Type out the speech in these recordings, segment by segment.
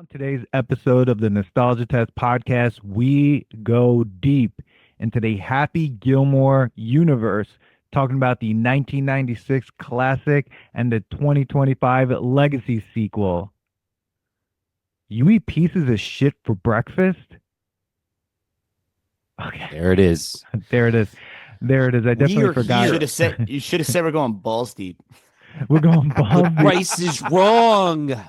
On today's episode of the Nostalgia Test podcast, we go deep into the Happy Gilmore universe, talking about the 1996 classic and the 2025 legacy sequel. You eat pieces of shit for breakfast? Okay, There it is. there it is. There it is. I definitely are forgot. here. You should have said we're going balls deep. We're going The Bob. price is wrong, The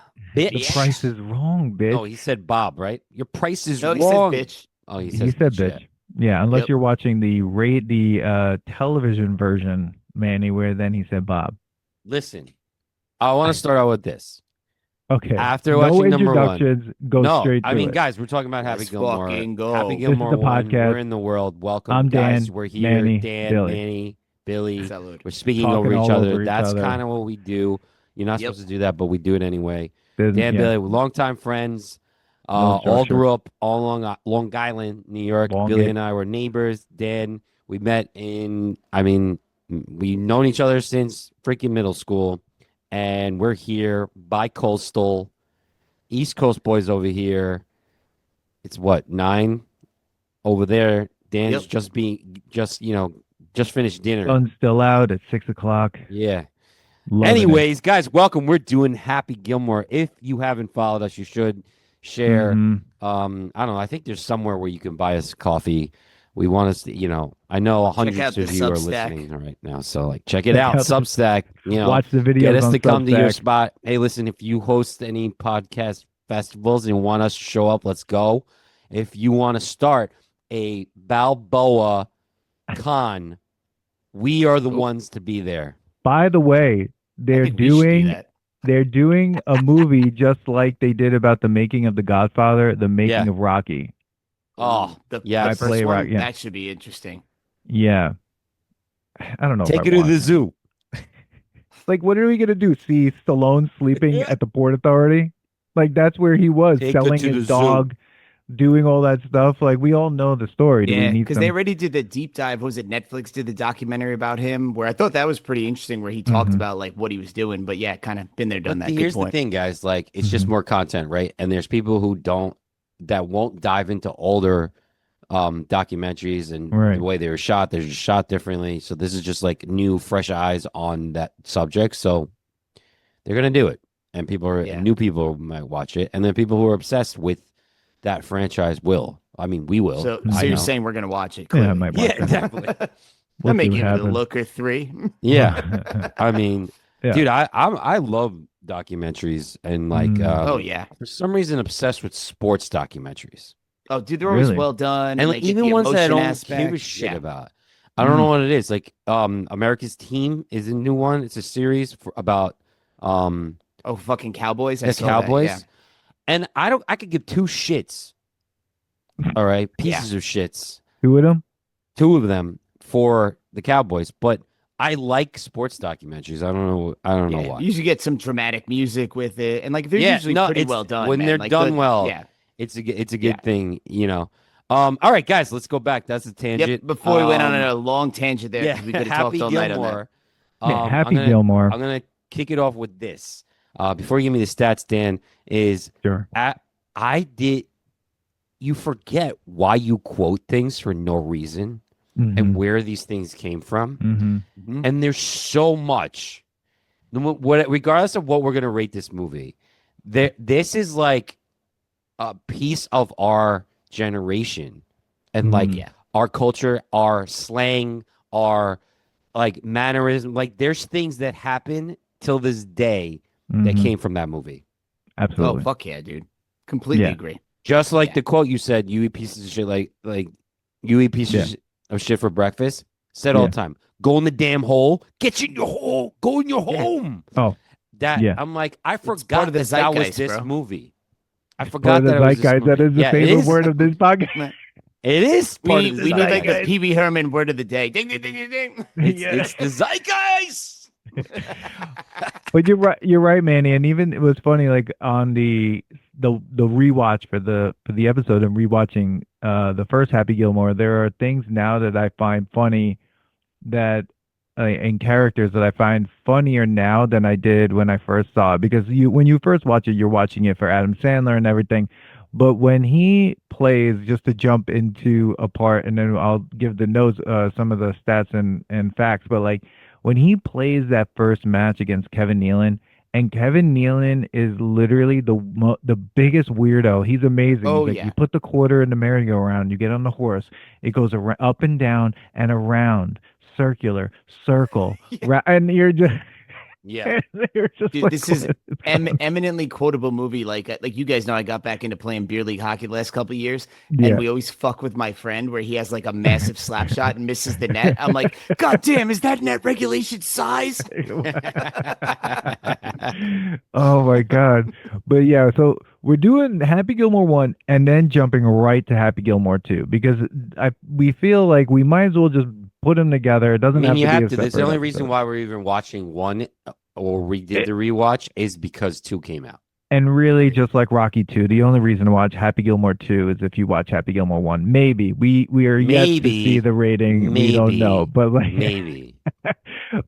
bitch. price is wrong, bitch. No, he said Bob, right? Your price is No, he wrong. said bitch. Oh, he He said bitch. Yeah, unless Yep. you're watching the television version, Manny, where then he said Bob. Listen, I want to start out with this. Okay. After no watching number one, introductions, go no, straight to I mean, it. guys, we're talking about Happy Let's Gilmore. fucking go. Happy This is Gilmore the one. podcast. We're in the world. Welcome, I'm guys. Dan, We're here. Manny, Dan, Billy. Manny, Billy. Salute. We're speaking Talking over each all other. over each That's other. kind of what we do. You're not Yep. supposed to do that, but we do it anyway. Then- Dan, yeah, Billy, we're longtime friends. No All structure. grew up all along Long Island, New York. Long Billy Gate. and I were neighbors. Dan, we met we've known each other since freaking middle school. And we're here bi-coastal, East Coast boys over here. It's what, 9 over there. Dan's Yep. just finished dinner. Sun's still out at 6 o'clock. Yeah. Loving Anyways, guys, welcome. We're doing Happy Gilmore. If you haven't followed us, you should share. Mhm. I don't know. I think there's somewhere where you can buy us coffee. We want us to, I know hundreds out the of you are Substack. listening right now. So check it Check out. out the- Substack, Watch the videos get us on to come to your Substack. spot. Hey, listen, if you host any podcast festivals and want us to show up, let's go. If you want to start a Balboa con, we are the ones to be there. By the way, I they're think we should do doing that. they're doing a movie just like they did about the making of The Godfather, the making Yeah. of Rocky. Oh, the I first play one, rock, yeah. that should be interesting. Yeah. I don't know. if Take I it to want the zoo. Like, what are we gonna do? See Stallone sleeping at the Port Authority? Like, that's where he was, Take her selling to the his zoo. dog, doing all that stuff. Like, we all know the story. Do we Yeah, need because some? they already did the deep dive. What was it? Netflix did the documentary about him, where I thought that was pretty interesting, where he talked Mhm. about like what he was doing. But yeah, kind of been there, done But that. Good here's the point. thing, guys. Like, it's just Mhm. more content, right? And there's people that won't dive into older documentaries and Right. the way they were shot. They're just shot differently. So this is just like new, fresh eyes on that subject. So they're gonna do it, and Yeah. new people might watch it, and then people who are obsessed with that franchise will. I mean, we will. So I you're know. saying we're gonna watch it? Yeah, I Clearly. might watch Yeah, it. definitely. We'll I may see what give it a happens. look or three. Yeah, I mean, Yeah. dude, I love documentaries and like Mm. Oh yeah. for some reason obsessed with sports documentaries. Oh, dude, they're always Really? well done. And they like, get even the ones that I emotion don't aspect. give a shit Yeah. about. I don't know Mm. what it is. Like America's Team is a new one. It's a series about Oh, fucking Cowboys! I the saw that, Cowboys. yeah. And I could give two shits. All right, pieces of shits. Two of them? Two of them for the Cowboys, but I like sports documentaries. I don't know Yeah, why. you usually get some dramatic music with it, and like they're Yeah, usually no, pretty it's- well done. when man. they're Like, done well. Yeah. It's a good Yeah. thing. All right, guys, let's go back. That's a tangent. Yep. Before we went on Um, a long tangent there, yeah, 'cause we could have Happy talked all night on that. Gilmore. Yeah, Happy I'm gonna, Gilmore. I'm gonna kick it off with this. Before you give me the stats, Dan, is Sure. I did. You forget why you quote things for no reason Mhm. and where these things came from, Mhm. Mhm. and there's so much. Regardless of what we're gonna rate this movie, this is like a piece of our generation, and like Mhm. Yeah. our culture, our slang, our like mannerism. Like there's things that happen till this day that Mhm. came from that movie. Oh Absolutely. fuck yeah, dude! Completely Yeah. agree. Just like Yeah. the quote you said, "You eat pieces of shit like you eat pieces of shit for breakfast." Said all Yeah. the time. Go in the damn hole. Get you in your hole. Go in your Yeah. home. Oh, That yeah. I'm like, I part forgot of the that was zeitgeist, this bro. movie. I Part forgot of the that it was this zeitgeist. That movie. is the Yeah, it favorite is. word of this podcast. It is We part need, of the we need like the zeitgeist. Pee Wee Herman word of the day. Ding ding ding ding ding. It's the zeitgeist. But you're right. You're right, Manny. And even it was funny, like on the rewatch for the episode and rewatching the first Happy Gilmore. There are things now that I find funny that and characters that I find funnier now than I did when I first saw it. Because when you first watch it, you're watching it for Adam Sandler and everything. But when he plays, just to jump into a part, and then I'll give the notes, some of the stats and facts. But like when he plays that first match against Kevin Nealon, and Kevin Nealon is literally the biggest weirdo. He's amazing. Oh He's like, yeah. you put the quarter in the merry-go-round, you get on the horse, it goes up and down and around, circular, circle, Yeah. and you're just Yeah. you're just Dude, like, this is what is going on? eminently quotable movie. Like you guys know, I got back into playing beer league hockey the last couple of years, and Yeah. we always fuck with my friend where he has like a massive slap shot and misses the net. I'm like, God damn, is that net regulation size? Oh my God. But yeah, so we're doing Happy Gilmore 1 and then jumping right to Happy Gilmore 2 because we feel like we might as well just put them together. It I doesn't mean, have you to be have a to. That's the separate only reason episode. why we're even watching one, or we did the rewatch, is because two came out. And really, just like Rocky 2, the only reason to watch Happy Gilmore 2 is if you watch Happy Gilmore 1. Maybe. We are yet to see Maybe, the rating. We don't know. maybe, But like maybe.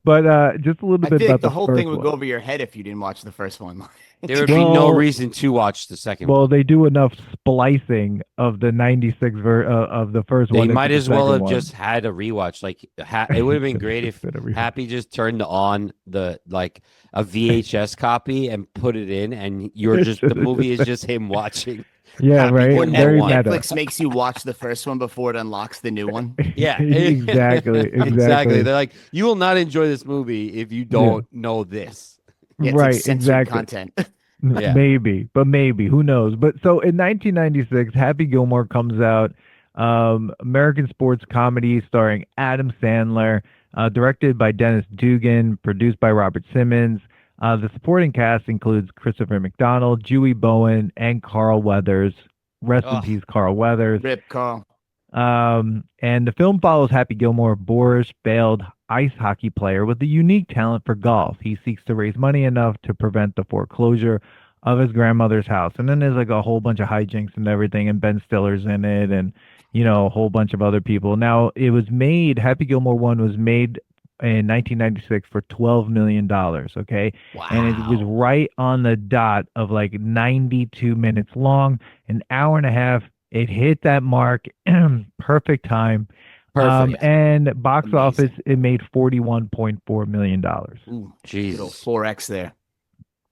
but just a little I bit feel like about the the whole first thing would one. go over your head if you didn't watch the first one. There would be no Well, reason to watch the second well, one. they do enough splicing of the 96 of the first They one into might the as well second have one. just had a rewatch. Like it would have been Should've great just if been a rewatch. Happy just turned on the like a VHS copy and put it in, and you're It just the should've movie just is just him watching Yeah, Happy right. Or Gilmore Very one. meta. Netflix makes you watch the first one before it unlocks the new one. Yeah, Exactly. exactly. Exactly. They're like, you will not enjoy this movie if you don't know this. Yeah, it's like Right, censored exactly. content. Yeah. Maybe, who knows? But so in 1996, Happy Gilmore comes out, American sports comedy starring Adam Sandler, directed by Dennis Dugan, produced by Robert Simmons. The supporting cast includes Christopher McDonald, Julie Bowen, and Carl Weathers. Rest in Ugh. peace, Carl Weathers. Rip Carl. And the film follows Happy Gilmore, a boorish, failed ice hockey player with a unique talent for golf. He seeks to raise money enough to prevent the foreclosure of his grandmother's house. And then there's like a whole bunch of hijinks and everything, and Ben Stiller's in it, and a whole bunch of other people. Now, it was made, Happy Gilmore 1 was made in 1996 for $12 million, okay? And it was Wow. right on the dot of like 92 minutes long, an hour and a half. It hit that mark, perfect time. Perfect. And box office, Amazing. it made $41.4 million. Ooh, good old Jesus. 4X there.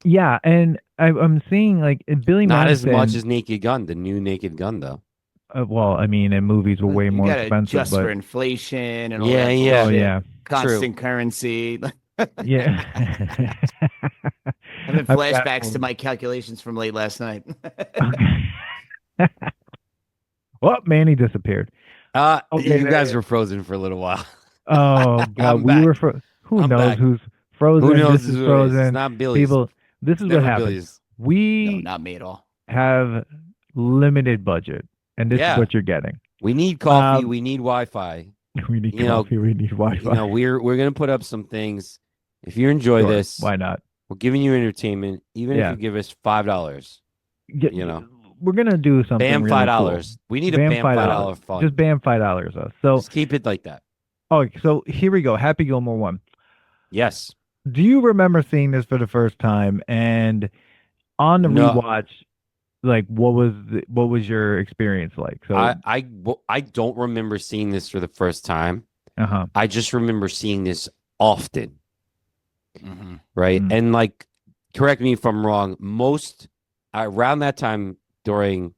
Yeah, and I'm seeing like Billy Not as Madison. much as Naked Gun, the new Naked Gun, though. Well, I mean, and movies were way You more gotta expensive, adjust but for inflation and all Yeah, that yeah. oh bullshit. yeah, Constant currency. yeah. Having I mean, flashbacks to my calculations from late last night. well, Manny disappeared. Okay, You guys were frozen for a little while. Oh God, I'm we were. back. Who I'm knows back. who's frozen? Who knows This is who it is? It's frozen. not Billy's. People, this It's is what never happens. Billy's. No, We not me at all. have limited budget, and this is Yeah. what you're getting. We need coffee. Um, We need Wi-Fi. We need You know, coffee. We need Wi-Fi. we're gonna put up some things. If you enjoy Sure, this, why not? we're giving you entertainment. Even if Yeah. you give us $5, you know, We're gonna do something. bam really $5. Cool. We need a bam $5 fund. Just bam $5 us. So, Just keep it like that. so here we go. Happy Gilmore 1. Yes. Do you remember seeing this for the first time? And on the No. rewatch, like what was your experience like? So I don't remember seeing this for the first time. uh-huh. I just remember seeing this often, Mm-hmm. right? Mhm. And like, correct me if I'm wrong. Most around that time during,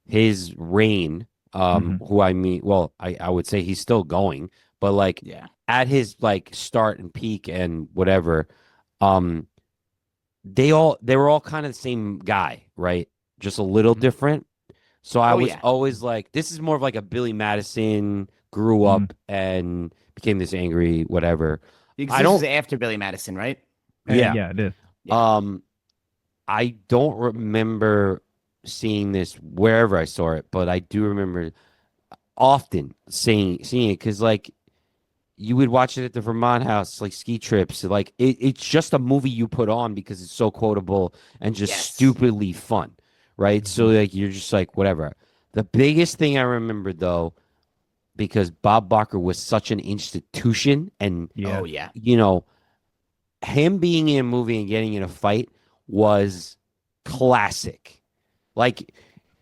his reign, who I mean, well, I would say he's still going, but like Yeah. at his like start and peak and whatever, they were all kind of the same guy, right? Just a little Mhm. different. So I Oh, was yeah. always like, this is more of like a Billy Madison grew up and became this angry whatever. Because I this don't- was after Billy Madison, right? Yeah. Yeah, it is. Yeah. I don't remember seeing this wherever I saw it, but I do remember often seeing it because like you would watch it at the Vermont house, like ski trips. Like it's just a movie you put on because it's so quotable and just Yes. stupidly fun, right? So like you're just like whatever. The biggest thing I remember though because Bob Barker was such an institution, and Yeah. Oh yeah. you know, him being in a movie and getting in a fight was classic. Like,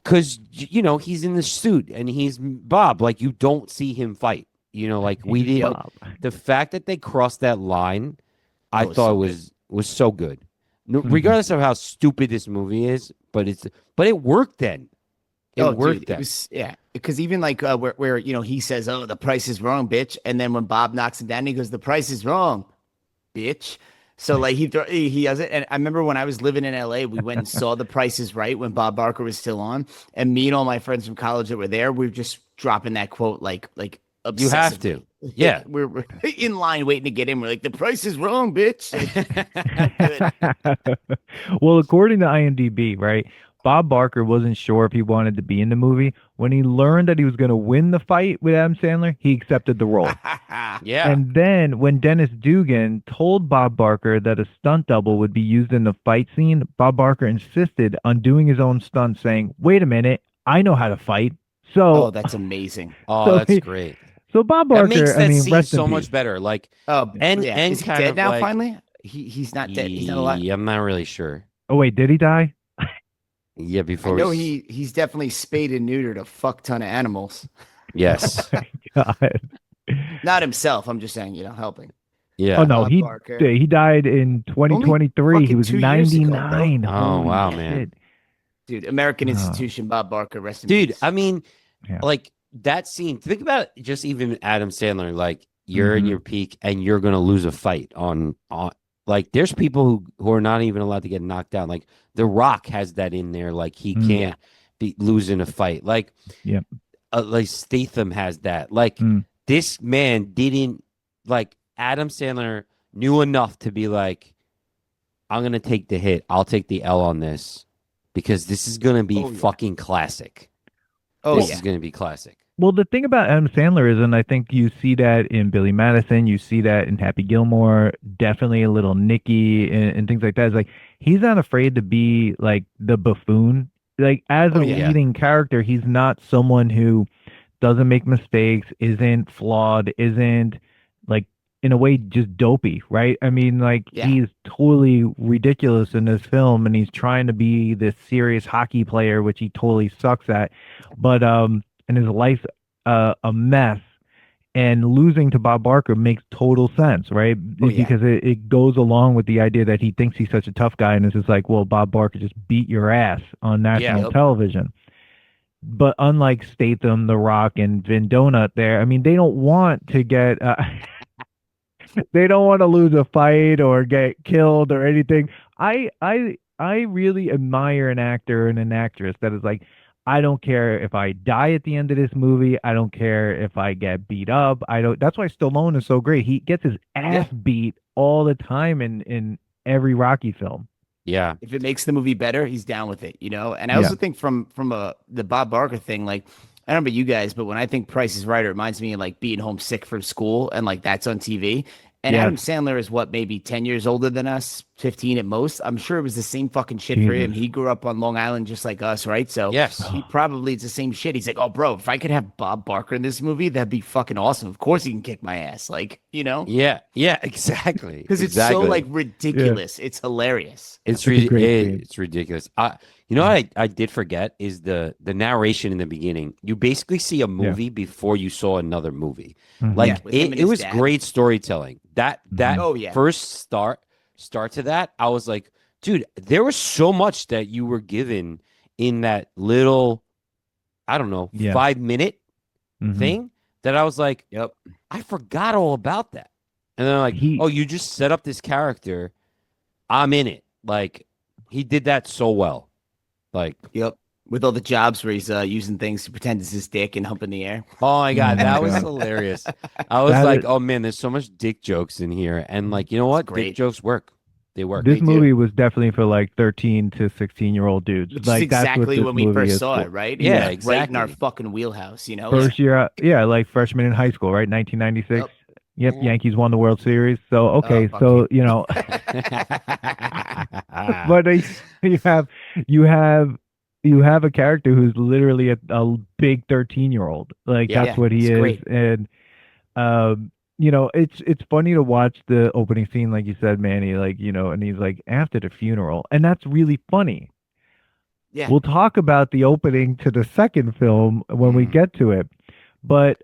because he's in the suit and he's Bob. Like, you don't see him fight. Like we He's did. Bob. The fact that they crossed that line, I was thought so was so good. No, Mhm. regardless of how stupid this movie is, but it worked then. It Oh, worked dude, then. it was because even like where he says, "Oh, the price is wrong, bitch," and then when Bob knocks him down, he goes, "The price is wrong, bitch." So like he does it, and I remember when I was living in LA, we went and saw The Price is Right when Bob Barker was still on, and me and all my friends from college that were there, we were just dropping that quote like You have to. obsessively. Yeah. We're in line waiting to get in. We're like, "The price is wrong, bitch." Good. Well, according to IMDb, right, Bob Barker wasn't sure if he wanted to be in the movie. When he learned that he was going to win the fight with Adam Sandler, he accepted the role. Yeah. And then when Dennis Dugan told Bob Barker that a stunt double would be used in the fight scene, Bob Barker insisted on doing his own stunt, saying, "Wait a minute, I know how to fight." Oh, So, that's amazing. Oh, so that's he- great. so Bob That makes Barker, I that mean, scene rest in so peace. much better. Like, Oh, and yeah. and Is he kind dead of now? like, Finally, he's not dead. He's not alive. I'm not really sure. Oh wait, did he die? Yeah, I before know we- he's definitely spayed and neutered a fuck ton of animals. Yes. God. Not himself. I'm just saying, helping. Yeah. Oh no, Bob he Barker. he died in 2023. He fucking was 2 years ago, bro. 99. Oh, Holy wow, shit. man. Dude, American Oh. Institution, Bob Barker, rest in Dude, peace. I mean, Yeah. like that scene, think about just even Adam Sandler, like you're in Mhm. your peak and you're gonna lose a fight on like there's people who are not even allowed to get knocked down. Like The Rock has that in there, like he Mm. can't be losing a fight. Like Yep. like Statham has that. Like Mm. this man didn't like Adam Sandler knew enough to be like, I'm gonna take the hit. I'll take the L on this because this is gonna be Oh, yeah. fucking classic. Oh, This yeah. is gonna be classic. Well, the thing about Adam Sandler is, and I think you see that in Billy Madison, you see that in Happy Gilmore, definitely a little Nicky and things like that. Is like he's not afraid to be like the buffoon. Like as Oh, a yeah. leading character, he's not someone who doesn't make mistakes, isn't flawed, isn't like in a way just dopey, right? I mean, like Yeah. he's totally ridiculous in this film, and he's trying to be this serious hockey player, which he totally sucks at. But and his life's a mess. And losing to Bob Barker makes total sense, right? Oh, yeah. Because it goes along with the idea that he thinks he's such a tough guy, and it's just like, well, Bob Barker just beat your ass on national Yep. television. But unlike Statham, The Rock, and Vin Donut, there, I mean, they don't want to get, they don't want to lose a fight or get killed or anything. I really admire an actor and an actress that is like, I don't care if I die at the end of this movie. I don't care if I get beat up. I don't. That's why Stallone is so great. He gets his ass beat all the time in every Rocky film. Yeah. If it makes the movie better, he's down with it, And I Yeah. also think from the Bob Barker thing, like I don't know about you guys, but when I think Price is Right, it reminds me of like being home sick from school and like that's on TV. And Yes. Adam Sandler is what, maybe 10 years older than us, 15 at most. I'm sure it was the same fucking shit for him. Jesus. He grew up on Long Island just like us, right? So Yes. he probably it's the same shit. He's like, oh, bro, if I could have Bob Barker in this movie, that'd be fucking awesome. Of course he can kick my ass. Like, Yeah. Yeah. Exactly. because it's so like ridiculous. It's hilarious. It's It's a great scene. it's ridiculous. You know what I did forget is the narration in the beginning. You basically see a movie before you saw another movie. Mhm. Like Yeah, with him and it his was dad. great storytelling. That Oh, yeah. first start to that, I was like, dude, there was so much that you were given in that little, I don't know, Yeah. 5-minute Mhm. thing that I was like, Yep. I forgot all about that. And then like, He- oh, you just set up this character. I'm in it. Like he did that so well. Like, Yep. With all the jobs where he's using things to pretend it's his dick and hump in the air. oh my God, Oh my that was God. hilarious. I was That like, is- oh man, there's so much dick jokes in here. And like, you know what? great. Dick jokes work. They work. This They do. movie was definitely for like 13 to 16-year-old dudes. Which Like is that's what exactly this when we movie first is saw for. it, right? Yeah, It's right in our exactly. fucking wheelhouse, First year, yeah, like freshman in high school, right? 1996. Yep, Mhm. Yankees won the World Series. So okay, fuck so you. but you have you have a character who's literally a big 13-year-old. Like Yeah. that's what he it's is. great. And it's funny to watch the opening scene, like you said, Manny, like, and he's like after the funeral, and that's really funny. Yeah. We'll talk about the opening to the second film when we Mhm. get to it. But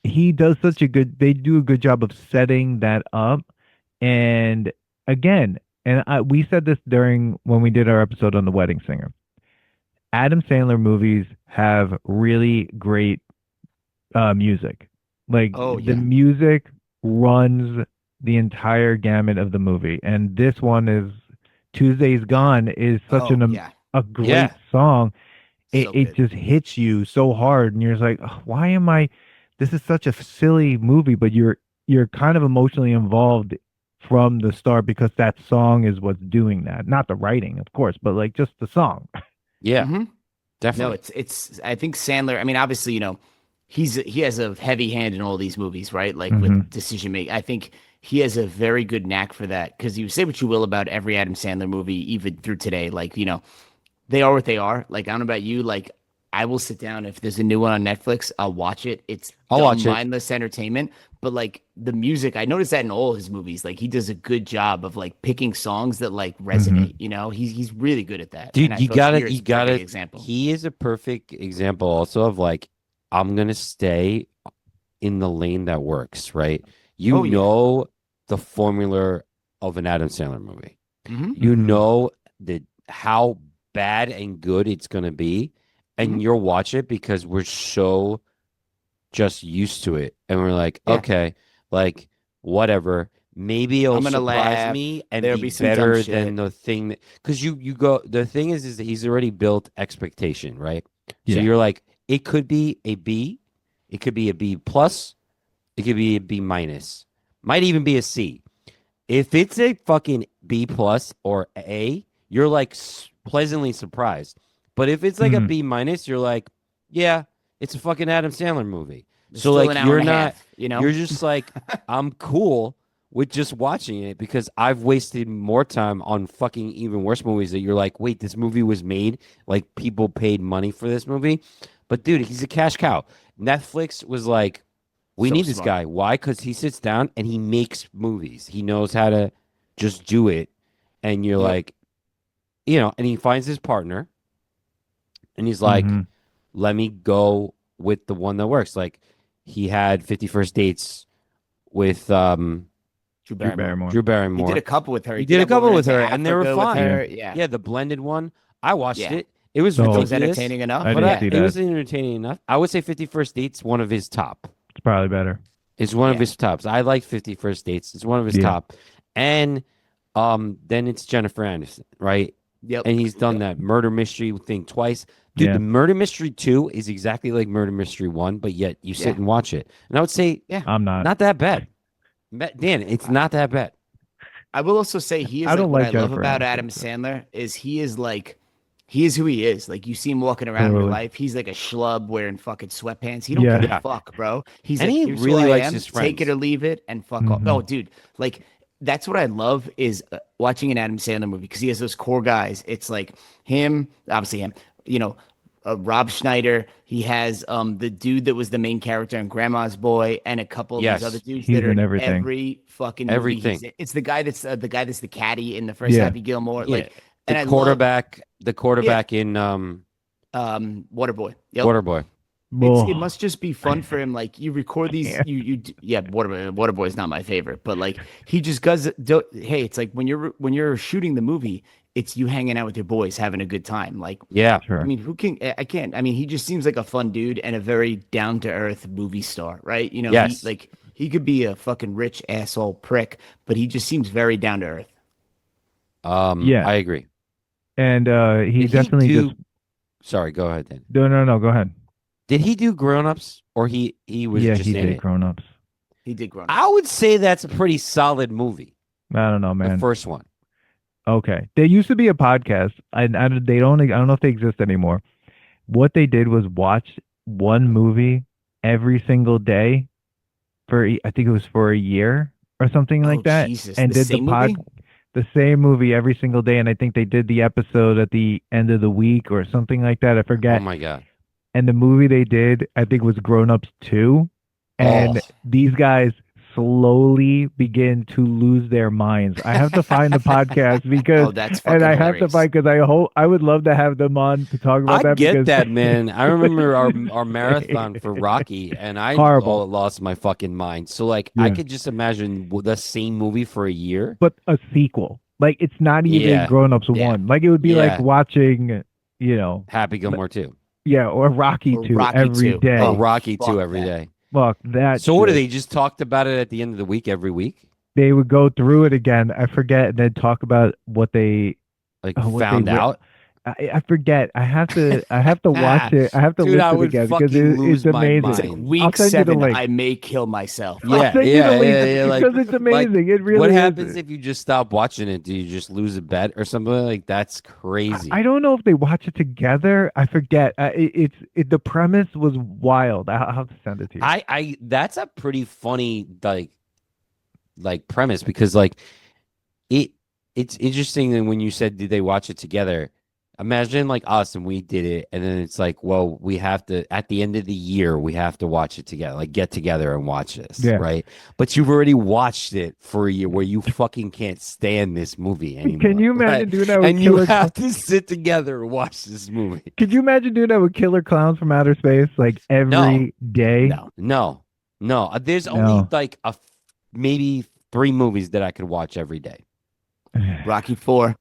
he does such a good they do a good job of setting that up. And again, we said this during when we did our episode on The Wedding Singer. Adam Sandler movies have really great music. Like Oh the yeah. music runs the entire gamut of the movie, and this one is Tuesday's Gone is such Oh yeah. a great Yeah. song. It So it good. just hits you so hard, and you're just like, "Ugh, why am I? This is such a silly movie," but you're kind of emotionally involved from the start because that song is what's doing that. Not the writing, of course, but like just the song. Yeah. hmm No, Definitely. it's I think Sandler, I mean, obviously, he has a heavy hand in all these movies, right? Like Hmm. with decision making. I think he has a very good knack for that because you say what you will about every Adam Sandler movie, even through today. Like, they are what they are. Like, I don't know about you. Like, I will sit down if there's a new one on Netflix, I'll watch it. It's I'll dumb, watch it. mindless entertainment. But like the music, I noticed that in all his movies. Like he does a good job of like picking songs that like Hmm. resonate. He's really good at that. And Dude, I you feel gotta, here is you a perfect gotta. example. He is a perfect example also of like, I'm gonna stay in the lane that works, right? You Oh yeah. know the formula of an Adam Sandler movie. hmm You Hmm. know the how bad and good it's gonna be, hmm and you'll watch it because we're so just used to it, and we're like, Yeah. okay, like whatever. Maybe it'll I'm gonna surprise laugh. me and There'll be be some dumb better than shit. the thing that because you go. The thing is that he's already built expectation, right? So Yeah. you're like, it could be a B, it could be a B plus, it could be a B minus, might even be a C. If it's a fucking B plus or A, you're like pleasantly surprised. But if it's like a Hmm. B minus, you're like, yeah, it's a fucking Adam Sandler movie. It's So still like an hour you're and a not, half, you know? you're just like, I'm cool with just watching it because I've wasted more time on fucking even worse movies that you're like, wait, this movie was made, like people paid money for this movie. But dude, he's a cash cow. Netflix was like, we So need this smart. guy. Why? Because he sits down and he makes movies. He knows how to just do it. And you're Yep. like, and he finds his partner and he's like, Hmm. let me go with the one that works. Like he had 50 First Dates with Drew Drew Barrymore. Barrymore. Drew He did Barrymore. a couple with her. He He did a that one couple where with into her and they were Africa with fine. her. Yeah. Yeah, the blended one. I watched Yeah. it. It was So That was ridiculous. entertaining enough. I But didn't Yeah. see it that. was entertaining enough. I would say 50 First Dates, one of his top. It's probably better. It's one of Yeah. his tops. I like 50 First Dates. It's one of his Yeah. top. And then it's Jennifer Aniston, right? Yep. And he's done Yep. that murder mystery thing twice. Dude, Yeah. the murder mystery 2 is exactly like murder mystery 1, but yet you sit Yeah. and watch it. And I would say Yeah. I'm not. not that bad. Dan, it's not that bad. I will also say he is I like don't what like I love Jennifer about Aniston, Adam so. Sandler is he is who he is. Like you see him walking around in real Totally. life. He's like a schlub wearing fucking sweatpants. He don't Yeah. give a Yeah. fuck, bro. He's And like, he here's who really I likes am. his Take it friends. or leave it and fuck off. Hmm. Oh, dude, like that's what I love is watching an Adam Sandler movie because he has those core guys. It's like him, obviously him, you know, Rob Schneider. He has the dude that was the main character in Grandma's Boy, and a couple of these other Yes. dudes He's that are in in everything. every fucking movie he's Everything. in. It's the guy that's the caddy in the first Yeah. Happy Gilmore. Yeah. Like, and I love The yeah, quarterback in Waterboy. Yep. Waterboy. It Well, must just be fun for him. Like you record these, yeah. yeah. Waterboy is not my favorite, but like he just does. Hey, it's like when you're shooting the movie, it's you hanging out with your boys, having a good time. Like Yeah. I Sure. mean, who can? I can't. I mean, he just seems like a fun dude and a very down to earth movie star, right? Yes. He could be a fucking rich asshole prick, but he just seems very down to earth. Yeah. I agree. And he Did he definitely do just sorry, go ahead then. no, go ahead. Did he do Grown Ups or he was Yeah, just he in did it? Grown Ups. He did grown I ups. would say that's a pretty solid movie. I don't know, The man. first one. Okay. There used to be a podcast. They don't. I don't know if they exist anymore. What they did was watch one movie every single day for I think it was for a year or something Oh like that, Jesus, and the did the same movie? the same movie every single day, and I think they did the episode at the end of the week or something like that. I Oh forget. my god. And the movie they did, I think, was Grown Ups 2. And Oh. these guys slowly begin to lose their minds. I have to find the podcast because, Oh, that's and fucking I have to hilarious. find because I would love to have them on to talk about I that get because that, man. I remember our marathon for Rocky, and I Horrible. lost my fucking mind. So like, I Yeah. could just imagine the same movie for a year. but a sequel. Like it's not even Yeah. Grown Ups Yeah. 1. Like it would be like Yeah. watching, you know, Happy Gilmore too, yeah, or Rocky Or 2 Rocky every 2. day. or Oh, Rocky fuck 2 every that. day. Fuck that. So what do shit. they just talked about it at the end of the week every week? They would go through it again. I forget, and then talk about what they Like what they found re- out. I forget. I have to watch it. I have to Dude, I listen would again because fucking lose it's my amazing. It's like mind. week I'll send you the 7, link. I may kill myself. I'll Yeah, send you yeah, the link yeah, like- because it's amazing. It really What is. happens if you just stop watching it? Do you just lose a bet or something? Like that's crazy. I don't know if they watch it together. I forget. The premise was wild. I'll have to send it to you. I that's a pretty funny like premise because like it's interesting that when you said did they watch it together, imagine like us and we did it and then it's like, well, we have to at the end of the year we have to watch it together, like get together and watch this, Yeah. right? But you've already watched it for a year where you fucking can't stand this movie anymore. Can you imagine right? doing that with And you Killer? have to sit together and watch this movie. Could you imagine doing that with Killer Clowns from Outer Space like every day? No. There's only No. like maybe 3 movies that I could watch every day. Rocky 4,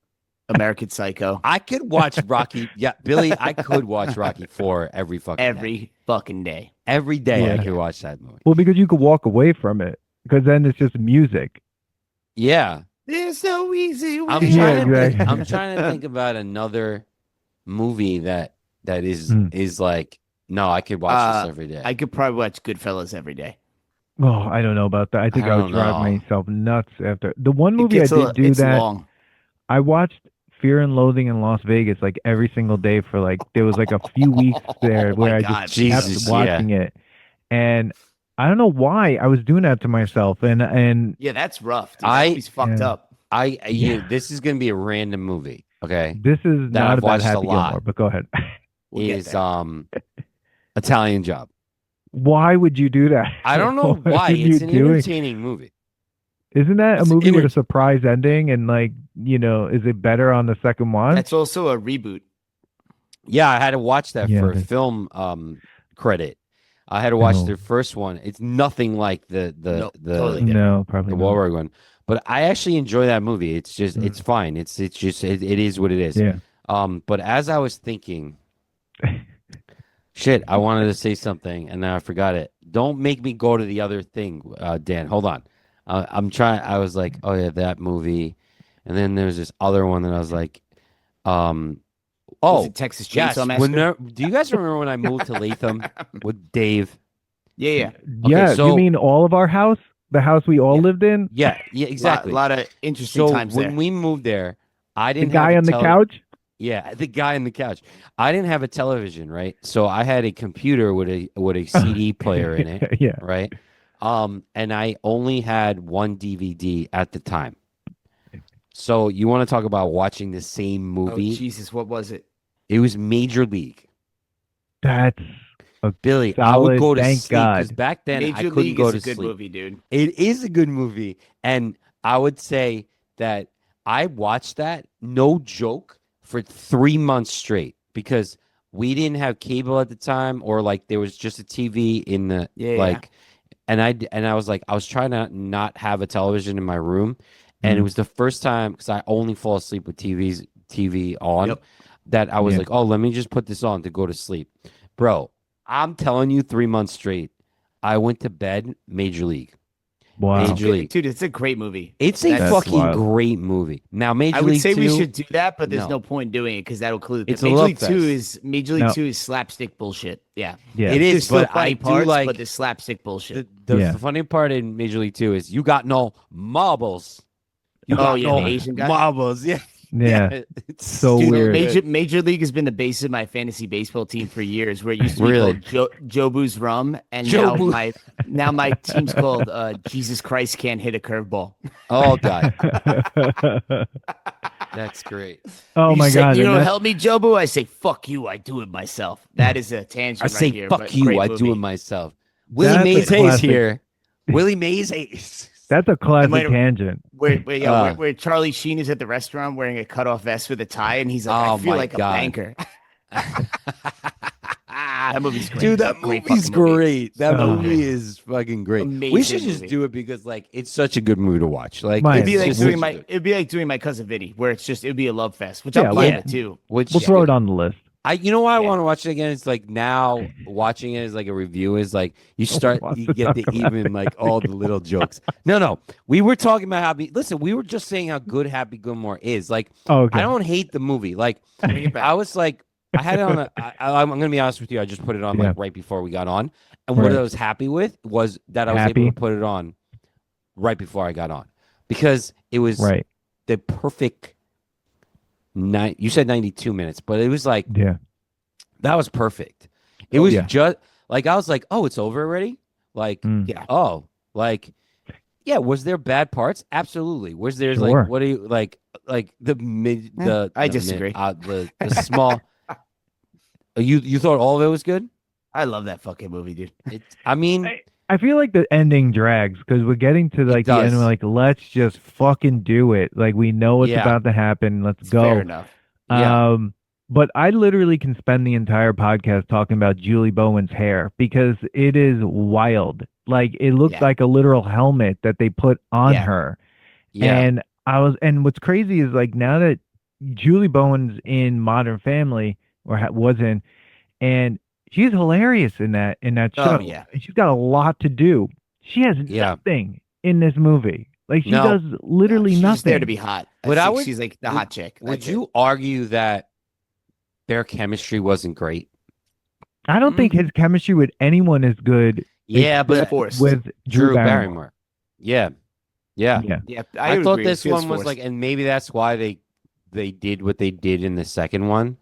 American Psycho, I could watch Rocky. Yeah, Billy, I could watch Rocky 4 every fucking day. every fucking day. Every day I Yeah. could watch that movie. Well, because you could walk away from it because then it's just music. Yeah. There's no easy way. I'm Yeah, trying to exactly. think, I'm trying to think about another movie that is Hmm. is like no, I could watch this every day. I could probably watch Goodfellas every day. Oh, I don't know about that. I think I I would don't drive know. myself nuts after the one It movie I gets did do it's that. long. I watched Fear and Loathing in Las Vegas like every single day for like there was like a few weeks there Oh where my I God, just Jesus, kept watching it, and I don't know why I was doing that to myself, and Yeah, that's rough. Dude. I- He's fucked Yeah. up. This is gonna be a random movie, okay? this is That not I've about watched a Happy lot. Gilmore. But go ahead. We'll get Is there. Italian Job. Why would you do that? I don't know What why. are you It's an doing? entertaining movie. Isn't that a It's movie with a enter- surprise ending? And like, is it better on the second one? That's also a reboot. Yeah, I had to watch that Yeah, for a that's- film credit. I had to watch Oh. the first one. It's nothing like the Nope, totally different. No, probably the not. Wahlberg one, but I actually enjoy that movie. It's just it's fine. It's just it is what it is. Yeah. But as I was thinking, shit, I wanted to say something and now I forgot it. Don't make me go to the other thing, Dan. Hold on. I'm trying. I was like, oh yeah, that movie, and then there's this other one that I was like, Was oh. it Texas Yes. Chainsaw Massacre? Do you guys remember when I moved to Latham with Dave? Yeah. Yeah, so- you mean all of our house? The house we all Yeah. lived in? Yeah, exactly. A lot of interesting So times when there. we moved there, I The didn't guy have on the couch? Yeah, the guy on the couch. I didn't have a television, right? So I had a computer with a CD player in it, Yeah. right? And I only had one DVD at the time. So you want to talk about watching the same Oh, movie? Jesus, what was it? It was Major League. That's Billy, I would Solid, go to thank sleep because God. back then I Major couldn't League go is to a good sleep. movie, dude. It is a good movie. And I would say that I watched that, no joke, for 3 months straight because we didn't have cable at the time or like there was just a TV in the Yeah, like and I was like I was trying to not have a television in my room and it was the first time because I only fall asleep with TV on Yep. that I was Yeah. like, oh, let me just put this on to go to sleep. Bro, I'm telling you 3 months straight, I went to bed Major League. wow. Major League. Dude, it's a great movie. It's a That's fucking wild. great movie. Now, Major I would League say we 2, should do that, but there's No. no point doing it because that'll clue. It's a Major love League fest. Major League No. 2 is slapstick bullshit. Yeah. Yeah. It There's is, still but funny I do parts, like but there's slapstick bullshit. the Yeah. funny part in Major League 2 is you got no marbles. You Oh, got yeah, no the Asian guy? marbles. Yeah. Yeah. It's So stupid. weird. Major League has been the base of my fantasy baseball team for years, where it used to be Really? called Jobu's Rum, and Jobu. now Now my team's called Jesus Christ Can't Hit a Curveball. Oh God, that's great. Oh You my say, God. you and know, that's- help me, Jobu. I say, fuck you. I do it myself. That is a tangent I say right here. fuck but you. great I movie. do it myself. Willie That's a Mays Hayes classic. here. Willie Mays Hayes. That's a classic might have- tangent. Where Charlie Sheen is at the restaurant wearing a cutoff vest with a tie, and he's like, Oh I feel my like God. a banker. That movie's great. Dude, that Great movie's fucking movie. great. That Oh. movie is fucking great. We Amazing should just movie. do it because like it's such a good movie to watch. Like Mine. It'd be like just doing such a my good- it'd be like doing my cousin Vinny, where it'd be a love fest, which Yeah, I'm like- fine with too. Which We'll throw it on the list. you know why I Yeah. want to watch it again? It's like now watching it as like a review is like you start wants you to get talk to about even it. like all the little jokes. No. We were talking about Happy. Listen, we were just saying how good Happy Gilmore is. Like Oh, okay. I don't hate the movie. Like Bring it back. I was like I had it on I'm gonna be honest with you. I just put it on Yeah. like right before we got on. And what Right. I was happy with was that I was Happy? able to put it on right before I got on. Because it was Right. the perfect you said 92 minutes, but it was like Yeah. that was perfect. It was yeah. just like I was like, oh, it's over already? Like, Mm. Yeah. oh, like yeah, was there bad parts? Absolutely. Was there Sure. like what do you like the mid the I the mid- disagree. the small you thought all of it was good? I love that fucking movie, dude. I mean, I feel like the ending drags because we're getting to like the end. does. We're like, let's just fucking do it. Like we know what's Yeah. about to happen. Let's It's go. fair enough. Yeah. But I literally can spend the entire podcast talking about Julie Bowen's hair because it is wild. Like it looks Yeah. like a literal helmet that they put on Yeah. her. yeah. And what's crazy is like now that Julie Bowen's in Modern Family or was in, and she's hilarious in that show. Oh, yeah. And she's got a lot to do. She has Yeah. nothing in this movie. Like she No. does literally She's nothing. just there to be hot. But I would- She's like the hot chick. Would That's it. you argue that their chemistry wasn't great? I don't think his chemistry with anyone is good. Yeah, was but forced. With Drew Barrymore. Yeah. Yeah. Yeah, I would thought agree. It this feels one was forced. like, and maybe that's why they did what they did in the second one.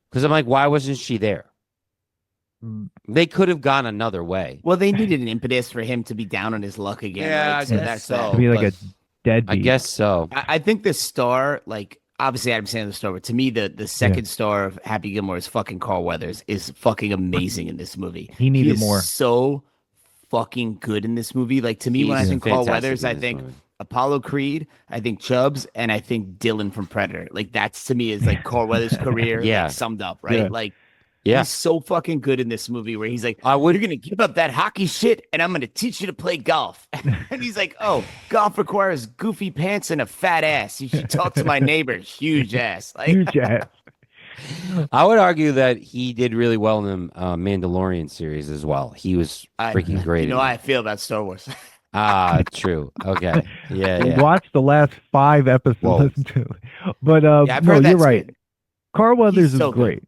Because I'm like, why wasn't she there? They could have gone another way. Well, they needed an impetus for him to be down on his luck again. Yeah, right? I So guess that's so. that. To be like but a deadbeat. I guess so. I think the star, like obviously Adam Sandler's star, but to me the second star of Happy Gilmore is fucking Carl Weathers is fucking amazing in this movie. He needed is more. So fucking good in this movie. Like to me, when I He's think Carl fantastic Weathers, in I this think movie. Apollo Creed, I think Chubbs, and I think Dylan from Predator. Like that's to me is like Carl Weathers' career Yeah. like, summed up, right? Yeah. Like Yeah. he's so fucking good in this movie where he's like, I would you're gonna give up that hockey shit and I'm gonna teach you to play golf. And he's like, oh, golf requires goofy pants and a fat ass. You should talk to my neighbor, huge ass. Like Huge ass. I would argue that he did really well in the Mandalorian series as well. He was freaking great. You know in how it. I feel about Star Wars. True. Okay. Yeah. Watch the last 5 episodes. Whoa. Listen to it. But Yeah, I've no, heard you're that's right. good. Carl Weathers He's so is great.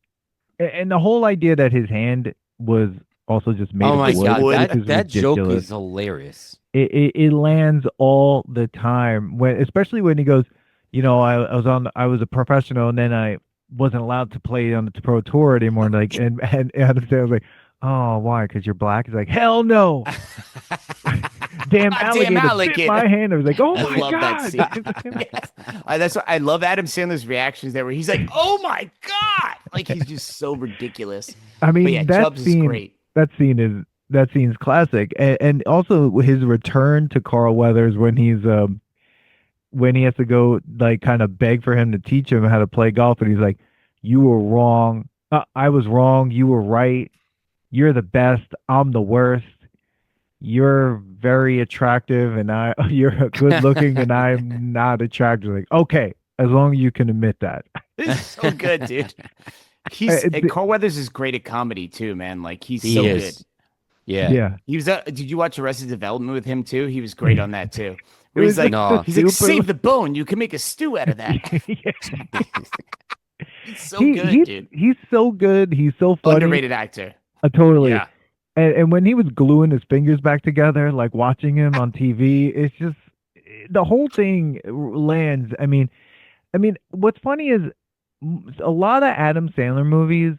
And the whole idea that his hand was also just made Oh of my wood, god, wood. which that, is that joke ridiculous. is hilarious. It lands all the time when, especially when he goes, you know, I was a professional and then I wasn't allowed to play on the pro tour anymore. Like and Adam Sandler was like, oh, why? Because you're black. He's like, hell no. Damn alligator, alligator. bit my hand. I was like, oh I my love god. that scene. Yes. That's what I love Adam Sandler's reactions there where he's like, oh my God. Like he's just so ridiculous. I mean, But yeah, that Chubbs is scene, great. that scene's classic, and also his return to Carl Weathers when he has to go like kind of beg for him to teach him how to play golf, and he's like, "You were wrong. I was wrong. You were right. You're the best. I'm the worst. You're very attractive, and you're good looking, and I'm not attractive." Like, okay, as long as you can admit that. It's so good, dude. And Carl Weathers is great at comedy too, man. Like he's He so is. good. Yeah. Yeah. He was. Did you watch Arrested Development with him too? He was great on that too. It Where he's was like, No. he's like, super- save the bone. You can make a stew out of that. He's so good, he's, dude. He's so good. He's so funny. Underrated actor. Totally. Yeah. And when he was gluing his fingers back together, like watching him on TV, it's just the whole thing lands. I mean, what's funny is a lot of Adam Sandler movies,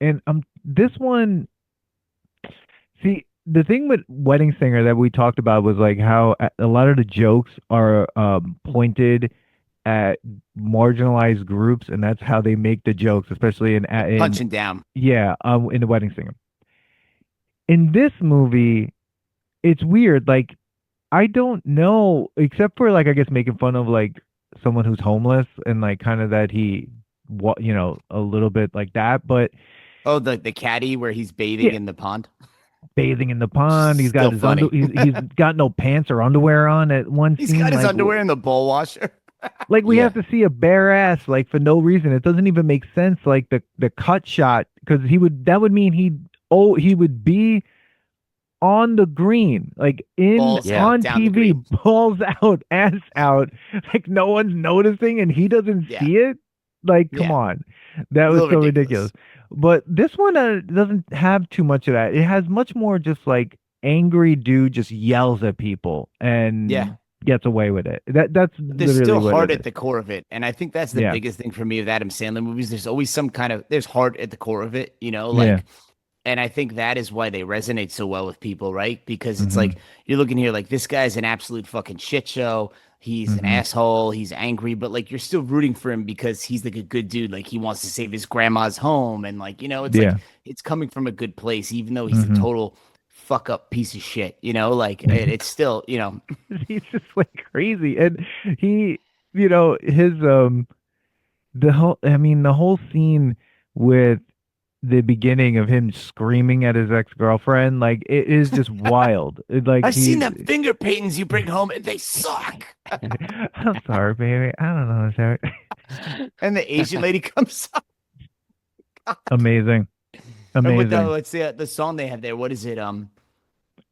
and this one, see, the thing with Wedding Singer that we talked about was like how a lot of the jokes are pointed at marginalized groups, and that's how they make the jokes, especially in Punching down. yeah, in the Wedding Singer. In this movie, it's weird. Like I don't know, except for like I guess making fun of like someone who's homeless and like kind of that he what a little bit like that, but Oh, the caddy where he's bathing yeah, in the pond. bathing in the Just pond. He's got still his funny. he's got no pants or underwear on at one He's got scene. his underwear in the bowl washer. Like we Yeah. have to see a bare ass like for no reason. It doesn't even make sense. Like the cut shot because that would mean he would be on the green, like in Balls Yeah. out on down the TV, green. balls out, ass out, like no one's noticing and he doesn't Yeah. see it. Like, come Yeah. on, that A was little so ridiculous. ridiculous. But this one doesn't have too much of that. It has much more just like angry dude just yells at people and Yeah. gets away with it. That's There's literally still what heart it at is. the core of it. And I think that's the Yeah, biggest thing for me of Adam Sandler movies. There's always there's heart at the core of it, yeah, and I think that is why they resonate so well with people, right? Because it's hmm like you're looking here like this guy's an absolute fucking shit show. He's an hmm asshole. He's angry, but like you're still rooting for him because he's like a good dude. Like he wants to save his grandma's home, and like it's like yeah, it's coming from a good place, even though he's a hmm total fuck up piece of shit. Like it's still he's just like crazy, and he, his the whole scene with the beginning of him screaming at his ex-girlfriend, like it is just wild. Like I've seen he's them finger paintings you bring home, and they suck. I'm sorry, baby. I don't know. Sorry. And the Asian lady comes up. Amazing. And with Amazing. what's the song they have there? What is it? And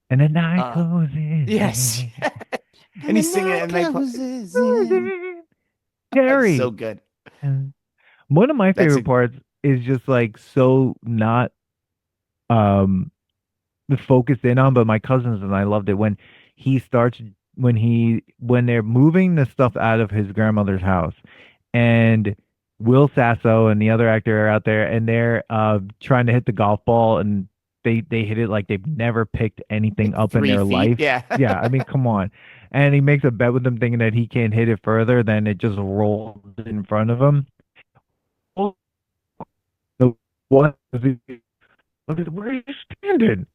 the night Uh, closes yes. in. And he's singing it, and they it's so Gary. good. And one of my That's favorite parts is just like so not um focused in on, but my cousins and I loved it when he starts when they're moving the stuff out of his grandmother's house, and Will Sasso and the other actor are out there and they're trying to hit the golf ball, and they hit it like they've never picked anything like up in 3 their feet. life. Yeah. Yeah, I mean, come on. And he makes a bet with them thinking that he can't hit it further, then it just rolls in front of him. Well, the what? Where are you standing?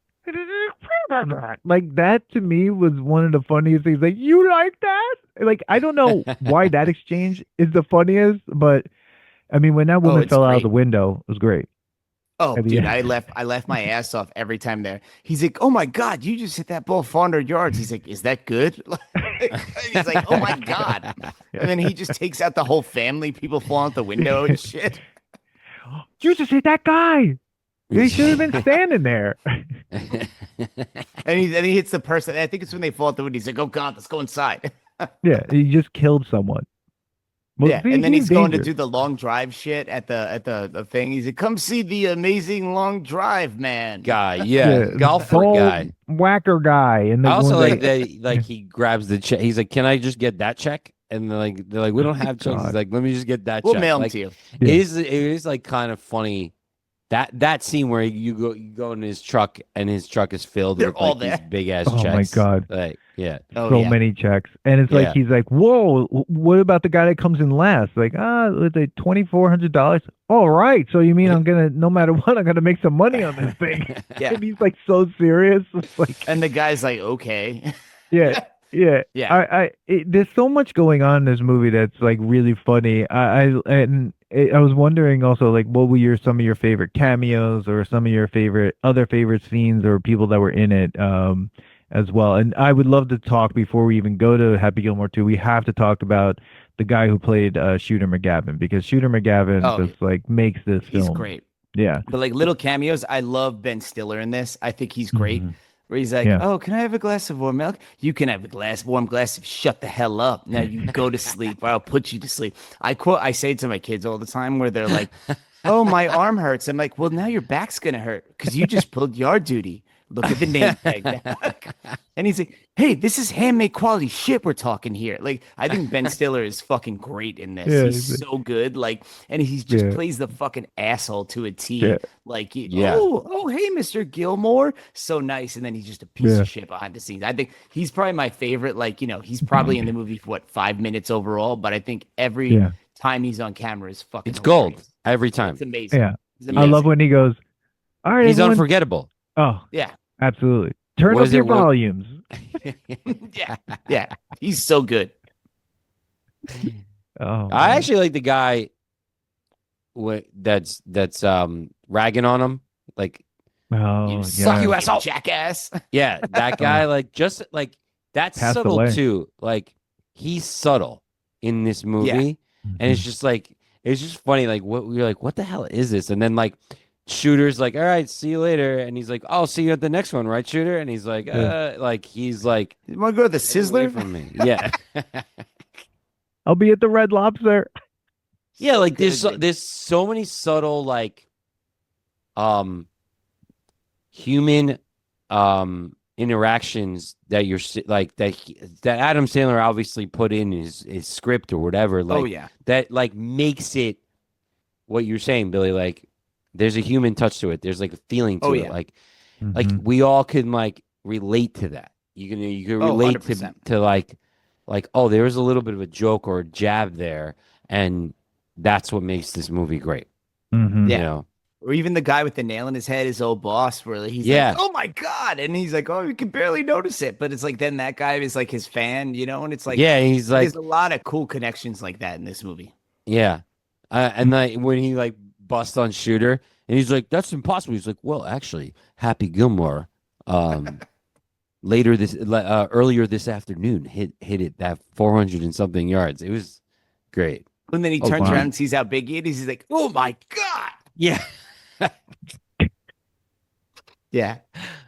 Like that to me was one of the funniest things. Like, you like that? Like, I don't know why that exchange is the funniest, but I mean, when that Oh, woman it's fell out of great. the window, it was great. Oh, At the dude, end. I left my ass off every time there. He's like, "Oh my God, you just hit that ball 400 yards." He's like, "Is that good?" He's like, "Oh my God." And then he just takes out the whole family. People fall out the window and shit. You just hit that guy. He should have been standing there. And he hits the person. I think it's when they fall out the window. He's like, "Oh God, let's go inside." Yeah, he just killed someone. Well, Yeah, see, and then he's going to dangerous. do the long drive shit at the thing. He's like, "Come see the amazing long drive, man." Guy, yeah, golfer ball guy. whacker guy, and I also when like that. Like he grabs the check. He's like, "Can I just get that check?" And they're like, "We don't have checks." He's God, like, "Let me just get that We'll check." mail them Like to you. yeah. it is like kind of funny that scene where you go in his truck and his truck is filled They're with all like these there. big ass Oh my checks. God. Like yeah, Oh So yeah. many checks, and it's like yeah. he's like, "Whoa, what about the guy that comes in last?" Like, with the $2,400. All right, so you mean I'm gonna, no matter what, I'm gonna make some money on this thing? Yeah. And he's like so serious. It's like, And the guy's like, "Okay." yeah, yeah. Yeah. There's so much going on in this movie that's like really funny. I was wondering also like, what were some of your favorite cameos or some of your favorite scenes or people that were in it, as well. And I would love to talk before we even go to Happy Gilmore 2. We have to talk about the guy who played Shooter McGavin, because Shooter McGavin Oh, just like makes this he's film. great. Yeah. But like little cameos, I love Ben Stiller in this. I think he's great. Mhm. Where he's like, Yeah. "Oh, can I have a glass of warm milk? You can have a warm glass of shut the hell up. Now you go to sleep, or I'll put you to sleep." I say it to my kids all the time where they're like, "Oh, my arm hurts." I'm like, "Well, now your back's gonna hurt because you just pulled yard duty. Look at the name tag. And he's like, hey, this is handmade quality shit we're talking here. Like, I think Ben Stiller is fucking great in this. Yeah, He's so good. Like, and he just plays the fucking asshole to a T. Yeah. Like, Yeah. oh, hey, Mr. Gilmore. So nice. And then he's just a piece of shit behind the scenes. I think he's probably my favorite. Like, he's probably in the movie for 5 minutes overall, but I think every time he's on camera is fucking It's gold hilarious. every time. It's amazing. Yeah. It's I amazing. love when he goes, all right, He's everyone. unforgettable. Oh, Yeah. absolutely. Turn What up is your it? What- volumes. Yeah. He's so good. Oh, I man. actually like the guy that's ragging on him. Like, Oh, suck yeah. you asshole, jackass. yeah, that guy, like, just like that's Passed subtle away. too. Like, he's subtle in this movie, and it's just like it's just funny. Like, what the hell is this? And then like Shooter's like, all right, see you later, and he's like, I'll see you at the next one, right, Shooter? And he's like, he's like, You want to go to the "Get away Sizzler? from me, yeah. I'll be at the Red Lobster. Yeah, like there's good. there's so many subtle like human interactions that you're like that Adam Sandler obviously put in his script or whatever, like Oh yeah. that like makes it what you're saying, Billy. Like there's a human touch to it. There's like a feeling to Oh, it. yeah. Like Mhm. we all can like relate to that. You can Oh, relate 100%. to like oh, there was a little bit of a joke or a jab there, and that's what makes this movie great. Mhm. You Yeah. know? Or even the guy with the nail in his head, his old boss, where he's Yeah. like, "Oh my god," and he's like, "Oh, you can barely notice it," but it's like then that guy is like his fan, and it's like, Yeah, he's like, there's a lot of cool connections like that in this movie. yeah, and like when he like busts on Shooter, and he's like, "That's impossible." He's like, "Well, actually, Happy Gilmore, earlier this afternoon hit it that 400 and something yards. It was great." And then he Oh, turns wow. around and sees how big he is. He's like, "Oh my god!" Yeah, Yeah,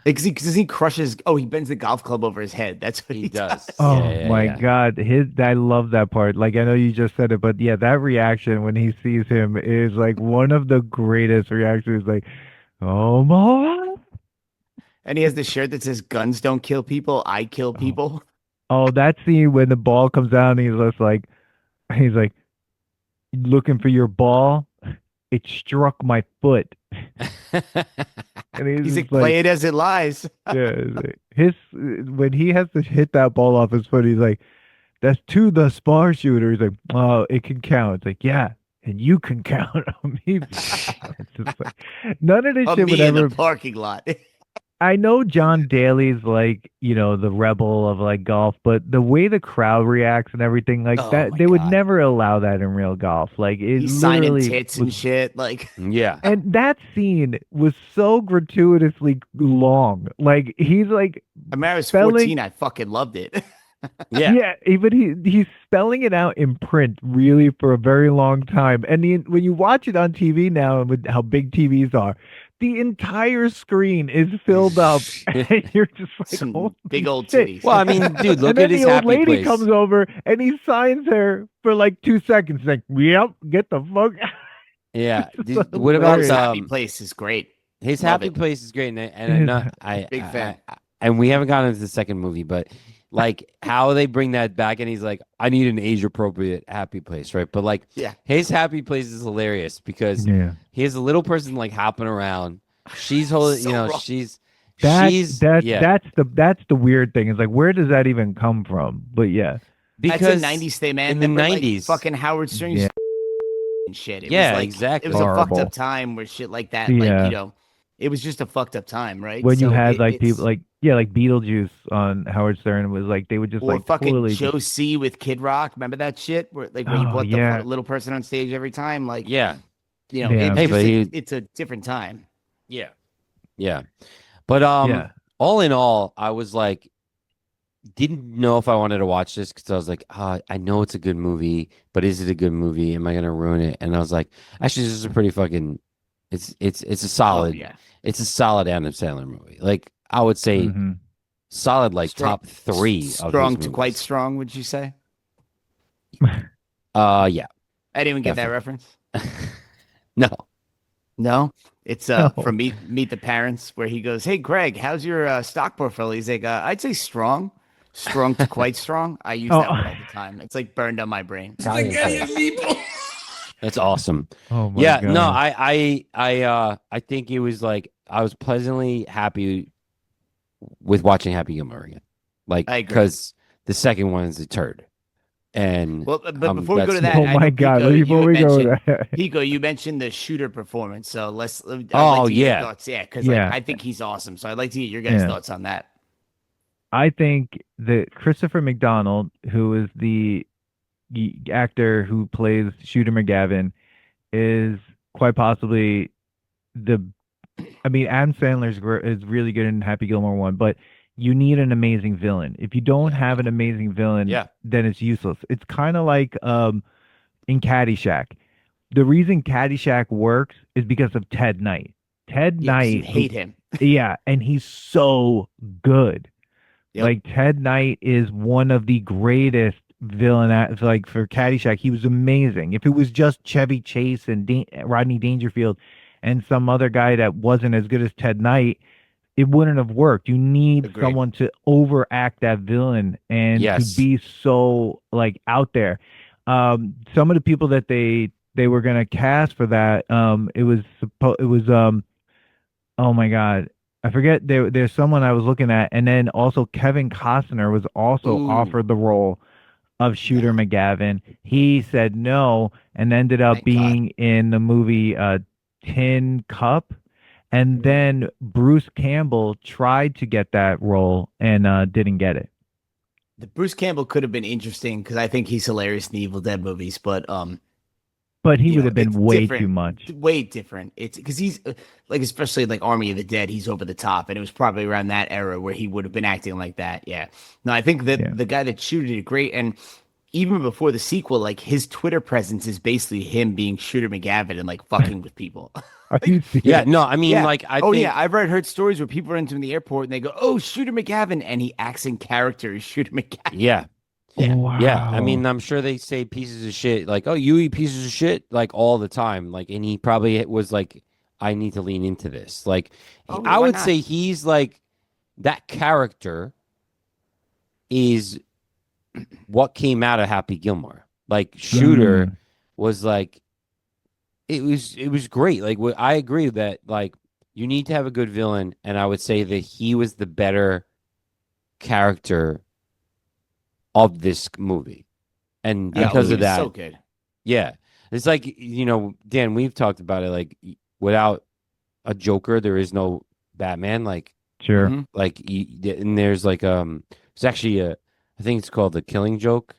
because he crushes. Oh, he bends the golf club over his head. That's what he does. Oh Yeah, my yeah. God. I love that part. Like, I know you just said it, but yeah, that reaction when he sees him is like one of the greatest reactions. Like, oh my. And he has the shirt that says "Guns don't kill people. I kill people." Oh, that scene when the ball comes down, he's like, looking for your ball. It struck my foot. And He's like, just "Play it as it lies." yeah, it's like- when he has to hit that ball off his foot, he's like, that's to the spar shooter. He's like, oh, it can count. It's like, yeah, and you can count on me. It's just like, none of this Of shit would me in ever. the parking lot. I know John Daly's like, the rebel of like golf, but the way the crowd reacts and everything like Oh that, my they would God. never allow that in real golf. Like it He's signing literally tits and was, shit. Like, Yeah. and that scene was so gratuitously long. Like he's like I mean, I was spelling, 14. I fucking loved it. Yeah. yeah, even he's spelling it out in print really for a very long time. And when you watch it on TV now, and with how big TVs are, the entire screen is filled up, and you're just like, Some holy big old shit. titties. Well, I mean, dude, look And then at his the old happy lady place. comes over and he signs her for like 2 seconds. He's like, yep, get the fuck out. Yeah. It's Dude, so what about His hilarious. happy place is great. his Love happy it. place is great, and I Big fan. and we haven't gotten into the second movie, but like how they bring that back, and he's like, I need an age appropriate happy place, right? But like, Yeah. his happy place is hilarious because Yeah. he has a little person like hopping around. She's holding, So wrong. she's That's yeah, that's the weird thing. Is like, where does that even come from? But yeah. That's because a 90s thing, man. in the Remember, like, 90s, fucking Howard Stern Yeah. and shit. It Yeah, was like, exactly. It was a fucked Horrible. up time where shit like that, Yeah. like, it was just a fucked up time, right? When you So had like it's- people like like Beetlejuice on Howard Stern was like they would just or like fucking totally Joe C with Kid Rock. Remember that shit? Where you Oh, brought yeah. the little person on stage every time. Like, yeah, Yeah. it's, Hey, just but it's a different time. yeah, yeah. But yeah. all in all, I was like, didn't know if I wanted to watch this because I was like, I know it's a good movie, but is it a good movie? Am I gonna ruin it? And I was like, actually, this is a pretty fucking. It's a solid. Oh, yeah. It's a solid Adam Sandler movie. Like I would say, Mhm. solid like Strong- top 3 of his Strong to quite movies. strong, would you say? Yeah. I didn't even get that Definitely. reference. No. No, it's No. from Meet the Parents, where he goes, "Hey Greg, how's your stock portfolio?" He's like, "I'd say strong, strong to quite strong." I use that Oh, word all the time. It's like burned on my brain. Spaghetti people. That's awesome. oh my Yeah, no, God. I think it was like I was pleasantly happy with watching Happy Gilmore again. Like, I agree. because the second one is a turd. And Well, but before we go to that's that, Oh me. I my know God. Pico, you Before had we go to mentioned that. Pico, you mentioned the shooter performance. So I'd like Oh, to hear your yeah. thoughts. Yeah, because like Yeah. I think he's awesome. So I'd like to hear your guys' Yeah. thoughts on that. I think that Christopher McDonald, who is the actor who plays Shooter McGavin, is quite possibly the. I mean, Adam Sandler is really good in Happy Gilmore 1, but you need an amazing villain. If you don't have an amazing villain, Yeah. then it's useless. It's kind of like in Caddyshack. The reason Caddyshack works is because of Ted Knight. Ted Yeah, because you Knight, hate him. yeah, and he's so good. Yep, Like Ted Knight is one of the greatest villain like for Caddyshack. He was amazing. If it was just Chevy Chase and Rodney Dangerfield and some other guy that wasn't as good as Ted Knight, it wouldn't have worked. You need agree. someone to overact that villain and to Yes. be so like out there. Some of the people that they were gonna cast for that, it was oh my God. I forget there's someone I was looking at, and then also Kevin Costner was also Ooh, offered the role of Shooter no, McGavin. He said no and ended up thank God. being in the movie Tin Cup. And Mm. then Bruce Campbell tried to get that role and didn't get it. The Bruce Campbell could have been interesting because I think he's hilarious in the Evil Dead movies, but But he would have been it's way too different, much. way different. It's because he's like, especially like Army of the Dead, he's over the top, and it was probably around that era where he would have been acting like that. Yeah, no, I think that Yeah. the guy that shooted it great, and even before the sequel, like his Twitter presence is basically him being Shooter McGavin and like fucking with people. Are Like, you Yeah, serious? no, I mean, yeah. like, I Oh yeah, think, I've heard stories where people are into him in the airport and they go, "Oh, Shooter McGavin," and he acts in character as Shooter McGavin. yeah, Yeah, yeah. I Wow. mean, I'm sure they say pieces of shit, like, oh, you eat pieces of shit, like, all the time. Like, and he probably was like, I need to lean into this. Like, oh yeah, I why would not? say he's like, that character is what came out of Happy Gilmore. Like, Shooter Mm, was like, it was great. Like, I agree that, like, you need to have a good villain. And I would say that he was the better character of this movie. And Yeah, oh, because he of was absolutely. so that, good. yeah, it's like, Dan, we've talked about it. Like, without a Joker, there is no Batman. Sure. Hmm. And there's like, it's actually I think it's called the Killing Joke,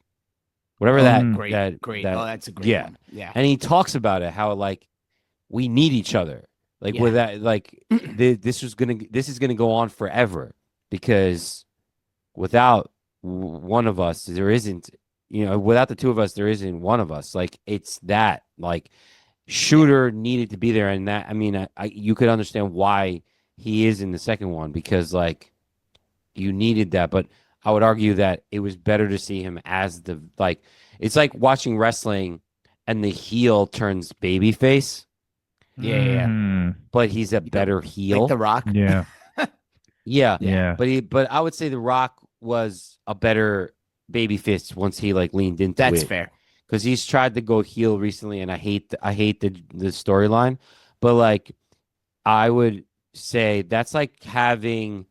whatever Oh, that Mm, great, that great. Oh, that. that's a great Yeah, one. Yeah, and he talks about it how like we need each other. Like with yeah. that, like this is gonna go on forever because without one of us, there isn't. Without the two of us, there isn't one of us. Like it's that. Like Yeah. Shooter needed to be there, and that. I mean, you could understand why he is in the second one because like you needed that. But I would argue that it was better to see him as the like. It's like watching wrestling, and the heel turns babyface, Yeah, yeah, yeah. mm, but he's a Yep. better Like The heel. Rock. yeah. Yeah, Yeah. Yeah. but I would say The Rock was a better babyface once he like leaned into That's it fair. because he's tried to go heel recently, and I hate the storyline, but like I would say that's like having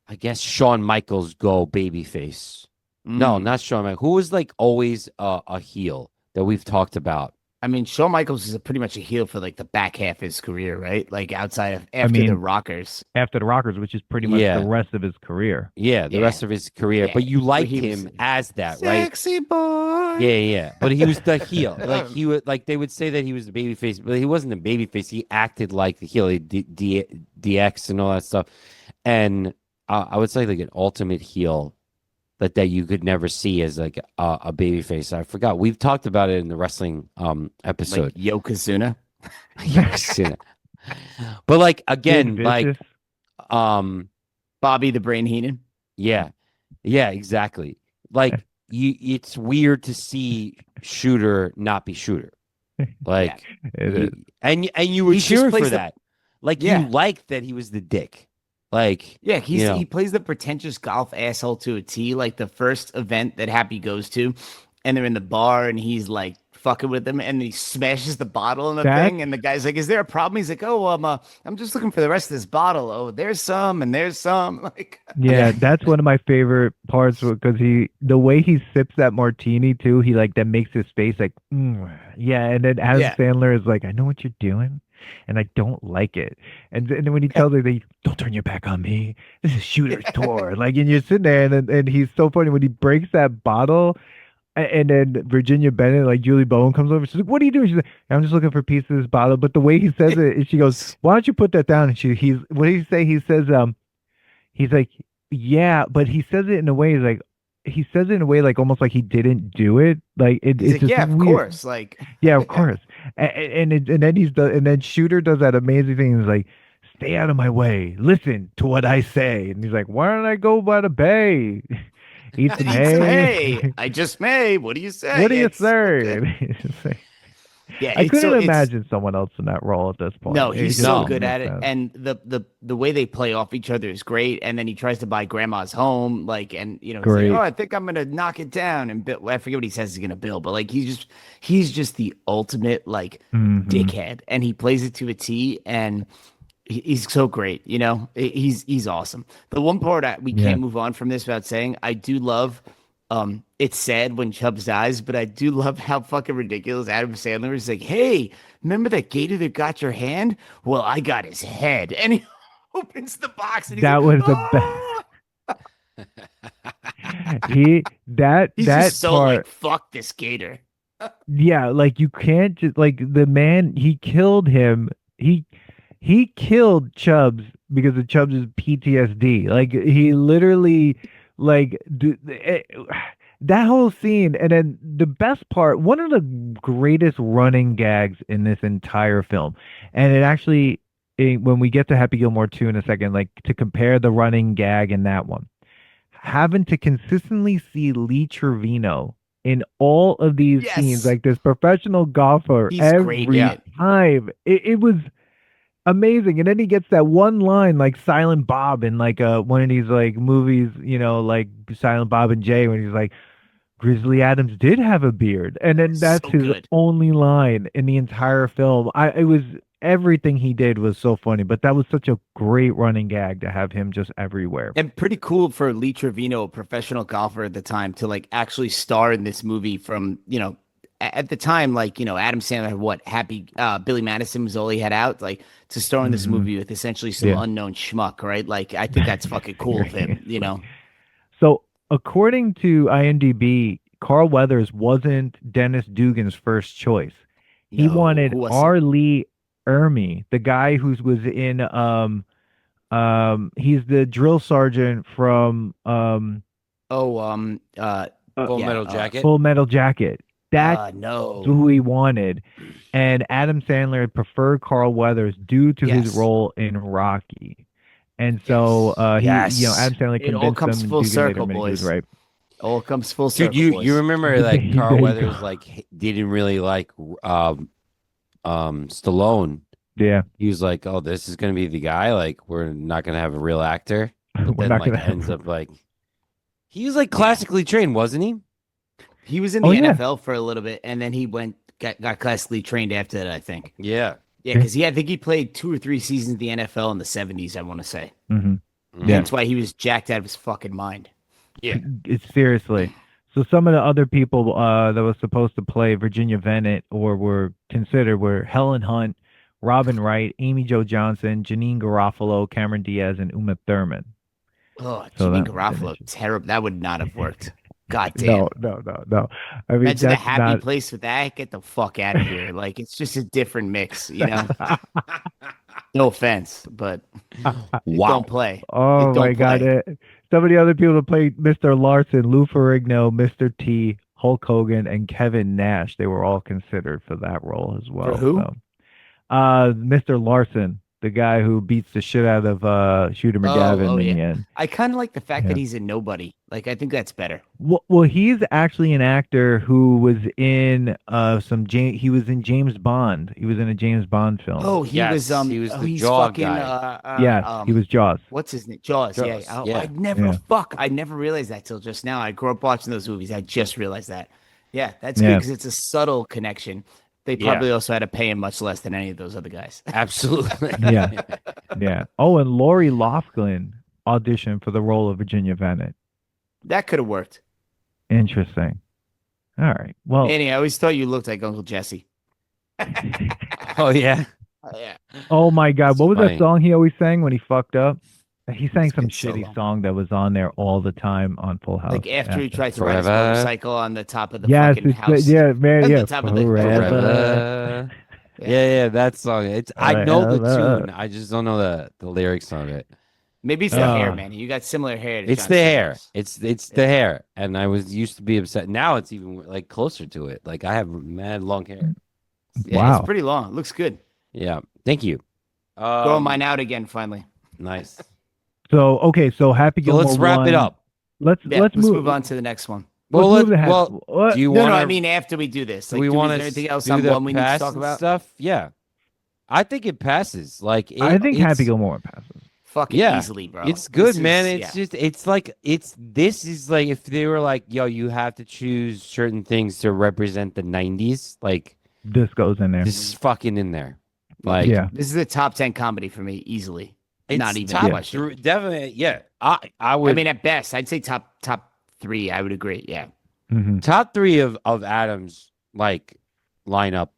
I guess Shawn Michaels go babyface. No, Mm. not Shawn Michaels. Who was like always a heel that we've talked about? I mean, Shawn Michaels is pretty much a heel for like the back half of his career, right? Like outside of I after the mean, Rockers. after the Rockers, which is pretty much the Yeah, rest of his career. yeah, the Yeah, rest of his career. yeah. But you Where liked he was him as that, right? sexy boy. Yeah, yeah. But he was the heel. Like he would like they would say that he was the baby face, but he wasn't a baby face. He acted like the heel, DX and all that stuff. And I would say like an ultimate heel that you could never see as like a baby face. I forgot. We've talked about it in the wrestling Like episode. Yokozuna. Yes, yeah. But like Sid again, like Vicious. um Bobby the Brain Heenan. yeah. Yeah, exactly. Like it's weird to see Shooter not be Shooter. Yeah. Like It you is. And you were He just cheering plays for the that. Like you yeah. liked that he was the dick. Like, Yeah, you know, he plays the pretentious golf asshole to a T. Like the first event that Happy goes to, and they're in the bar, and he's like fucking with them, and he smashes the bottle in the That's thing, and the guy's like, "Is there a problem?" He's like, "Oh, I'm just looking for the rest of this bottle. Oh, there's some, and there's some." Like, Yeah, yeah. that's one of my favorite parts because the way he sips that martini too, he like that makes his face like, yeah, and then Adam yeah, Sandler is like, I know what you're doing, and I don't like it, and then when he tells her, they don't turn your back on me, this is shooter's tour, like, and you're sitting there, and he's so funny when he breaks that bottle, and then Virginia Bennett, like Julie Bowen, comes over, she's like, what are you doing? She's like, I'm just looking for a piece of this bottle, but the way he says it, is she goes, why don't you put that down? And he's what did he say? He says, he's like, yeah, but he says it in a way like he says it in a way like almost like he didn't do it. Like he's it's like, just "Yeah, of weird. course." Like, Yeah, of course. And then and then Shooter does that amazing thing. He's like, stay out of my way. Listen to what I say. And he's like, why don't I go by the bay? Eat some eat some hay. hay. I just may. What do you say? What do you It's so say? good. It's just like- Yeah, I couldn't it's imagine someone else in that role at this point. no, It he's just so No. didn't good make at it, sense. and the way they play off each other is great. And then he tries to buy grandma's home, like, and he's like, "Oh, Great. I think I'm gonna knock it down." And Bill, I forget what he says he's gonna build, but like he's just the ultimate like Hmm. dickhead, and he plays it to a T, and he's so great. He's awesome. The one part we Yeah. can't move on from this without saying I do love. It's sad when Chubbs dies, but I do love how fucking ridiculous Adam Sandler is like, "Hey, remember that gator that got your hand? Well, I got his head." And he opens the box and he's like, That was the best. "Oh!" He He's that just so like, part. "Fuck this gator." Yeah, like you can't just like the man he killed him. He killed Chubbs because of Chubbs' PTSD. Like he literally like that whole scene and then the best part, one of the greatest running gags in this entire film. And it actually when we get to Happy Gilmore 2 in a second, like to compare the running gag in that one having to consistently see Lee Trevino in all of these scenes, Yes, like this professional golfer he's great in every Yeah. it. time. It was amazing. And then he gets that one line like Silent Bob in like one of these like movies, like Silent Bob and Jay when he's like, Grizzly Adams did have a beard. And then that's So his good. only line in the entire film. It was everything he did was so funny, but that was such a great running gag to have him just everywhere. And pretty cool for Lee Trevino, a professional golfer at the time, to like actually star in this movie from, at the time, like, Adam Sandler had what, Billy Madison was all he had out, like to star in this Hmm. movie with essentially some Yeah. unknown schmuck, right? Like, I think that's fucking cool of him, So, according to IMDb, Carl Weathers wasn't Dennis Dugan's first choice. He No, wanted who was it? R. Lee Ermey, the guy who was in he's the drill sergeant from Oh, Full yeah, Metal Jacket. Full Metal Jacket. That's no. who he wanted. And Adam Sandler preferred Carl Weathers due to his Yes. role in Rocky. And so Yes. he, Yes. Adam Sandler It all convinced comes him, and full Dugan later circle, admitted he was boys. right. All comes full Dude, circle, you boys. remember like There Carl you Weathers go. like didn't really like Stallone. Yeah. He was like, "Oh, this is gonna be the guy. Like, we're not gonna have a real actor." But We're then not like gonna ends have. up like he was like Yeah. classically trained, wasn't he? He was in Oh the yeah. NFL for a little bit, and then he got classically trained after that, I think. Yeah. Yeah, because I think he played 2 or 3 seasons in the NFL in the 70s, I want to say. Hmm. Mhm. Yeah. That's why he was jacked out of his fucking mind. Yeah. It's seriously. So some of the other people that was supposed to play Virginia Bennett or were considered were Helen Hunt, Robin Wright, Amy Jo Johnson, Janine Garofalo, Cameron Diaz, and Uma Thurman. Oh, So Jimmy that was an Garofalo, issue. terrible. That would not have worked. God No, damn. no, no, no. I mean, Imagine the that's happy not. place with that. Get the fuck out of here. Like, it's just a different mix. No offense, but it Wow. don't play. Oh It my don't God! play. Some of the other people that played Mr. Larson, Lou Ferrigno, Mr. T, Hulk Hogan, and Kevin Nash. They were all considered for that role as For well. who? So, Mr. Larson, the guy who beats the shit out of Shooter McGavin in the end. I kind of like the fact Yeah. that he's a nobody. Like, I think that's better. Well, he's actually an actor who was in he was in James Bond. He was in a James Bond film. Oh, he Yes, was he was the he's Jaw fucking guy. yes, he was Jaws. what's his name? Jaws. Yeah. Jaws, Oh, yeah. I never realized that till just now. I grew up watching those movies. I just realized that. Yeah, that's good Yeah. because it's a subtle connection. They Yeah. probably also had to pay him much less than any of those other guys. Absolutely. Yeah. Yeah. Oh, and Lori Loughlin auditioned for the role of Virginia Bennett. That could have worked. Interesting. All right. Well, Manny, I always thought you looked like Uncle Jesse. Oh yeah. Yeah. oh my God, That's what was funny. that song he always sang when he fucked up? He sang It's some been so shitty long. song that was on there all the time on Full House. Like after he Yeah. tried to ride his Forever. motorcycle on the top of the Yes, fucking it's house. yeah, man, At yeah. the top of the- Forever. Forever. Yeah, that song. It's I know the Forever. tune. I just don't know the lyrics on it. Maybe it's the hair, Ah. Manny. You got similar hair. To It's John the hair. Stamos. It's the hair. And I was used to be upset. Now it's even like closer to it. Like I have mad long hair. Yeah, Wow. it's pretty long. It looks good. Yeah. Thank you. Growing mine out again finally. Nice. So okay, so Happy So Gilmore. let's wrap it 1. up. Let's Yeah, let's move on to the next one. Well, let's move let, to well, what? do you No, want no, I mean after we do this. do Like, we is want there to anything else do on the one we need to past talk and about? stuff? Yeah. I think it passes. Like I think it's, Happy Gilmore passes. Fucking Yeah, easily, bro. It's good, This man. is- It's yeah. just it's like this is like if they were like, yo, you have to choose certain things to represent the 90s, like This goes in there. this is fucking in there. Like Yeah. This is a top 10 comedy for me, easily. it's Not even a top question. three- definitely, yeah. I would I mean, at best, I'd say top 3. I would agree. Yeah. hmm top 3 of Adam's like lineup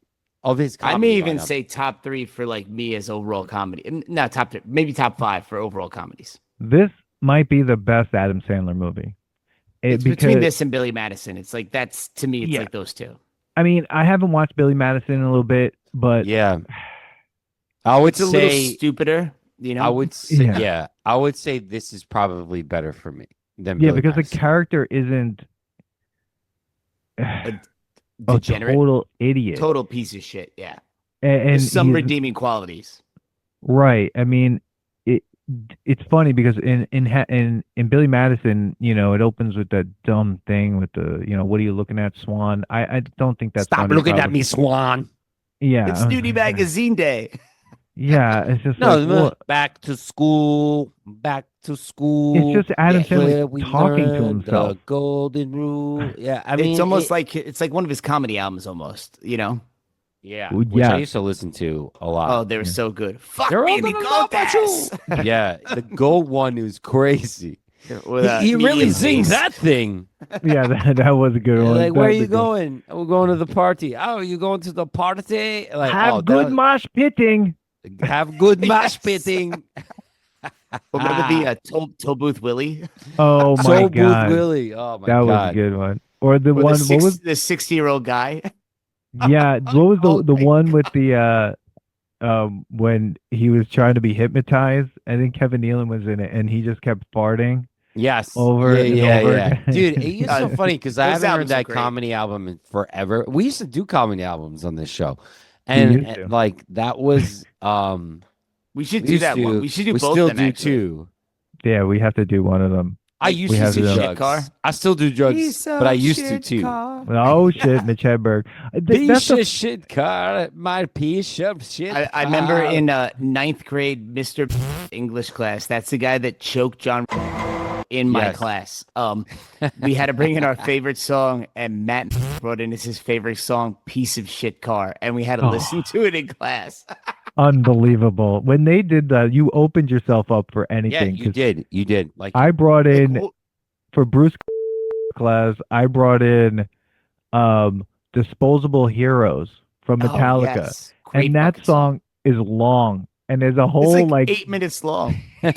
of his I comedy may even lineup. say top 3 for like me as overall comedy. No, top 3, maybe top 5 for overall comedies. This might be the best Adam Sandler movie. It's between this and Billy Madison. It's like that's to me. It's Yeah. like those two. I mean, I haven't watched Billy Madison in a little bit, but Yeah. I would It's a little say stupider. You know. I would say Yeah. yeah. I would say this is probably better for me than yeah, Billy because Madison. the character isn't a Degenerate. total idiot. Total piece of shit. Yeah. And There's some he's- redeeming qualities. right. I mean, it's funny because in Billy Madison, you know, it opens with that dumb thing with the, you know, what are you looking at, Swan? I don't think that's Stop funny, looking at probably. me, Swan. Yeah, It's Nudie Magazine Day. Yeah, it's just No, like, no, what? back to school. Back to school. It's just Adam Yeah, Sandler where we talking to learned himself. The golden rule. Yeah, I mean, it's almost like it's like one of his comedy albums, almost. You know. yeah, Well, which I yeah. used to listen to a Oh, lot. they were so good. Fuck They're me, all mi gonna love gotas. Yeah, the gold one is crazy. With, He really medium sings bass. that thing. Yeah, that was a good one. Like, where are That's you a good- going? We're going to the party. Oh, you going to the party? Like, Have oh, good that- mosh pitting. have good mash Yes. pitting. Remember the Toll Booth Willie? Oh my So god, Booth Willie. Oh my that was a god. good one. Or the Or one, the, what was? the 60-year-old guy? Yeah, what was Oh the my one with the when he was trying to be hypnotized? I think Kevin Nealon was in it, and he just kept farting. Yes. Over and yeah, over yeah. again. Dude, it's so funny because I Those haven't heard albums are that great. comedy album in forever. We used to do comedy albums on this show. We And, used to. and, like that was We should we do used that to- one. We should do we both still of them, do actually. too. Yeah, we have to do one of them. I Like, used we to have do to do- drugs. Car? I still do drugs, but I used to too. Oh shit, Mitch Hedberg. That's Piece the of shit car, my piece of shit. I remember car. in 9th grade, Mr. English class. That's the guy that choked John in my Yes. class. We had to bring in our favorite song, and Matt brought in as his favorite song, "Piece of Shit Car," and we had to Oh. listen to it in class. unbelievable. When they did that, you opened yourself up for Yeah, anything. you 'cause did. You did. Like I brought in Like, for Bruce class. I brought in Disposable Heroes from oh, Metallica, yes. Great and that fucking song is long, and there's a It's whole like, like 8 minutes long. The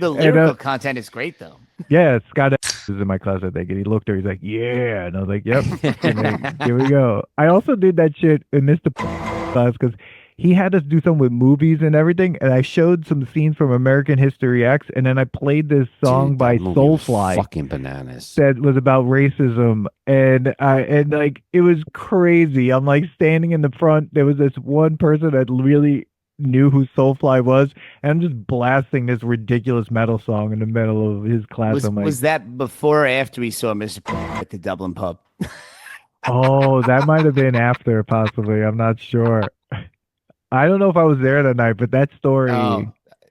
And, lyrical content is great, though. yeah, Scott is in my class, I think, and he looked at her, he's like, yeah, and I was like, yep, and then, here we go. I also did that shit in this class because he had us do something with movies and everything, and I showed some scenes from American History X, and then I played this song Dude, by that movie was Soulfly fucking bananas. that was about racism, and like it was crazy. I'm like standing in the front. There was this one person that really knew who Soulfly was, and I'm just blasting this ridiculous metal song in the middle of his class. Was I'm like, was that before or after we saw Mr. at the Dublin pub? oh, that might have been after, possibly. I'm not sure. I don't know if I was there that night, but that story, Oh,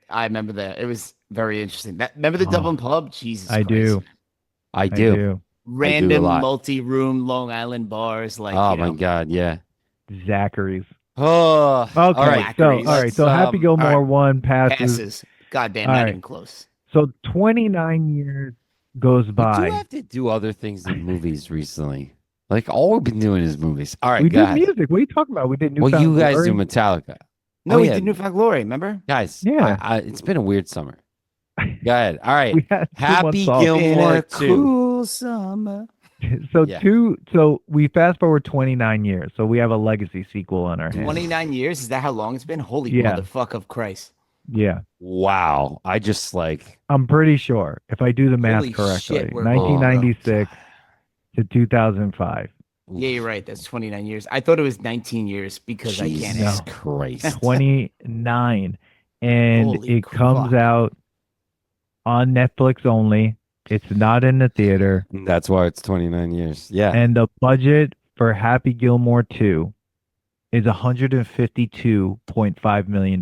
I remember that. It was very interesting. Remember the oh, Dublin pub? Jesus I Christ, do, man. I I do. do. Random lot. multi-room Long Island bars, like Oh my God, yeah. Zachary's. Oh, Okay, all right. so Zachary's. all right, so Happy Gilmore all right. one passes. Passes. Goddamn, All not right, even close. so 29 years goes We do by. have to do other things than movies recently. Like all we've been doing is movies. All right, We go did ahead. music. What are you talking about? We did New Well, Found you guys do Glory. Metallica. No, Oh, we yeah. did New Found Glory. Remember? Guys, Yeah. it's been a weird summer. Go ahead. All right. We had 2 months Happy off. Been Gilmore a 2. cool summer. So Yeah. so we fast forward 29 years. So we have a legacy sequel on our hands. 29 years? Is that how long it's been? Holy Yeah. motherfucker of Christ. Yeah. Wow. I just like I'm pretty sure if I do the math Holy correctly. shit, we're old, bro. 1996 to 2005. Yeah, you're right. That's 29 years. I thought it was 19 years because I can't Jesus ask. Christ. 29. And Holy it comes fuck. out on Netflix only. It's not in the theater. That's why it's 29 years. Yeah. And the budget for Happy Gilmore 2 is $152.5 million.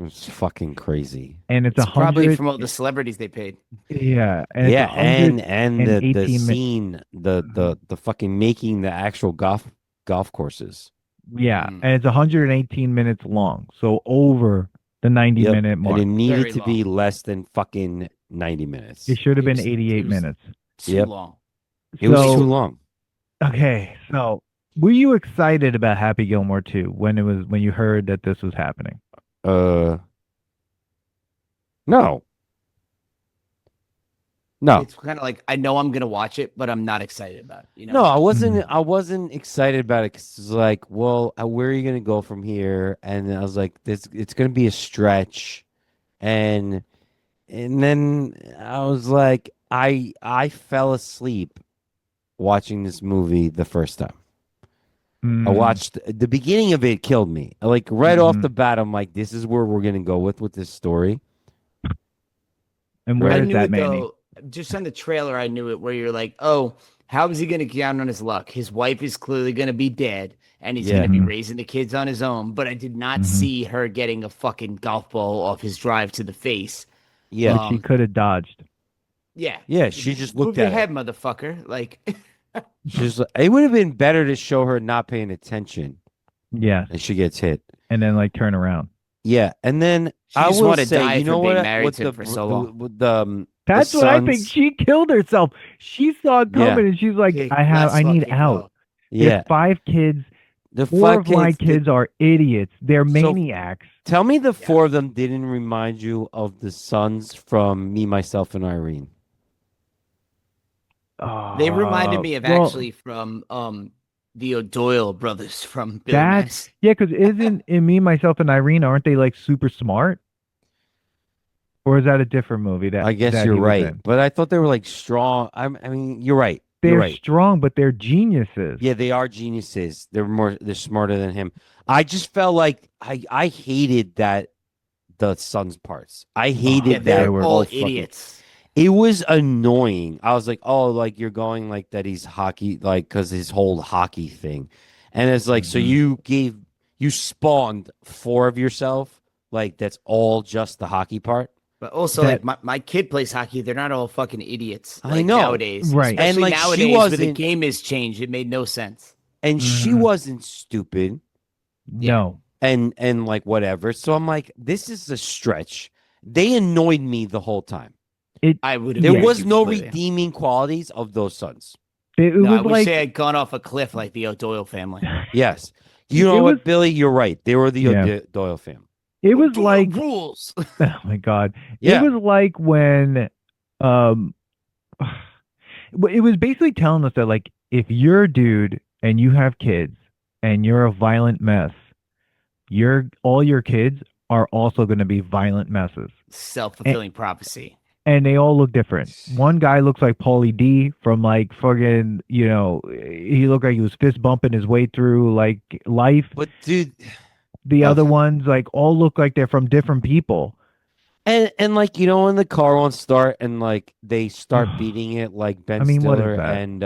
It's fucking crazy. And it's It's probably 100. from all the celebrities they paid. Yeah. And Yeah, it's and 118 the mi- scene, the fucking making the actual golf courses. Yeah. Mm. And it's 118 minutes long. So over the 90-minute And mark. it needed Very to be long. less than fucking 90 minutes. It should have been It was- 88 it was- minutes. Too Yep. long. It was So- too long. Okay, so were you excited about Happy Gilmore 2 when you heard that this was happening? No. No. It's kind of like I know I'm gonna watch it, but I'm not excited about it. You know? No, I wasn't excited about it because it's like, well, where are you gonna go from here? And I was like, it's gonna be a stretch, and then I was like, I fell asleep watching this movie the first time. I Mm, watched the beginning of it, killed me. Like right off Mhm. the bat, I'm like, this is where we're gonna go with this story. And I where is knew that, it Manny? though. Just on the trailer, I knew it. Where you're like, oh, how is he gonna get down on his luck? His wife is clearly gonna be dead, and he's Yeah. gonna be Mhm. raising the kids on his own. But I did not Mhm. see her getting a fucking golf ball off his drive to the face. Yeah, Which she could have dodged. Yeah. yeah. She just Move looked your at head, it. motherfucker. Like, She's like, it would have been better to show her not paying attention, Yeah, and she gets hit. and then like turn around. Yeah, and then She I just will wanna say, die you for know being what? married With to the him for so long. with the That's what I think. sons- She killed herself. She saw it Yeah. coming, and she's like, Okay, I let's need fucking out. go. Yeah, There's 5 kids. the 4 of my fucking kids are idiots. They're So- maniacs. Tell me the 4 of them didn't remind you of the sons from Me, Myself, and Irene. They reminded me of well, actually from the O'Doyle brothers from Billy That's Madison. yeah, because isn't in Me, Myself, and Irene, aren't they like super smart? Or is that a different movie? That I guess that you're he was right, in? but I thought they were like strong. I mean, you're right. You're They're right. strong, but they're geniuses. Yeah, they are geniuses. They're smarter than him. I just felt like I hated that the sons parts. I hated Yeah, that. they're were all fucking- idiots. It was annoying. I was like, oh, like you're going like that. He's hockey, like because his whole hockey thing, and it's like, so Mhm. you spawned 4 of yourself. Like that's all just the hockey part. But also, That- like my kid plays hockey. They're not all fucking idiots. I Like know. nowadays, Right. Especially And, like, she nowadays, where the wasn't- game has changed. It made no sense. And she Mhm. wasn't stupid. No. And like whatever. So I'm like, this is a stretch. They annoyed me the whole time. I would. There agree was with you no completely. redeeming qualities of those sons. It No, I was wish like they had gone off a cliff like the O'Doyle family. Yes. You know It what, was- Billy? You're right. They were the Yeah. Doyle family. it was O'Doyle like rules. oh my god. Yeah. It was like when it was basically telling us that like if you're a dude and you have kids and you're a violent mess, all your kids are also going to be violent messes. Self-fulfilling prophecy. And they all look different. One guy looks like Paulie D from like fucking, he looked like he was fist bumping his way through like life. But dude, The other okay. ones like all look like they're from different people. And like when the car won't start and like they start beating it like Ben I mean, what is Stiller that? and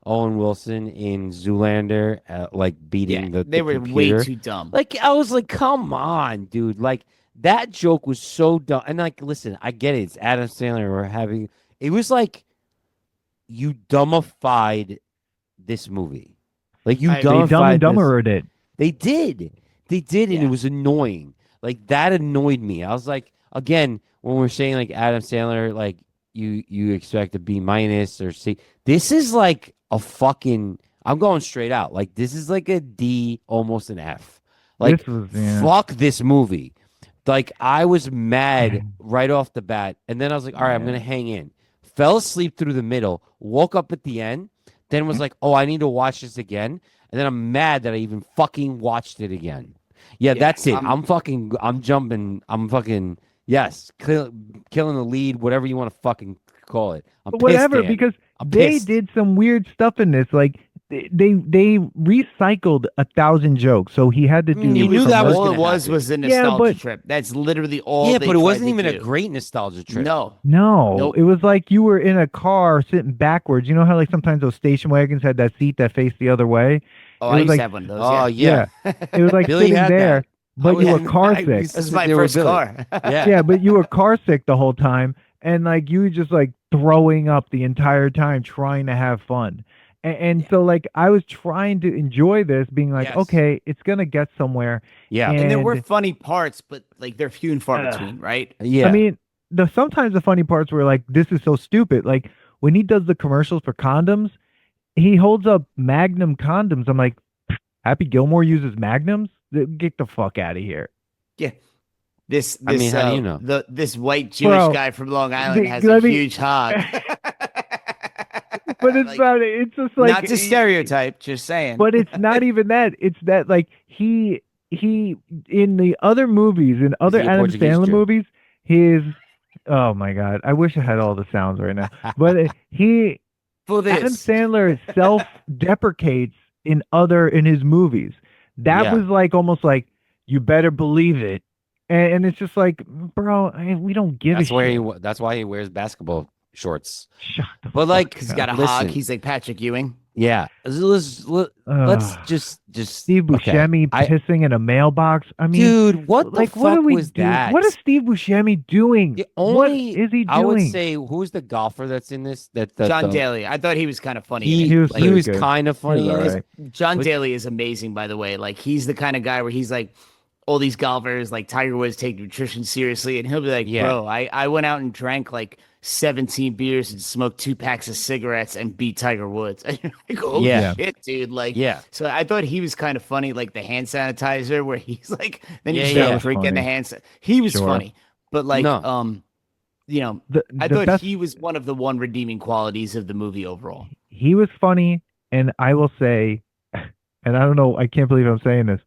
Owen Wilson in Zoolander, like beating the They were computer. way too dumb. Like I was like, come on, dude. Like that joke was so dumb. And like, listen, I get it. It's Adam Sandler. We're having. It was like you dumbified this movie. Like you They Dumb and dumbified this. Dumbered it. They did, and Yeah. it was annoying. Like that annoyed me. I was like, again, when we're saying like Adam Sandler, like you expect a B minus or C. This is like a fucking. I'm going straight out. Like this is like a D, almost an F. Like This was, yeah. fuck this movie. Like I was mad right off the bat, and then I was like, all right, I'm gonna hang in. Fell asleep through the middle, woke up at the end, then was like, oh, I need to watch this again, and then I'm mad that I even fucking watched it again. Yeah, that's it. I'm jumping. I'm fucking yes, killing the lead, whatever you want to fucking call it. I'm But whatever, pissed, Dan. because I'm they pissed. did some weird stuff in this. Like they recycled 1,000 jokes, so he had to do. You knew that was all gonna it was happen. was a Yeah, nostalgia but- trip. That's literally all. Yeah, they but it tried wasn't to even a do. great nostalgia trip. No, No, Nope. it was like you were in a car sitting backwards. You know how like sometimes those station wagons had that seat that faced the other way? oh, It I was used like- to have one of those. Oh yeah. yeah. It was like Billy sitting had there, that. but I you were was- car I sick. used to This is sit my there with first Billy. car. Yeah. Yeah, but you were car sick the whole time, and like you were just like throwing up the entire time trying to have fun. And so like I was trying to enjoy this, being like, Yes. okay, it's gonna get somewhere. Yeah. And there were And- funny parts, but like they're few and far between, right? Yeah. I mean, sometimes the funny parts were like, this is so stupid. Like when he does the commercials for condoms, he holds up Magnum condoms. I'm like, Happy Gilmore uses Magnums? Get the fuck out of here. This I mean, how do you know? This white Jewish Bro, guy from Long Island has a let me- huge hog. But it's Like, not. It's just like not to stereotype, just saying. But it's not even that. It's that like he in the other movies, in other he a Adam Portuguese Sandler Jew? movies, his oh my god, I wish I had all the sounds right now. But he for Adam this, Sandler self-deprecates in his movies. That Yeah. was like almost like you better believe it, and it's just like, bro, we don't give That's a where shit. that's why he wears basketball shorts. Shut the But like, he's got a listen, hog. He's like Patrick Ewing. yeah. Let's Ugh. just Steve okay. Buscemi I- pissing in a mailbox. I mean, dude, what the like, fuck what are we was doing? that? What is Steve Buscemi doing? The What only is he doing? I would say who's the golfer that's in this? John Daly. I thought he was kind of funny. in He it. was he pretty was good. kind of funny. He was in this. alright. John But- Daly is amazing, by the way. Like he's the kind of guy where he's like, all these golfers, like Tiger Woods, take nutrition seriously, and he'll be like, Yeah. "Bro, I went out and drank like 17 beers and smoked 2 packs of cigarettes and beat Tiger Woods." And you're like, "Oh Yeah. shit, dude!" Like, Yeah. So I thought he was kind of funny, like the hand sanitizer, where he's like, then Yeah, you yeah. start drinking the Funny. hand. He was Sure. funny, but like, No. you know, I The thought best, he was one of the one redeeming qualities of the movie overall. he was funny, and I will say, and I don't know, I can't believe I'm saying this.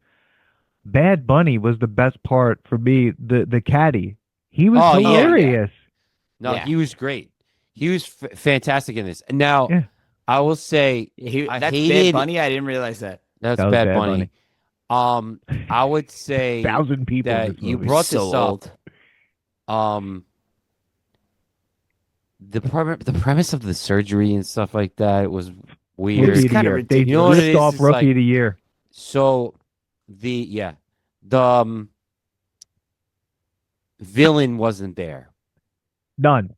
Bad Bunny was the best part for me. The caddy, he was Oh, yeah, yeah. hilarious. No, Yeah. he was great. He was fantastic in this. Now, Yeah. I will say I That's hated- Bad Bunny. I didn't realize that. that's That was Bad Bad Bunny. I would say 1,000 people. in that this you movie. brought So this up. old. The premise of the surgery and stuff like that was Rookie weird. was of the kinda year. They ridiculous. You know what it ripped is? off It's Rookie like- of the Year. So the villain wasn't there. None.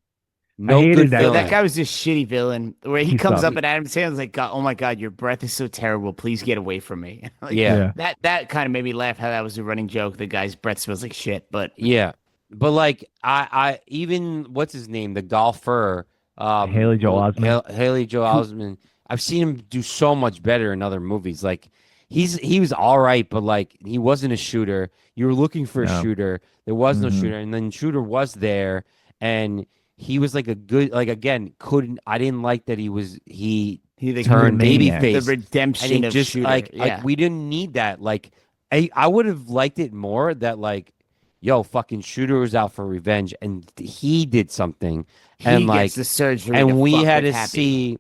No hated good that villain. That guy was just shitty villain. Where he He comes sucked. up and Adam Sandler's like, "God, oh my god, your breath is so terrible. Please get away from me." Like, Yeah. that kind of made me laugh. How that was a running joke. The guy's breath smells like shit. But Yeah. But like I even what's his name? The golfer. Haley Joel Osment. Haley Joel Osment. I've seen him do so much better in other movies. Like he was all right, but like he wasn't a shooter. You were looking for a No. shooter. There was no Mhm. shooter, and then shooter was there, and he was like a good like again couldn't I didn't like that he he turned maniac. babyface. the redemption And he of just shooter. like yeah. we didn't need that. Like I would have liked it more that like, yo, fucking Shooter was out for revenge and he did something, and He like, gets the surgery and to we fuck had with to Happy. see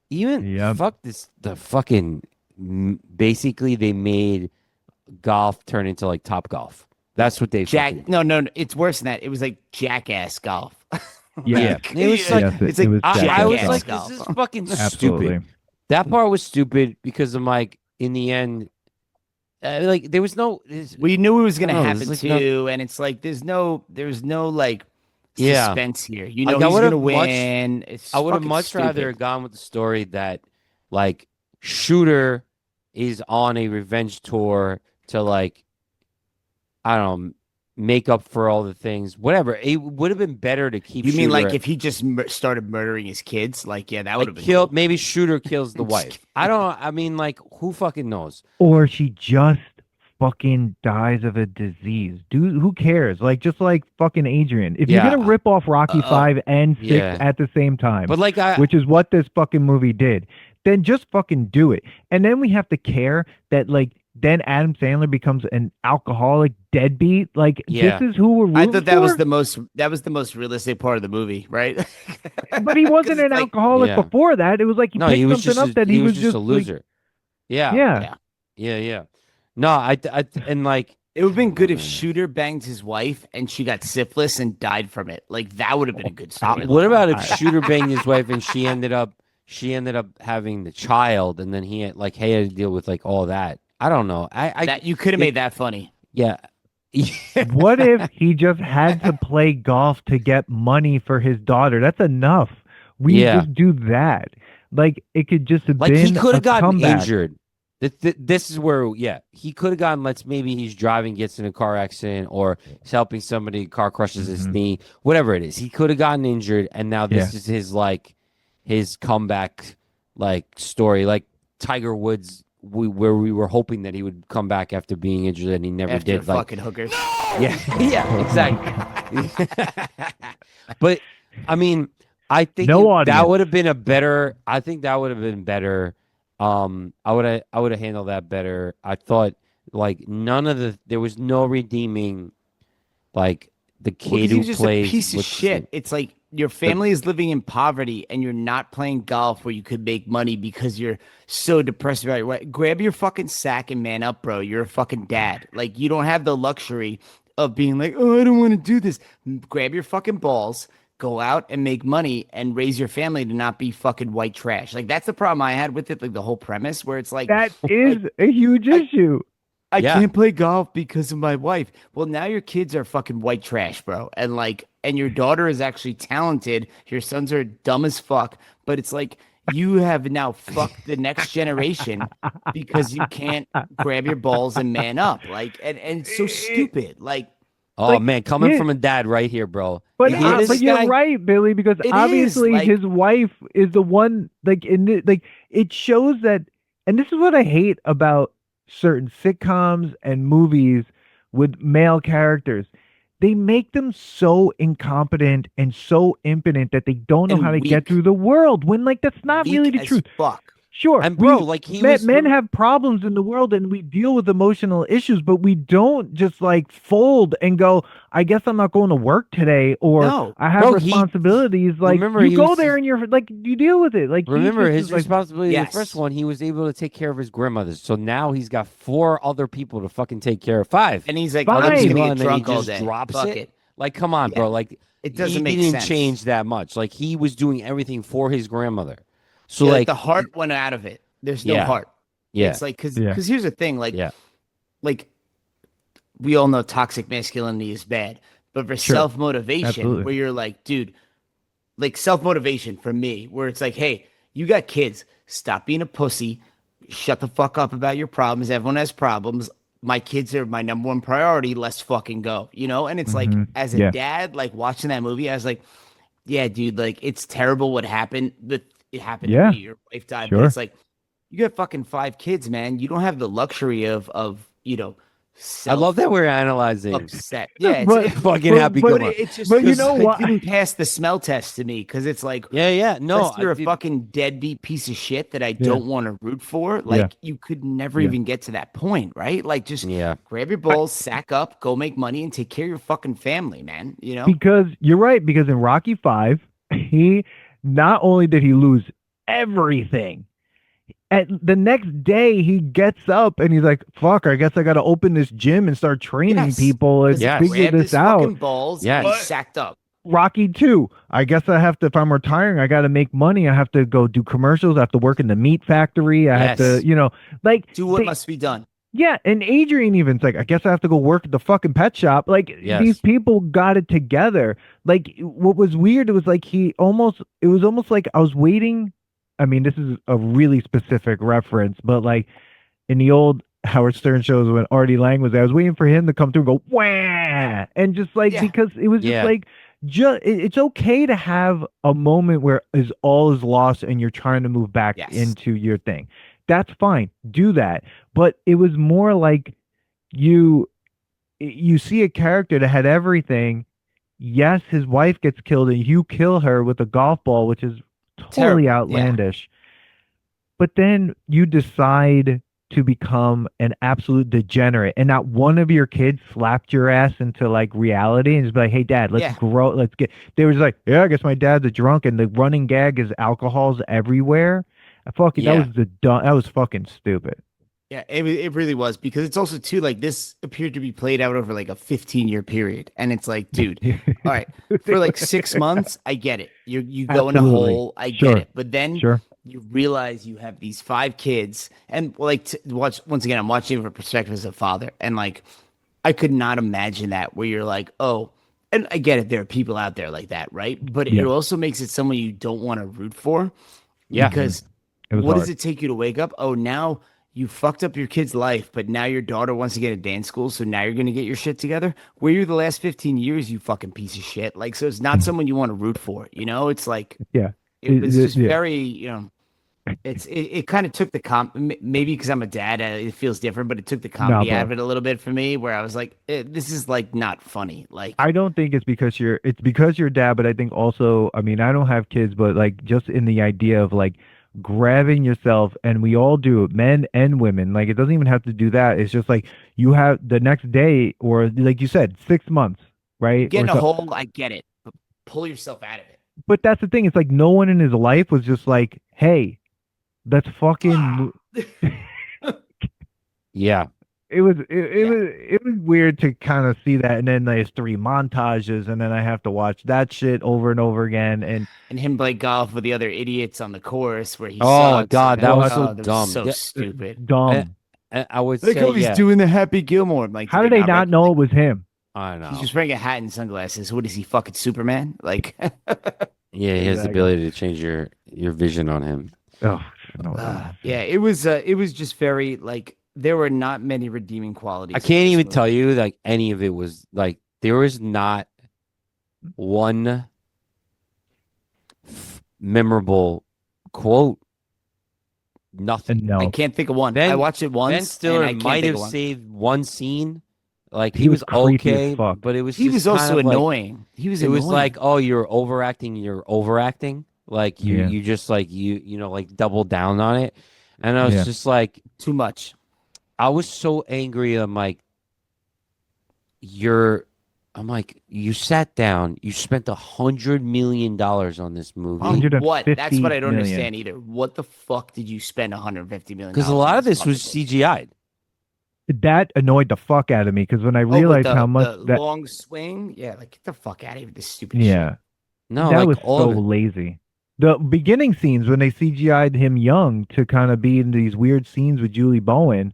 even Yep. fuck this the fucking basically they made golf turn into like Top Golf. That's what they fucking did. No, it's worse than that. It was like Jackass Golf. Yeah, Like, it was like Yes, it's like was I Jackass was Jackass like, Golf. this Golf. is fucking Absolutely. stupid. That part was stupid because I'm like, in the end, like there was no. We knew it was I gonna don't know, happen there's like too, and it's like there's no like yeah. suspense here. You Like know I he's would gonna have win. It's I would have fucking much rather stupid. gone with the story that like Shooter is on a revenge tour to like, I don't know, make up for all the things. Whatever. It would have been better to keep You mean Shooter like if he just started murdering his kids? Like, yeah, that would like have been kill cool. maybe Shooter kills the Just wife. I don't I mean like who fucking knows? Or she just fucking dies of a disease. Dude, who cares? Like, just like fucking Adrian. If you're Yeah. gonna rip off Rocky 5 and 6 Yeah. at the same time, But like I which is what this fucking movie did, then just fucking do it. And then we have to care that like then Adam Sandler becomes an alcoholic deadbeat. Like Yeah. this is who we're I rooting thought that was for? the most realistic part of the movie, right? But he 'Cause wasn't it's an like, alcoholic Yeah. before that. It was like he no, picked he was something just up that he was just a like, loser. Yeah. yeah. yeah. Yeah. No, I and like It would have been good if man. Shooter banged his wife and she got syphilis and died from it. Like that would have been a good story. what about if Shooter banged his wife and she ended up having the child, and then he had like he had to deal with like all that. I don't know. I that you could have made that funny? yeah. What if he just had to play golf to get money for his daughter? That's enough. We Yeah. just do that. Like it could just have Like been he could a have gotten comeback. injured. This is where, yeah, he could have gotten. Maybe he's driving, gets in a car accident, or he's helping somebody, car crushes his Mhm. knee, whatever it is. He could have gotten injured, and now this Yeah. is his like his comeback like story, like Tiger Woods. Where we were hoping that he would come back after being injured, and he never After did. Like, fucking hookers. yeah, yeah, exactly. But I mean, I think No that audience. would have been a better. I think that would have been better. I would have handled that better. I thought like there was no redeeming, like the Well, kid 'cause he who was just plays a piece of what's his shit. name? It's like your family is living in poverty and you're not playing golf where you could make money because you're so depressed about your wife. Grab your fucking sack and man up, bro. You're a fucking dad. Like you don't have the luxury of being like, oh, I don't want to do this. Grab your fucking balls, go out and make money and raise your family to not be fucking white trash. Like that's the problem I had with it, like the whole premise where it's like That is a huge issue. I Yeah. can't play golf because of my wife. Well, now your kids are fucking white trash, bro. And like, and your daughter is actually talented. Your sons are dumb as fuck. But it's like you have now fucked the next generation because you can't grab your balls and man up. Like, and it's so stupid. Like, Oh Like, man, coming yeah. from a dad right here, bro. But You hear this but you're guy? right, Billy, because It is, obviously like- his wife is the one. Like in the, like it shows that, and this is what I hate about certain sitcoms and movies with male characters. They make them so incompetent and so impotent that they don't know And how to weak. get through the world. When like that's not weak really the as truth. fuck. Sure, And bro, like he men, was men have problems in the world and we deal with emotional issues, but we don't just like fold and go, I guess I'm not going to work today, or No. I have Bro, he- responsibilities. Like remember you he go was there just- and you're like, you deal with it. Like he Remember just his is like, responsibility in the Yes. first one, he was able to take care of his grandmothers. So now he's got 4 other people to fucking take care of. 5. And he's like, Fine. I'm just Well, gonna and get then he drunk all just day. drops Fuck it. it. Like, come on, Yeah. bro. Like It doesn't he make didn't sense. change that much. Like he was doing everything for his grandmother. So Yeah, like, the heart went out of it. There's no Yeah. heart. yeah, It's like because Yeah. here's the thing, like yeah, like we all know toxic masculinity is bad, but for Sure. self-motivation, Absolutely. where you're like, dude, like self-motivation for me, where it's like, hey, you got kids, stop being a pussy, shut the fuck up about your problems. Everyone has problems. My kids are my number one priority. Let's fucking go, you know? And it's like, Mhm. as a Yeah. dad, like watching that movie, I was like, yeah, dude, like it's terrible what happened, but it happened Yeah. to me. Your wife died, but Sure. it's like you got fucking 5 kids, man. You don't have the luxury of I love that we're analyzing. upset. Yeah, But- Fucking Happy Gilmore. It's just But you 'cause know it what? didn't pass the smell test to me because it's like, Yeah. No, unless you're a fucking deadbeat piece of shit that I don't want to root for, like you could never Yeah. even get to that point, right? Like just Yeah. grab your balls, sack up, go make money, and take care of your fucking family, man. You know? Because you're right, because in Rocky 5, he not only did he lose everything, at the next day he gets up and he's like, fuck, I guess I gotta open this gym and start training Yes. people and Yes. figure Grabbed this his out. fucking balls Yes. and he sacked up. Rocky 2, I guess I have to, if I'm retiring, I gotta make money. I have to go do commercials, I have to work in the meat factory, I have Yes. to, like Do what must be done. yeah, and Adrian even's like, I guess I have to go work at the fucking pet shop. Like Yes. these people got it together. Like what was weird, it was like it was almost like I was waiting. I mean, this is a really specific reference, but like in the old Howard Stern shows when Artie Lang was there, I was waiting for him to come through and go, wah, and just like, Yeah. because it was just Yeah. like, it's okay to have a moment where all is lost and you're trying to move back Yes. into your thing. That's fine. Do that. But it was more like you see a character that had everything. Yes, his wife gets killed and you kill her with a golf ball, which is totally Terrible, yeah. outlandish. But then you decide to become an absolute degenerate, and not one of your kids slapped your ass into like reality and just be like, hey dad, let's Yeah. grow, let's get, they was like, yeah, I guess my dad's a drunk, and the running gag is alcohol's everywhere. Yeah. That was fucking stupid. Yeah, it really was, because it's also too like this appeared to be played out over like a 15-year period, and it's like, dude, all right, for like 6 months, I get it. You go in a Absolutely. hole, I Sure. get it, but then Sure. you realize you have these 5 kids, and like to watch once again, I'm watching from a perspective as a father, and like I could not imagine that where you're like, oh, and I get it, there are people out there like that, right? But it Yeah. also makes it someone you don't want to root for, Yeah. because It was what hard. does it take you to wake up? Oh, now you fucked up your kid's life, but now your daughter wants to get a dance school, so now you're gonna get your shit together. Where you the last 15 years, you fucking piece of shit. Like, so it's not someone you want to root for, you know? It's like Yeah. it was just yeah. very, it kind of took the maybe because I'm a dad, it feels different, but it took the comedy out of bro. it a little bit for me, where I was like, this is like not funny. Like, I don't think it's because you're dad, but I think also, I mean, I don't have kids, but like just in the idea of like grabbing yourself, and we all do it, men and women. Like it doesn't even have to do that. It's just like you have the next day, or like you said, 6 months, right? get in Or a so- hole, I get it, but pull yourself out of it. But that's the thing. It's like no one in his life was just like, hey, let's fucking. Yeah. It was Yeah. it was weird to kind of see that, and then there's 3 montages, and then I have to watch that shit over and over again, and And him play golf with the other idiots on the course where he Oh, sucks. God, and- that was so that dumb. so Yeah. stupid. dumb. And I would Like, say, oh, he's yeah. doing the Happy Gilmore. I'm like, How did they not know it was him? I know. He's just wearing a hat and sunglasses. What is he, fucking Superman? Like, Yeah, he has the Exactly. ability to change your vision on him. Oh, no, yeah, it was just very like there were not many redeeming qualities. I can't even tell you like any of it was like there was not one memorable quote. Nothing. And no, I can't think of one. Ben- I watched it once. Ben and I Stiller can't might think have of one. saved one scene. Like He he was was creepy as okay, fuck. but it was He just was also kind of like- annoying. He was it was annoying. like, oh, you're overacting. Like Yeah. you just like you know like double down on it. And I was Yeah. just like, too much. I was so angry. I'm like, you sat down, you spent $100 million on this movie. On what? 150 That's what I don't million. understand either. What the fuck did you spend $150 million? Because a lot on of this was fucking thing? CGI'd. that annoyed the fuck out of me, because when I Oh, with realized the, how much the that long swing, yeah, like get the fuck out of here with this stupid shit. yeah, No, that like was all so of it. lazy. The beginning scenes when they CGI'd him young to kind of be in these weird scenes with Julie Bowen,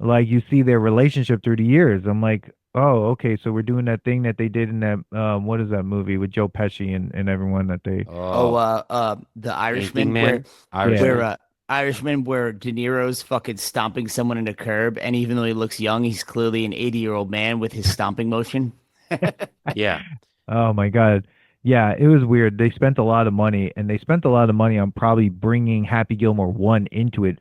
like you see their relationship through the years. I'm like, oh, okay, so we're doing that thing that they did in that what is that movie with Joe Pesci and everyone that they The Irishman, Man, where Irishman. Irishman, where De Niro's fucking stomping someone in a curb, and even though he looks young, he's clearly an 80-year-old man with his stomping motion. Yeah, Oh my God. Yeah, it was weird. They spent a lot of money, and they spent a lot of money on probably bringing Happy Gilmore 1 into it.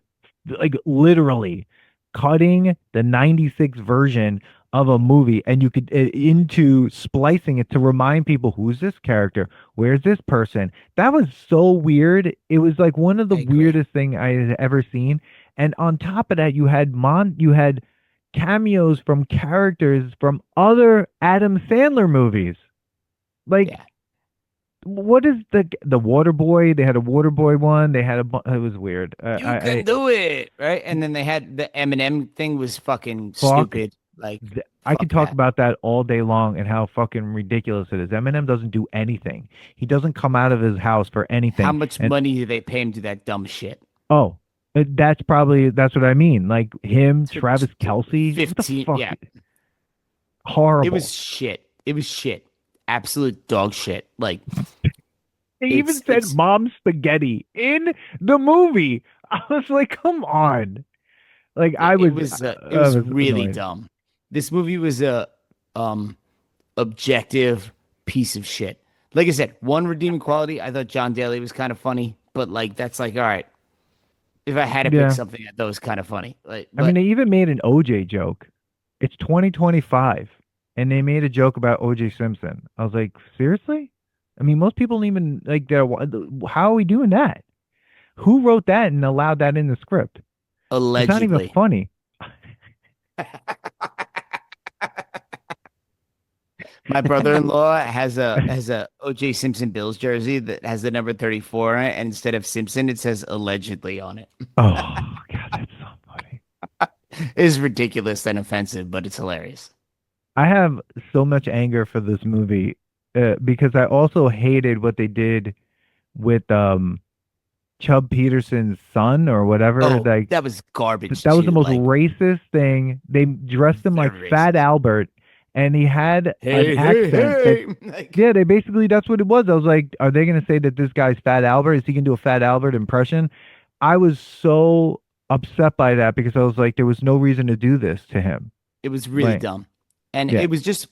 Like literally, cutting the 96 version of a movie and you could into splicing it to remind people who's this character, where's this person. That was so weird. It was like one of the I agree. weirdest thing I had ever seen. And on top of that, you had cameos from characters from other Adam Sandler movies. Like, Yeah. what is the Water Boy? They had a Water Boy one. They had it was weird. You can do it, right? And then they had the Eminem thing was fucking Fuck. stupid. Like, I fuck could talk that. about that all day long and how fucking ridiculous it is. Eminem doesn't do anything. He doesn't come out of his house for How anything. much And money do they pay him to do that dumb shit? oh, that's what I mean. Like him, Travis Kelsey, what the 15, fuck? yeah. Horrible. It was shit. It was shit. Absolute dog shit. Like, They even said it's "Mom Spaghetti" in the movie. I was like, come on. Like it, it I was was really annoyed. dumb. This movie was a um objective piece of shit. Like I said, one redeeming quality, I thought John Daly was kind of funny, but like that's like all right. If I had to pick Yeah. something, I thought was kind of funny. Like, I mean, but they even made an OJ joke. It's 2025, and they made a joke about OJ Simpson. I was like, seriously? I mean, most people don't even like. How are we doing that? Who wrote that and allowed that in the script? It's not even allegedly, funny. my brother-in-law has a O.J. Simpson Bills jersey that has the number 34 on it, and instead of Simpson, it says allegedly on it. Oh God, that's so funny. It's ridiculous and offensive, but it's hilarious. I have so much anger for this movie because I also hated what they did with Chubb Peterson's son or whatever. Oh, Like that was garbage that was the too. most Like racist thing. They dressed him like very Fat racist. Albert, and he had an Hey, hey, accent that hey! Like, yeah, they basically that's what it was. I was like, are they gonna say that this guy's Fat Albert? Is he gonna do a Fat Albert impression? I was so upset by that because I was like, there was no reason to do this to him. it was really Like, dumb, and yeah, it was just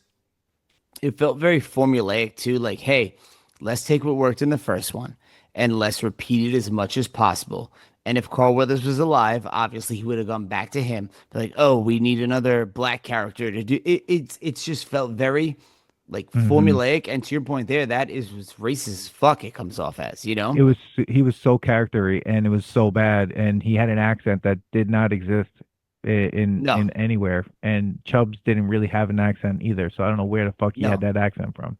it felt very formulaic too. Like, hey, let's take what worked in the first one and let's repeat it as much as possible. And if Carl Weathers was alive, obviously he would have gone back to him. But like, oh, we need another black character to do it. It's just felt very like hmm formulaic. And to your point there, that is was racist as fuck. It comes off as, you know? it was he was so charactery and it was so bad, and he had an accent that did not exist No, in anywhere, and Chubbs didn't really have an accent either, so I don't know where the fuck he had no, that accent from.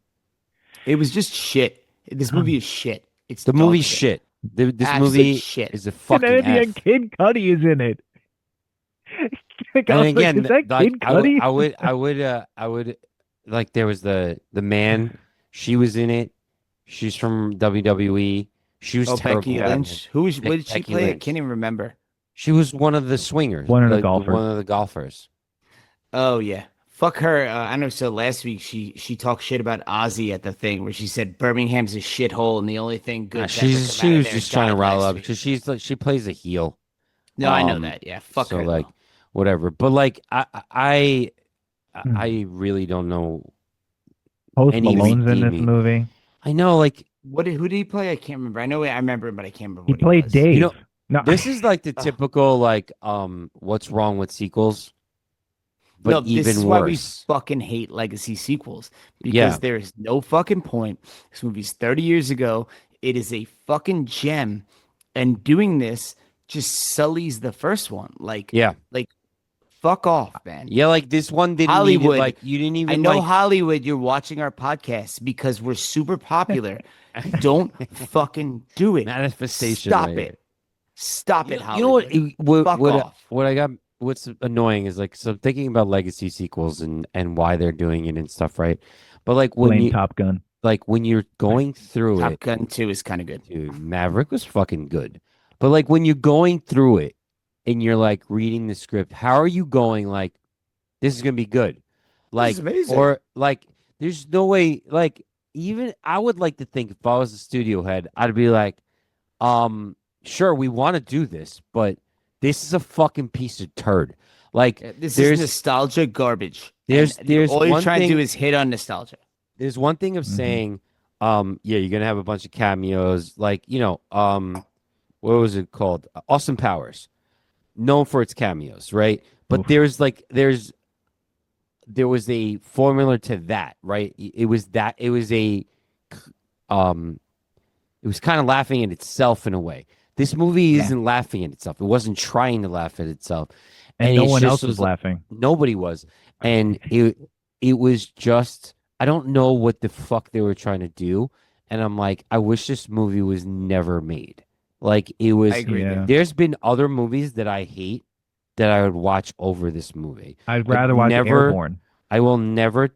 it was just shit. This movie is shit. It's The dog movie's shit. shit. This Absolute movie shit. is a And then fucking at the F. end, Kid Cudi is in it. Like, I And was like, again, is that like Kid Cudi? I would like there was the man. She was in it. She's from WWE. She was Oh, Becky terrible in it. Lynch. Who was? What did she Becky play? I can't Lynch. even remember. She was one of the swingers, One of the like golfers. one of the golfers. Oh yeah, fuck her. I know. So last week she talked shit about Ozzy at the thing where she said Birmingham's a shithole and the only thing good to ever come She out of was there just trying to died rile last up week. because she's like she plays a heel. No, I know Um, that. Yeah, fuck so her like though. whatever. But like Hmm. I really don't know Post any Malone's in this redeeming. movie. I know like Who did he play? I can't remember. I know I remember him, but I can't remember He what he played was. you Dave. know No, this is like the Ugh. typical like what's wrong with sequels, but No, this even is why we worse. fucking hate legacy sequels Yeah. because there is no fucking point. This movie's 30 years ago. It is a fucking gem, and doing this just sullies the first one. Yeah. Like fuck off, man. Yeah, like this one didn't need it. Hollywood. Like you didn't I even know like Hollywood, you're watching our podcast because we're super popular. Don't fucking do it. manifestation. Stop Right it. Stop it, you know what? Hollywood. Fuck off. What I got? What's annoying is like so thinking about legacy sequels and why they're doing it and stuff, right? But blame Top Gun. when you're going through Top it, Gun 2 is kind of good. dude, Maverick was fucking good. But like when you're going through it and you're like reading the script, how are you going like this is gonna be good? This Like is amazing. or like there's no way like even I would like to think if I was a studio head, I'd be like, sure, we want to do this, but this is a fucking piece of turd. Like This is there's nostalgia garbage. there's And there's all you're one trying to thing do is hit on nostalgia. there's one thing of Hmm. saying, yeah, you're gonna have a bunch of cameos, like what was it called? Austin Powers. known for its cameos, right? But Oof. there was a formula to that, right? It was um it was kind of laughing at itself in a way. This movie Yeah. isn't laughing at itself. It wasn't trying to laugh at itself. And no it one just else was laughing. Nobody was. And it was just, I don't know what the fuck they were trying to do. And I'm like, I wish this movie was never made. Like it was I agree. Yeah. there's been other movies that I hate that I would watch over this movie. I'd rather watch Airborne. I will never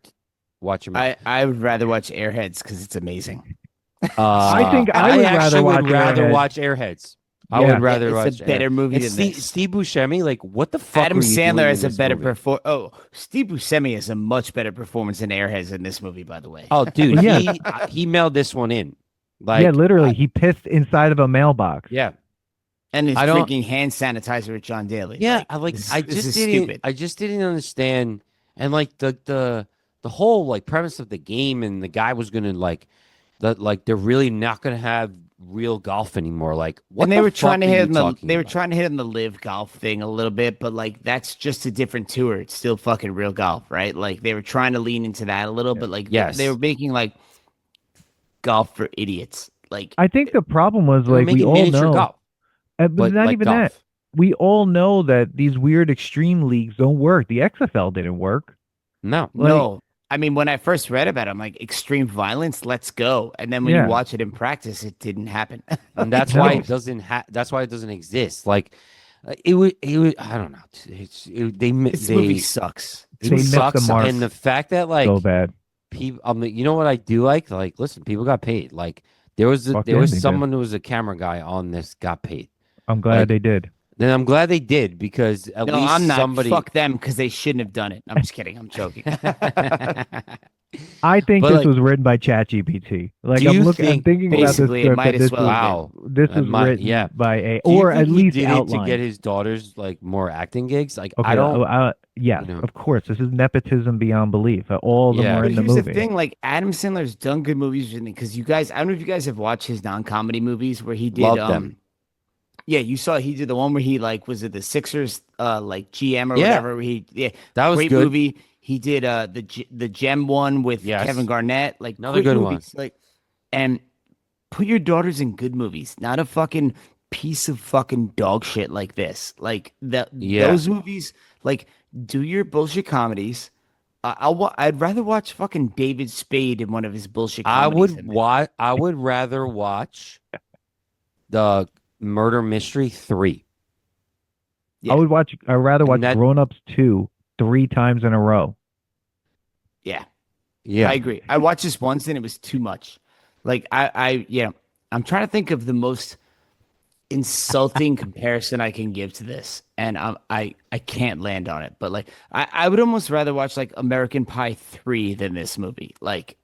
watch him. I would rather watch Airheads because it's amazing. I think I would actually rather would rather watch Airheads. I Yeah. would rather watch It's a better movie And than Steve, this. Steve Buscemi, like what the fuck? Adam were you Sandler doing has in a this better movie? performance. Oh, Steve Buscemi has a much better performance than Airheads in this movie, by the way. Oh, dude, Yeah. he mailed this one in. Like, yeah, literally, he pissed inside of a mailbox. yeah, And he's I don't- drinking hand sanitizer with John Daly. yeah. This I is just didn't. stupid. I just didn't understand. And like the whole like premise of the game, and the guy was gonna they're really not gonna have real golf anymore. Like, what And they the were trying to fuck are hit you on the talking they were about? trying to hit on the live golf thing a little bit, but like that's just a different tour. It's still fucking real golf, right? Like they were trying to lean into that a little, but like Yes. they were making like golf for idiots. Like I think the problem was They were like we making all miniature know, golf, but but not like even golf. that. We all know that these weird extreme leagues don't work. The XFL didn't work. No, Like- no. I mean, when I first read about it, I'm like, extreme violence, let's go. And then when Yeah. you watch it in practice, it didn't happen. and that's No. why it doesn't. That's why it doesn't exist. Like, it was. I don't know. This movie sucks. They missed the sucks, mark and the fact that like so bad. people, you know what I do like? Like, listen, people got paid. Like, there was Fuck there yeah, was they did. someone who was a camera guy on this got paid. I'm glad Like, they did. Then I'm glad they did, because at No, least I'm not. somebody. Fuck them because they shouldn't have done it. I'm just kidding. I'm joking. I think But, this like, was written by ChatGPT. Like do I'm you looking, I'm think thinking about this basically it script. might that as this well was, have Wow. this That was might- written yeah. by a, Do you or think at he least did it outlined. to get his daughters like more acting gigs. Like, Okay, I don't. yes, you know. of course. This is nepotism beyond belief. All of them Yeah. were But in the here's movie. the thing: like Adam Sandler's done good movies because you guys. I don't know if you guys have watched his non-comedy movies where he did. Love them. Yeah, you saw he did the one where he like was it the Sixers like GM or Yeah. whatever. Where That was great good. movie. He did the Gem one with Yes. Kevin Garnett. Like Another great good one. movies. Like, and put your daughters in good movies, not a fucking piece of fucking dog shit like this. Like Yeah. those movies. Like do your bullshit comedies. I'd rather watch fucking David Spade in one of his bullshit I comedies. would than this. watch. I would rather watch the Murder Mystery 3. Yeah. I'd rather watch that- Grown Ups 2 3 times in a row. Yeah. Yeah. I agree. I watched this once and it was too much. Like I'm trying to think of the most insulting comparison I can give to this, and I can't land on it. But like I would almost rather watch like American Pie 3 than this movie. Like,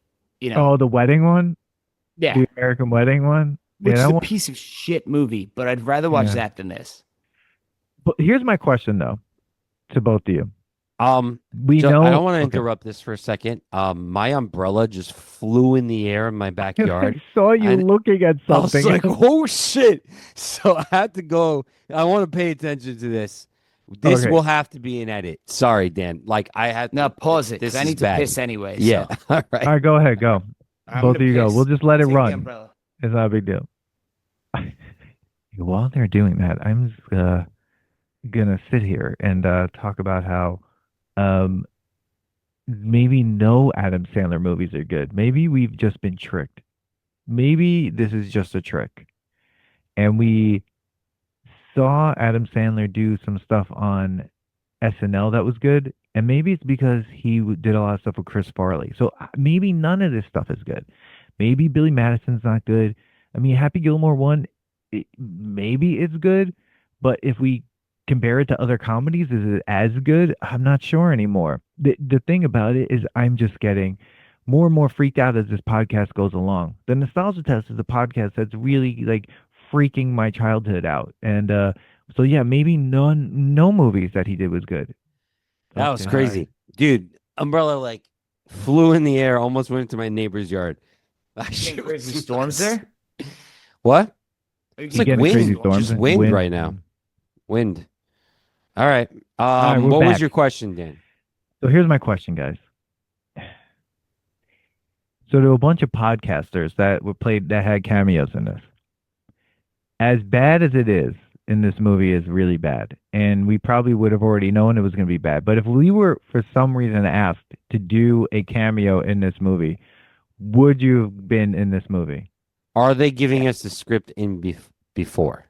Oh, the wedding one? yeah, The American Wedding one? which Yeah, is that a one- piece of shit movie, but I'd rather watch Yeah. that than this. But here's my question though, to both of you. We So know I don't want to okay. interrupt this for a second. My umbrella just flew in the air in my backyard. I saw you and looking at I was something. like, "Oh shit!" So I had to go. I want to pay attention to this. This Okay. will have to be an edit. Sorry, Dan. Like I had. Now pause it This because I is need to bad. piss anyway. Yeah. So. All right. All right, go ahead, go. I'm Both gonna of you go. piss. We'll just let it Take the run. umbrella. It's not a big deal. While they're doing that, I'm just gonna sit here and talk about how maybe no Adam Sandler movies are good. Maybe we've just been tricked. Maybe this is just a trick. And we saw Adam Sandler do some stuff on SNL that was good, and maybe it's because he did a lot of stuff with Chris Farley. So maybe none of this stuff is good. Maybe Billy Madison's not good. I mean, Happy Gilmore 1, maybe it's good, but if we compare it to other comedies, is it as good? I'm not sure anymore. The thing about it is I'm just getting more and more freaked out as this podcast goes along. The Nostalgia Test is a podcast that's really like freaking my childhood out. And so yeah, maybe no movies that he did was good. That was Okay. crazy, dude. Umbrella like flew in the air, almost went into my neighbor's yard. That shit was Crazy storms nuts. there? What? Are you It's like getting wind. crazy storms Just and wind right now. Wind. All right. right, we're What was back. your question, Dan? So here's my question, guys. So there were a bunch of podcasters that were played that had cameos in this. As bad as it is in this movie is really bad, and we probably would have already known it was going to be bad. But if we were for some reason asked to do a cameo in this movie, would you have been in this movie? Are they giving us the script in before?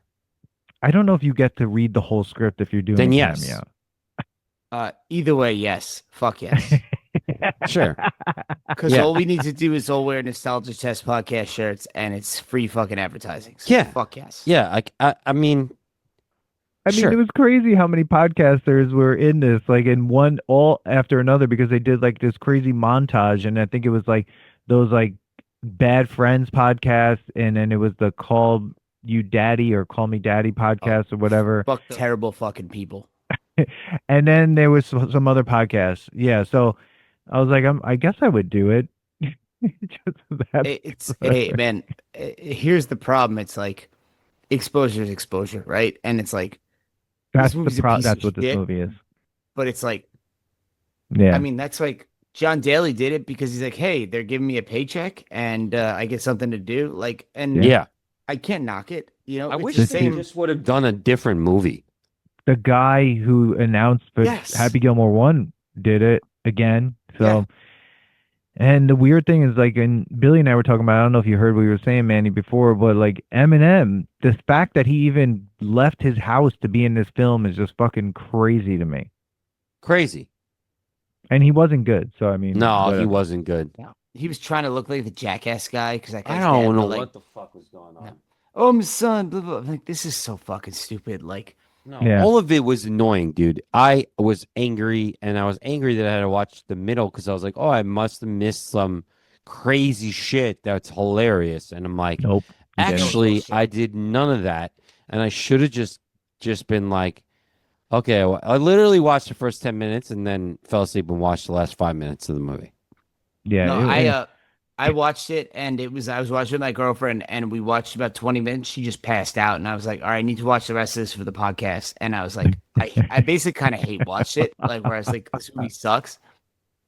I don't know if you get to read the whole script if you're doing Then a yes. cameo. Either way, yes. Fuck yes. Sure. Because Yeah. all we need to do is all wear Nostalgia Test podcast shirts, and it's free fucking advertising. So Yeah. fuck yes. Yeah. I mean, I mean, sure. it was crazy how many podcasters were in this, like in one all after another, because they did like this crazy montage, and I think it was like those like Bad Friends podcast, and then it was the Call You Daddy or Call Me Daddy podcast or whatever. Fuck terrible fucking people. And then there was some other podcasts. Yeah, so I was like, I guess I would do it. Hey man, here's the problem. It's like exposure is exposure, right? And it's like that's movie's the a piece that's of what this shit. movie is. But it's like, Yeah, I mean, that's like John Daly did it because he's like, hey, they're giving me a paycheck and I get something to do. Like, and Yeah. I can't knock it. You know, I it's wish the they same. just would have done a different movie. the guy who announced for Yes. Happy Gilmore 1 did it again. So, Yeah. and the weird thing is, like, and Billy and I were talking about, I don't know if you heard what we were saying, Manny, before, but like Eminem, the fact that he even left his house to be in this film is just fucking crazy to me. Crazy. And he wasn't good. So, I mean, No, he whatever. wasn't good. He was trying to look like the jackass guy because that I guy's don't dad, know but, like, what the fuck was going on. No. oh, my son, blah, blah. I'm like, this is so fucking stupid. Like, No, Yeah. all of it was annoying, dude. I was angry, and I was angry that I had to watch the middle because I was like, oh, I must have missed some crazy shit that's hilarious. And I'm like, Nope. you didn't. actually, I did none of that, and I should have just been like, okay, I literally watched the first 10 minutes and then fell asleep and watched the last 5 minutes of the movie. Yeah. no, I watched it and I was watching with my girlfriend and we watched about 20 minutes. She just passed out and I was like, all right, I need to watch the rest of this for the podcast. And I was like, I basically kind of hate watched it. Like where I was like, this movie sucks.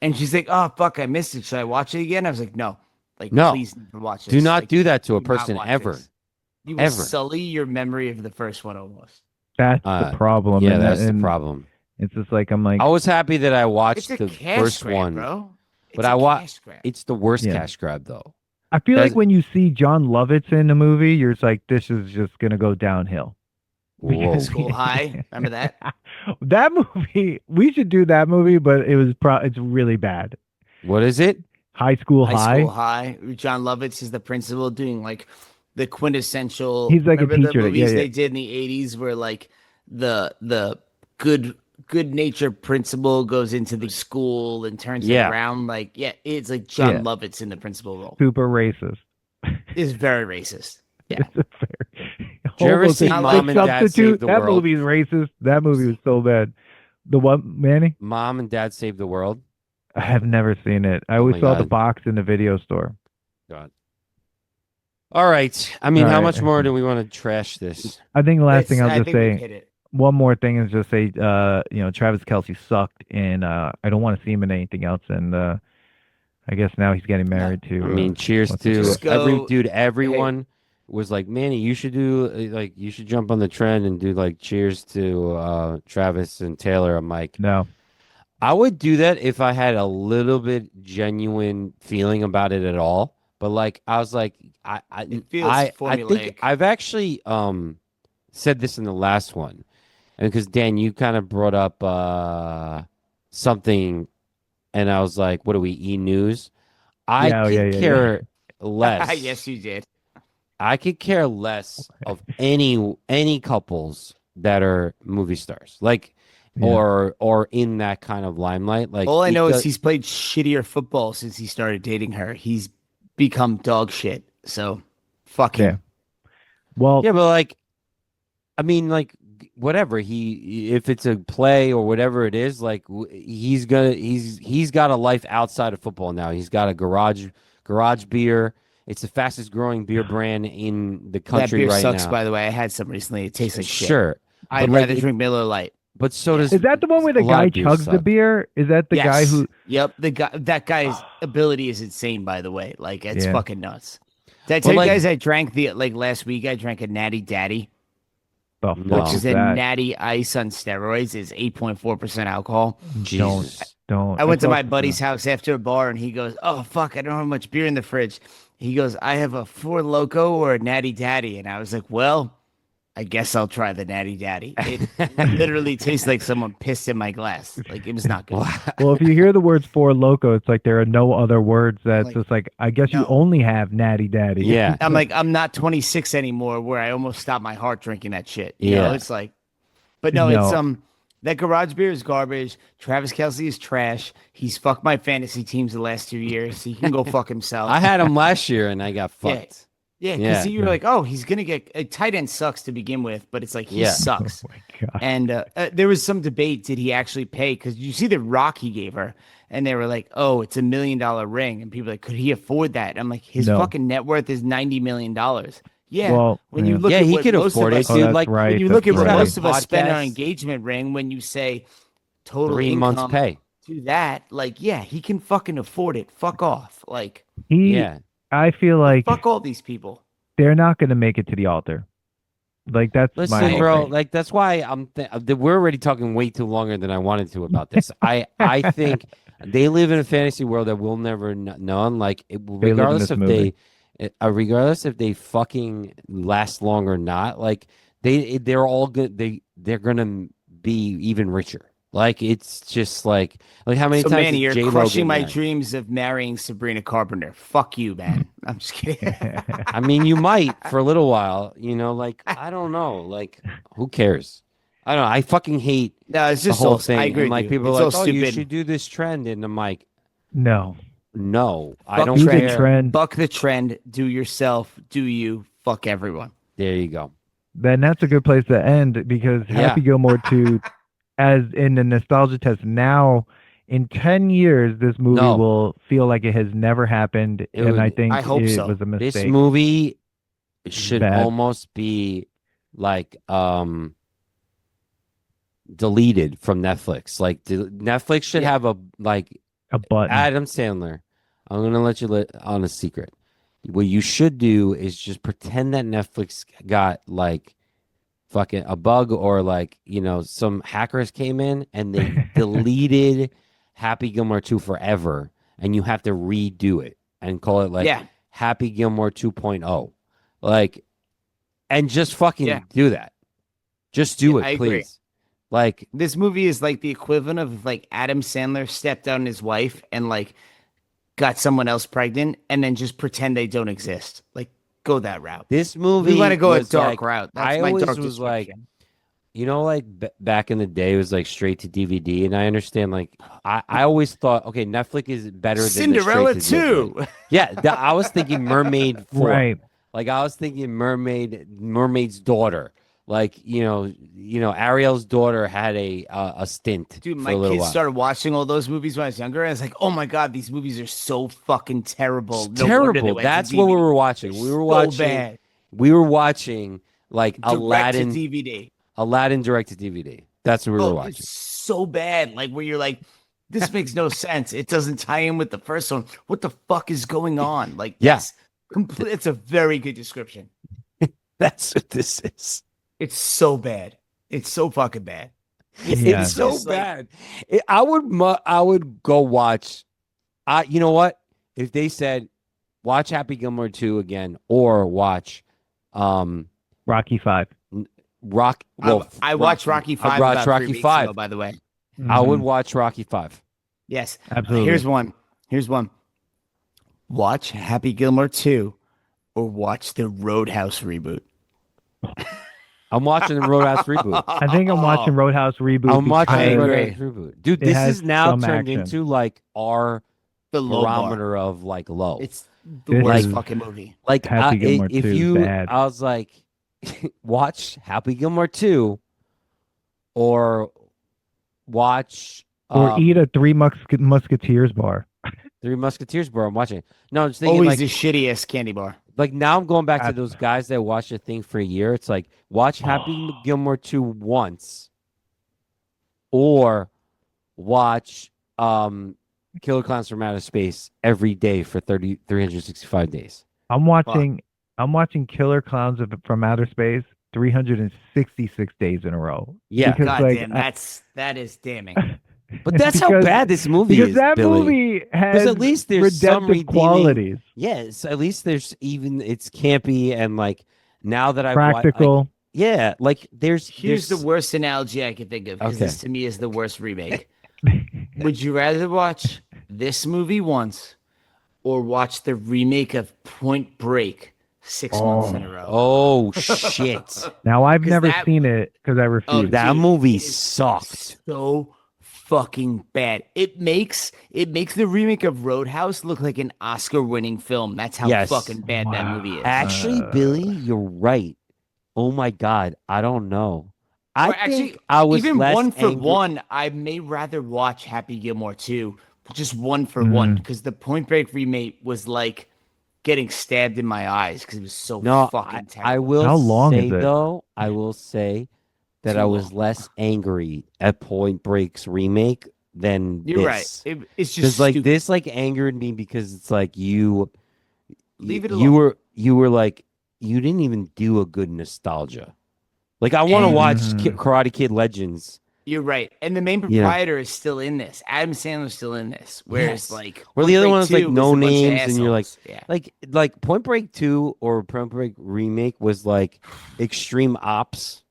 And she's like, oh fuck, I missed it. Should I watch it again? I was like, no, like No. please never watch this. Do not Like, do that to a do not person watch ever. this. You will Ever. sully your memory of the first one almost. That's the problem. Yeah, and that's the and problem. It's just like, I'm like, I was happy that I watched It's a the cash first grab, one, bro. but It's I a wa- cash grab. It's the worst Yeah. cash grab, though. I feel That's- like when you see John Lovitz in the movie, you're just like, this is just gonna go downhill. Whoa. School High. Remember that? That movie, we should do that movie, but it's really bad. What is it? High School High. High School High. John Lovitz is the principal doing like the quintessential. He's like a remember teacher, the movies yeah. they did in the 80s where like the good natured principal goes into the school and turns Yeah. it around. Like, yeah, it's like John Yeah. Lovitz in the principal role. Super racist. It's very racist. Yeah. It's a fair. Did you ever see Not Mom like and Dad Save the That World? movie's racist. That movie was so bad. The what, Manny? Mom and Dad Save the World? I have never seen it. I Oh always my saw the God. box in the video store. God. All right. I mean, All how right. much more do we want to trash this? I think the last thing I I'll just think we've say, hit it. one more thing is just say, Travis Kelce sucked, and I don't want to see him in anything else. And I guess now he's getting married to. I mean, cheers what's to his name? everyone was like, Manny, you should you should jump on the trend and do like cheers to Travis and Taylor. I'm like, No. I would do that if I had a little bit genuine feeling about it at all. But like, I was like, It feels I formulaic. think I've actually said this in the last one, and because Dan, you kind of brought up something, and I was like, what do we E-News? I Yeah, could yeah. care less. Yes, you did. I could care less of any couples that are movie stars, like Yeah. or in that kind of limelight. Like, All I it know is does- he's played shittier football since he started dating her. He's become dog shit. So fuck him. Well, yeah, but like, I mean, like, whatever if it's a play or whatever it is, like he's got a life outside of football now. He's got a garage beer. It's the fastest growing beer brand in the That country beer right sucks, now. by the way. I had some recently. It tastes like shit. Sure, I'd but, like, rather drink Miller Lite. But so does. Is that the one where the a lot guy of beers chugs the suck. beer? Is that the guy who? Yep, that guy's ability is insane. By the way, like it's Yeah. fucking nuts. Did I tell Well, you like- guys I drank last week? I drank a Natty Daddy, The No. fuck which is is a that? natty ice on steroids. Is 8.4% alcohol. Jesus. Don't. I went to saw my some buddy's stuff. house after a bar, and he goes, "Oh fuck, I don't have much beer in the fridge." He goes, "I have a Four Loco or a Natty Daddy," and I was like, "Well, I guess I'll try the Natty Daddy." It literally tastes like someone pissed in my glass. Like it was not good. Well, if you hear the words "four loco," it's like there are no other words. That's Like, just like I guess you no. only have Natty Daddy. Yeah. I'm like, I'm not 26 anymore, where I almost stopped my heart drinking that shit. You know, Yeah. it's like, but no, it's No. that garage beer is garbage. Travis Kelce is trash. He's fucked my fantasy teams the last 2 years. He can go fuck himself. I had him last year and I got Yeah. fucked. Yeah, because Yeah. you're like, oh, he's gonna get a tight end sucks to begin with, but it's like he Yeah. sucks. Oh my god. And there was some debate: did he actually pay? Because you see the rock he gave her, and they were like, "Oh, it's $1 million ring," and people were like, could he afford that? And I'm like, his No. fucking net worth is $90 million. Yeah, Well, when you yeah. look Yeah, at he what could most afford of it, us, Oh, dude. that's Like right. when you look at That's what right. most of us spend on Podcast. engagement ring, when you say total 3 income months pay. to that, like, yeah, he can fucking afford it. Fuck off, like, He. Yeah. I feel like fuck all these people. they're not going to make it to the altar. Like that's my Listen, whole bro. thing. Like that's why we're already talking way too longer than I wanted to about this. I think they live in a fantasy world that we'll never know. Like regardless this if movie. regardless if they fucking last long or not, like they're all good. They're gonna be even richer. Like it's just like how many So, times Manny, did you're J-Lo crushing get my married? dreams of marrying Sabrina Carpenter. Fuck you, man. I'm just kidding. I mean, you might for a little while, like I don't know, like who cares? I don't know. I fucking hate No, it's the just whole all, thing. I agree And like with you. people It's are all like, oh, you stupid. should do this trend, and I'm like, No. no, I Buck don't Do the care. trend. Buck the trend. Do yourself. Do you. Fuck everyone. There you go. Then that's a good place to end because Yeah. Happy Gilmore 2, as in the nostalgia test, now in 10 years, this movie No. will feel like it has never happened. It and I would- think I hope it so. was a mistake. This movie should Bad. almost be like deleted from Netflix. Like Netflix should Yeah. have a like A button. Adam Sandler. I'm gonna let you on a secret. What you should do is just pretend that Netflix got like fucking a bug or like some hackers came in and they deleted Happy Gilmore 2 forever, and you have to redo it and call it like Yeah. Happy Gilmore 2.0, like, and just fucking Yeah. do that. Just do Yeah, I it, agree. please. Like, This movie is like the equivalent of like Adam Sandler stepped on his wife and like got someone else pregnant and then just pretend they don't exist. Like, go that route. this movie. We want to go a was dark like, route. That's I my always dark was like, description. like back in the day, it was like straight to DVD, and I understand. Like, I always thought, okay, Netflix is better than the Cinderella straight to DVD. 2. Yeah, I was thinking Mermaid 4. Right. Like I was thinking Mermaid's daughter. Like Ariel's daughter had a stint Dude, for my a little kids while. started watching all those movies when I was younger. And I was like, oh my God, these movies are so fucking terrible. It's No wonder they terrible. went to That's what we DVD. were watching. They're We were so watching. bad. We were watching like Direct to Aladdin DVD. direct to DVD. That's what we were Oh, watching. it's so bad. Like where you're like, this makes no sense. It doesn't tie in with the first one. What the fuck is going on? Like, Yeah. yes, it's a very good description. That's what this is. It's so bad. It's so fucking bad. Yeah. It's so just like- bad. I would go watch. You know what? If they said watch Happy Gilmore 2 again or watch Rocky 5. Rock. Well, I watched Rocky 5 I watched about 3 Rocky weeks 5. ago, by the way. I would Mhm. watch Rocky 5. Yes. Absolutely. Here's one. Watch Happy Gilmore 2 or watch the Roadhouse reboot. I'm watching the Roadhouse reboot. I think I'm watching Roadhouse reboot. I'm watching I the because- agree. Roadhouse reboot. Dude, It this has is now some turned action. into like our The low bar. barometer of like low. It's the This worst is- fucking movie. Like Happy Gilmore if 2 is you, bad. I was like, watch Happy Gilmore 2 or watch Or eat a Three Musketeers bar. Three Musketeers bar. I'm watching. No, I'm just thinking Always like, the shittiest candy bar. like now I'm going back to Ab- those guys that watch the thing for a year. It's like watch Happy Gilmore 2 once or watch Killer Clowns from Outer Space every day for 365 days. I'm watching Killer Clowns from Outer Space 366 days in a row. Yeah. Because God like damn, that is damning. But that's how because- bad this movie because is, that Billy. movie has at least there's some redemptive redeeming qualities. Yes, at least there's even it's campy and like now that I've Practical. yeah, like Here's there's the worst analogy I can think of because Okay. this to me is the worst remake. Would you rather watch this movie once or watch the remake of Point Break 6 months in a row? Oh shit. Now I've 'Cause never that- seen it because I refuse. That dude, movie it is sucked. So fucking bad. It makes the remake of Roadhouse look like an Oscar-winning film. That's how Yes. fucking bad that movie is. Actually, Billy, you're right. Oh my god, I don't know. I Or actually, think I was even less one for angry. one. I may rather watch Happy Gilmore 2, just one for one, because the Point Break remake was like getting stabbed in my eyes because it was so No, fucking terrible. I will How long say is it? though, I will say that Too I was long. less angry at Point Break's remake than You're this. right. It's Because just like stupid. this like angered me because it's like Leave it you alone. were like you didn't even do a good nostalgia. Like I want to And- watch Mhm. Karate Kid Legends. You're right. And the main Yeah. proprietor is still in this. Adam Sandler's still in this. Whereas Yes. like Where the Point other Break one's, like, 2 was no a bunch of names and you're like- assholes. Yeah. Like Point Break 2 or Point Break remake was like extreme ops.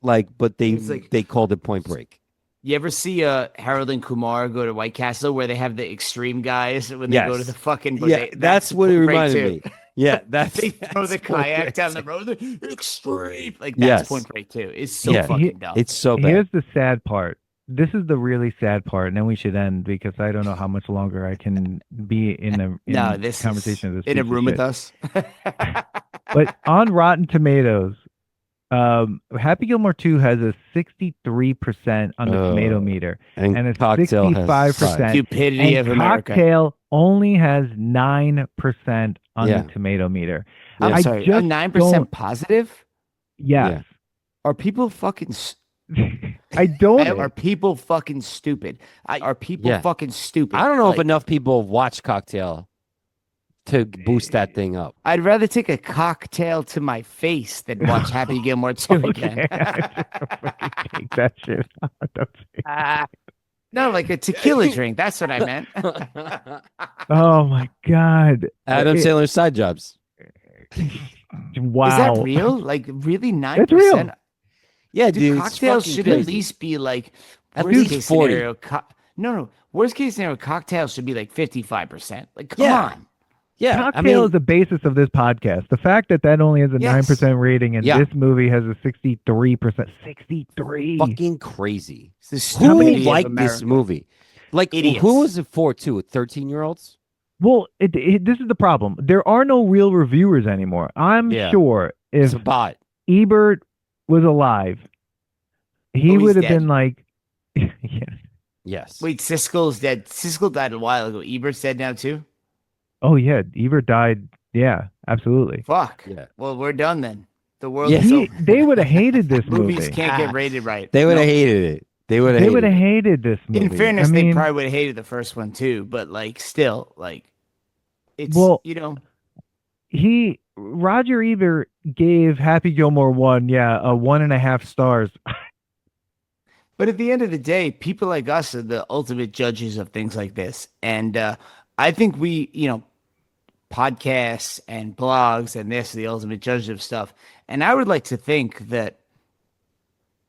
Like but It's like- they called it Point Break. You ever see Harold and Kumar go to White Castle where they have the extreme guys when they go to Yes. the fucking Yeah, that's what it Point Break reminded 2. me. Yeah, that's They throw the that's Point kayak Break down the 2. road. They're extreme. Like Yes. that's Point Break 2. It's so Yeah. fucking dumb. It's so bad. Here's the sad part. This is the really sad part, and then we should end because I don't know how much longer I can be in this conversation is of this in a piece of room with shit. us. But on Rotten Tomatoes, Happy Gilmore 2 has a 63% on the tomato meter and and a Cocktail has 65%. Stupidity And of America. Cocktail only has 9% on Yeah. the tomato meter. I'm I sorry, just 9% don't- positive? Yes. Are people fucking I don't. are people fucking stupid? Are people Yeah. fucking stupid? I don't know if Like, enough people have watched Cocktail to boost that thing up. I'd rather take a cocktail to my face than watch Happy Gilmore 2 Okay. again. Take that shit out. Don't say- No, like a tequila drink. That's what I meant. Oh my God. Adam It- Sandler's side jobs. Wow. Is that real? Like really 9%? It's real. Yeah, Dude, dude. it's cocktails fucking should crazy. at least be like At worst least case 40. scenario. No. Worst case scenario, cocktails should be like 55%. Like, come Yeah. on. Yeah, Cocktail I mean, is the basis of this podcast. The fact that only has a Yes. 9% rating and Yeah. this movie has a 63%. 63. fucking crazy. It's the Who stupidity of liked this America. movie? Like, Idiots. who was it for, too? 13-year-olds? Well, this is the problem. There are no real reviewers anymore. I'm Yeah. sure It's if a bot. Ebert was alive, he Oh, he's would have dead. been like, yeah. Yes. Wait, Siskel's dead. Siskel died a while ago. Ebert's dead now too? Oh yeah, Ebert died. Yeah, absolutely. Fuck. Yeah. Well, we're done then. The world Yeah. is over. They would have hated this Movies movie. can't get rated right. They would have No. hated it. They would have They hated would have it. hated this movie. In fairness, I they mean, probably would have hated the first one too, but like still, like it's Well- Roger Ebert gave Happy Gilmore 1, a 1.5 stars. But at the end of the day, people like us are the ultimate judges of things like this. And I think we, podcasts and blogs and this are the ultimate judge of stuff. And I would like to think that,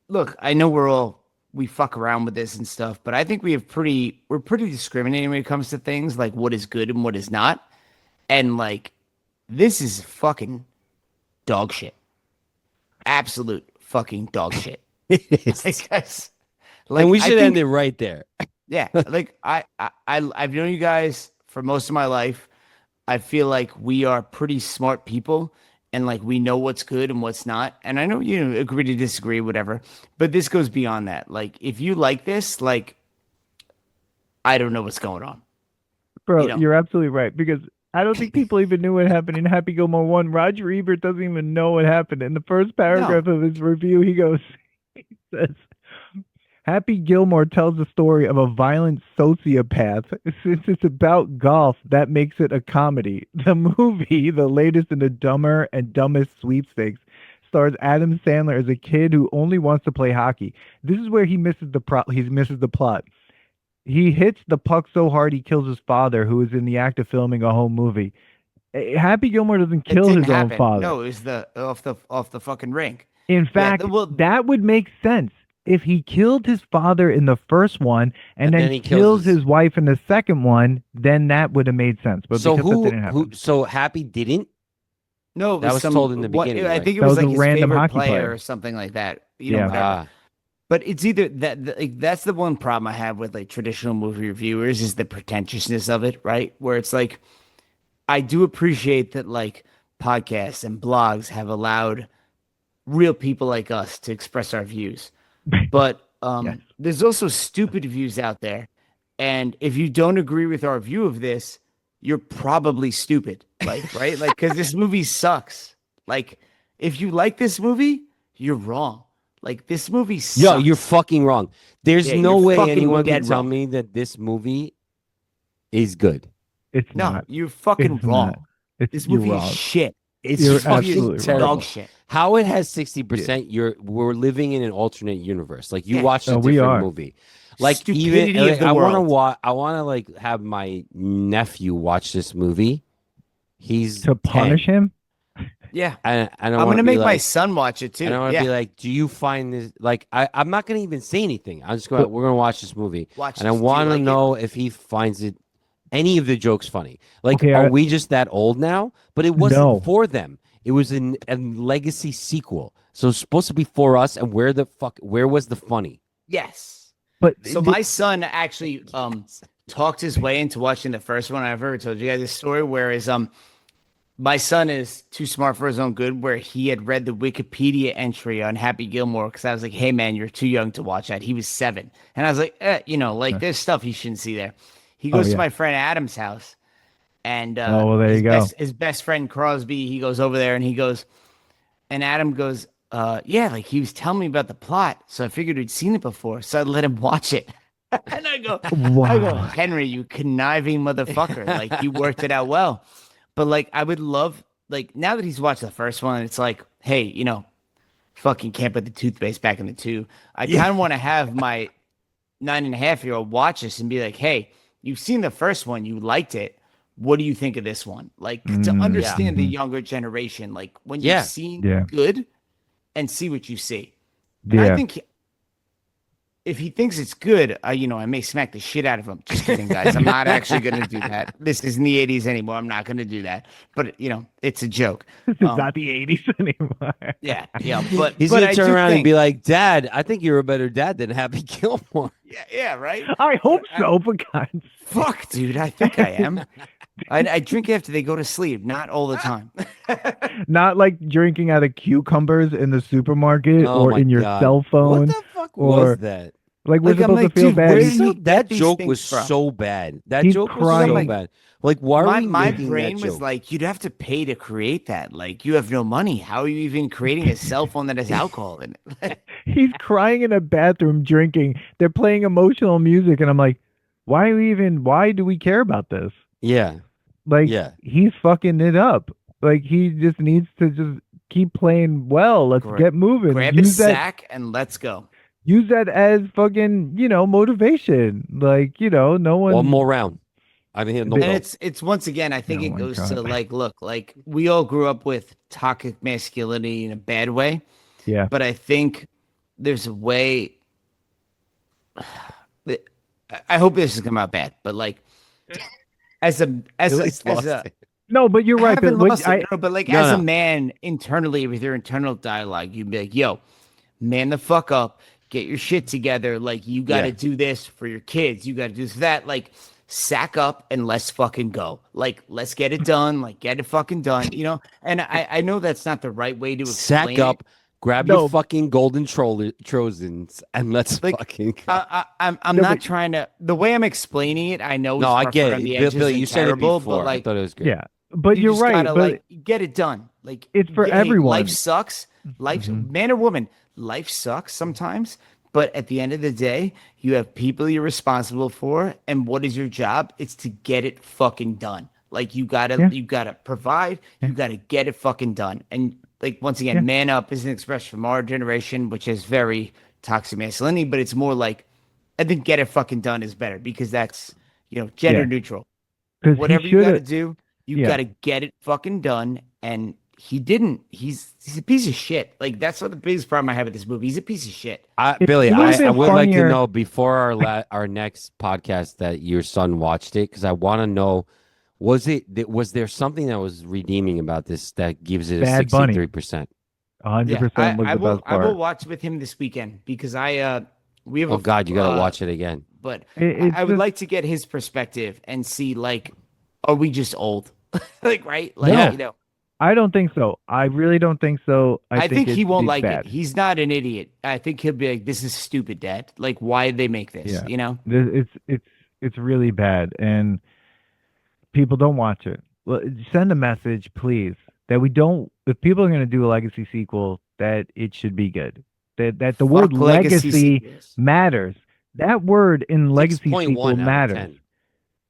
look, I know we fuck around with this and stuff, but I think we're pretty discriminating when it comes to things like what is good and what is not. And like, this is fucking dog shit. Absolute fucking dog shit. Like, And we I should think- end it right there. Yeah, like I've known you guys for most of my life. I feel like we are pretty smart people, and like we know what's good and what's not. And I know you agree to disagree, whatever. But this goes beyond that. Like, if you like this, like, I don't know what's going on. Bro, you're absolutely right because I don't think people even knew what happened in Happy Gilmore 1. Roger Ebert doesn't even know what happened. In the first paragraph of his review, he says, Happy Gilmore tells the story of a violent sociopath. Since it's about golf, that makes it a comedy. The movie, the latest in the Dumber and Dumbest sweepstakes, stars Adam Sandler as a kid who only wants to play hockey. This is where he misses the plot. He hits the puck so hard he kills his father, who is in the act of filming a home movie. Happy Gilmore doesn't It kill didn't his own happen. father. No, it was the off the fucking rink. In Yeah, fact, well, that would make sense if he killed his father in the first one and then he kills kills his wife in the second one. Then that would have made sense. But So because that didn't happen, so Happy didn't? no, it That was some, told in the what- beginning, I right? think it That was was like a his random favorite hockey player player. or something like that. Yeah. Ah, But it's either that's the one problem I have with like traditional movie reviewers is the pretentiousness of it, right? Where it's like I do appreciate that like podcasts and blogs have allowed real people like us to express our views. But Yes. there's also stupid views out there. And if you don't agree with our view of this, you're probably stupid. Like, right? Like, because this movie sucks. Like, if you like this movie, you're wrong. Like, this movie sucks. yo, you're fucking wrong. There's Yeah, no you're way fucking anyone can dead tell wrong. me that this movie is good. It's No, not. you're fucking It's wrong. not. It's This you're movie is wrong. shit. It's You're fucking absolutely terrible. Dog shit. How it has 60%, we're living in an alternate universe. Like you Yeah. watched a No, we different are. movie. Like Stupidity even of the I want to world. I want to like have my nephew watch this movie. He's To 10. punish him? Yeah. And I I'm want gonna to make be my like, son watch it too. and I want to Yeah. be like, do you find this like I'm not gonna even say anything. I'm just But- we're gonna watch this movie, Watch and I this. Do you want to like it? know if he finds it any of the jokes funny. Like, Okay, are we just that old now? But it wasn't No. for them. It was a legacy sequel, so it's supposed to be for us. And where was the funny? Yes. But So my son actually talked his way into watching the first one. I've ever told you guys this story. Whereas my son is too smart for his own good, where he had read the Wikipedia entry on Happy Gilmore because I was like, hey man, you're too young to watch that. He was 7. And I was like, like there's stuff he shouldn't see there. He goes yeah. to my friend Adam's house and Oh, well, there you go. his best friend Crosby, he goes over there and he goes, and Adam goes, yeah, like he was telling me about the plot. So I figured he'd seen it before. So I let him watch it. And I go, Wow. Henry, you conniving motherfucker. Like you worked it out well. But like I would love, like now that he's watched the first one, it's like, hey, fucking can't put the toothpaste back in the tube. I kind of want to have my 9.5-year-old watch this and be like, hey, you've seen the first one, you liked it. What do you think of this one? Like to understand the younger generation, like when you've seen good and see what you see. And I think if he thinks it's good, I may smack the shit out of him. Just kidding, guys. I'm not actually going to do that. This isn't the 80s anymore. I'm not going to do that. But, it's a joke. It's not the 80s anymore. Yeah. But He's but gonna I turn do around and think- be like, Dad, I think you're a better dad than Happy Gilmore. yeah, right? I hope so, for God's sake. Fuck, dude. I think I am. I drink after they go to sleep, not all the time. Not like drinking out of cucumbers in the supermarket Oh or my in your God. cell phone. What the fuck or- was that? Like we're Like, I'm supposed like, to feel dude, bad. where He's- did he That get these joke things was from? so bad. That He's joke was crying. so bad. Like, why are we My making brain that was joke? like, you'd have to pay to create that. Like, you have no money. How are you even creating a cell phone that has alcohol in it? He's crying in a bathroom drinking. They're playing emotional music, and I'm like, why do we care about this? Yeah. Like, Yeah. he's fucking it up. Like, he just needs to just keep playing well. Let's get moving. Grab his sack and let's go. Use that as fucking, motivation. Like, no one. One more round. I mean, no And vote. it's once again, I think Oh it my goes God. to like, look, like we all grew up with toxic masculinity in a bad way, Yeah. but I think there's a way. I hope this is come out bad, but like, as Billy's lost a it. No, but you're I right. haven't But lost it, no, but like No, as no. a man internally with your internal dialogue, you'd be like, yo, man the fuck up, get your shit together. Like you got to Yeah. do this for your kids. You got to do that. Like sack up and let's fucking go. Like let's get it done. Like get it fucking done. And I know that's not the right way to explain Sack up, grab No. your fucking golden trojans, and let's Like, fucking go. I'm No, not but- trying to. The way I'm explaining it, I know. No, is I rough get around the it. edges Billy, and you said it terrible, before. but like, I thought it was good. yeah. But you you're just right. gotta, But like get it done. Like It's for hey, everyone. Life sucks. Life, man or woman, life sucks sometimes. But at the end of the day, you have people you're responsible for, and what is your job? It's to get it fucking done. Like Yeah. you gotta provide, Yeah. you gotta get it fucking done. And like once Yeah. again, man up is an expression from our generation, which is very toxic masculinity, but it's more like I think get it fucking done is better because that's gender Yeah. neutral. Because he Whatever you should got to have. do, you Yeah. got to get it fucking done. And he didn't. He's a piece of shit. Like that's what the biggest problem I have with this movie. He's a piece of shit. Billy, It would have I been would like to funnier. know before our next podcast that your son watched it because I want to know was there something that was redeeming about this that gives it a Bad Bunny. 63%? 100% was I the will. best I will part. watch with him this weekend because we have Oh God, you got to watch it again. But It's I would just- like to get his perspective and see like, are we just old? Like right? Like No. I don't think so. I really don't think so. I think he it's won't like bad. it. He's not an idiot. I think he'll be like, "This is stupid, Dad. Like, why did they make this?" Yeah. You know? It's really bad, and people don't watch it. Well, send a message, please, that we don't. If people are going to do a legacy sequel, that it should be good. That the word Fuck legacy legacy sequels. matters. That word in legacy 6.1 sequel out of matters.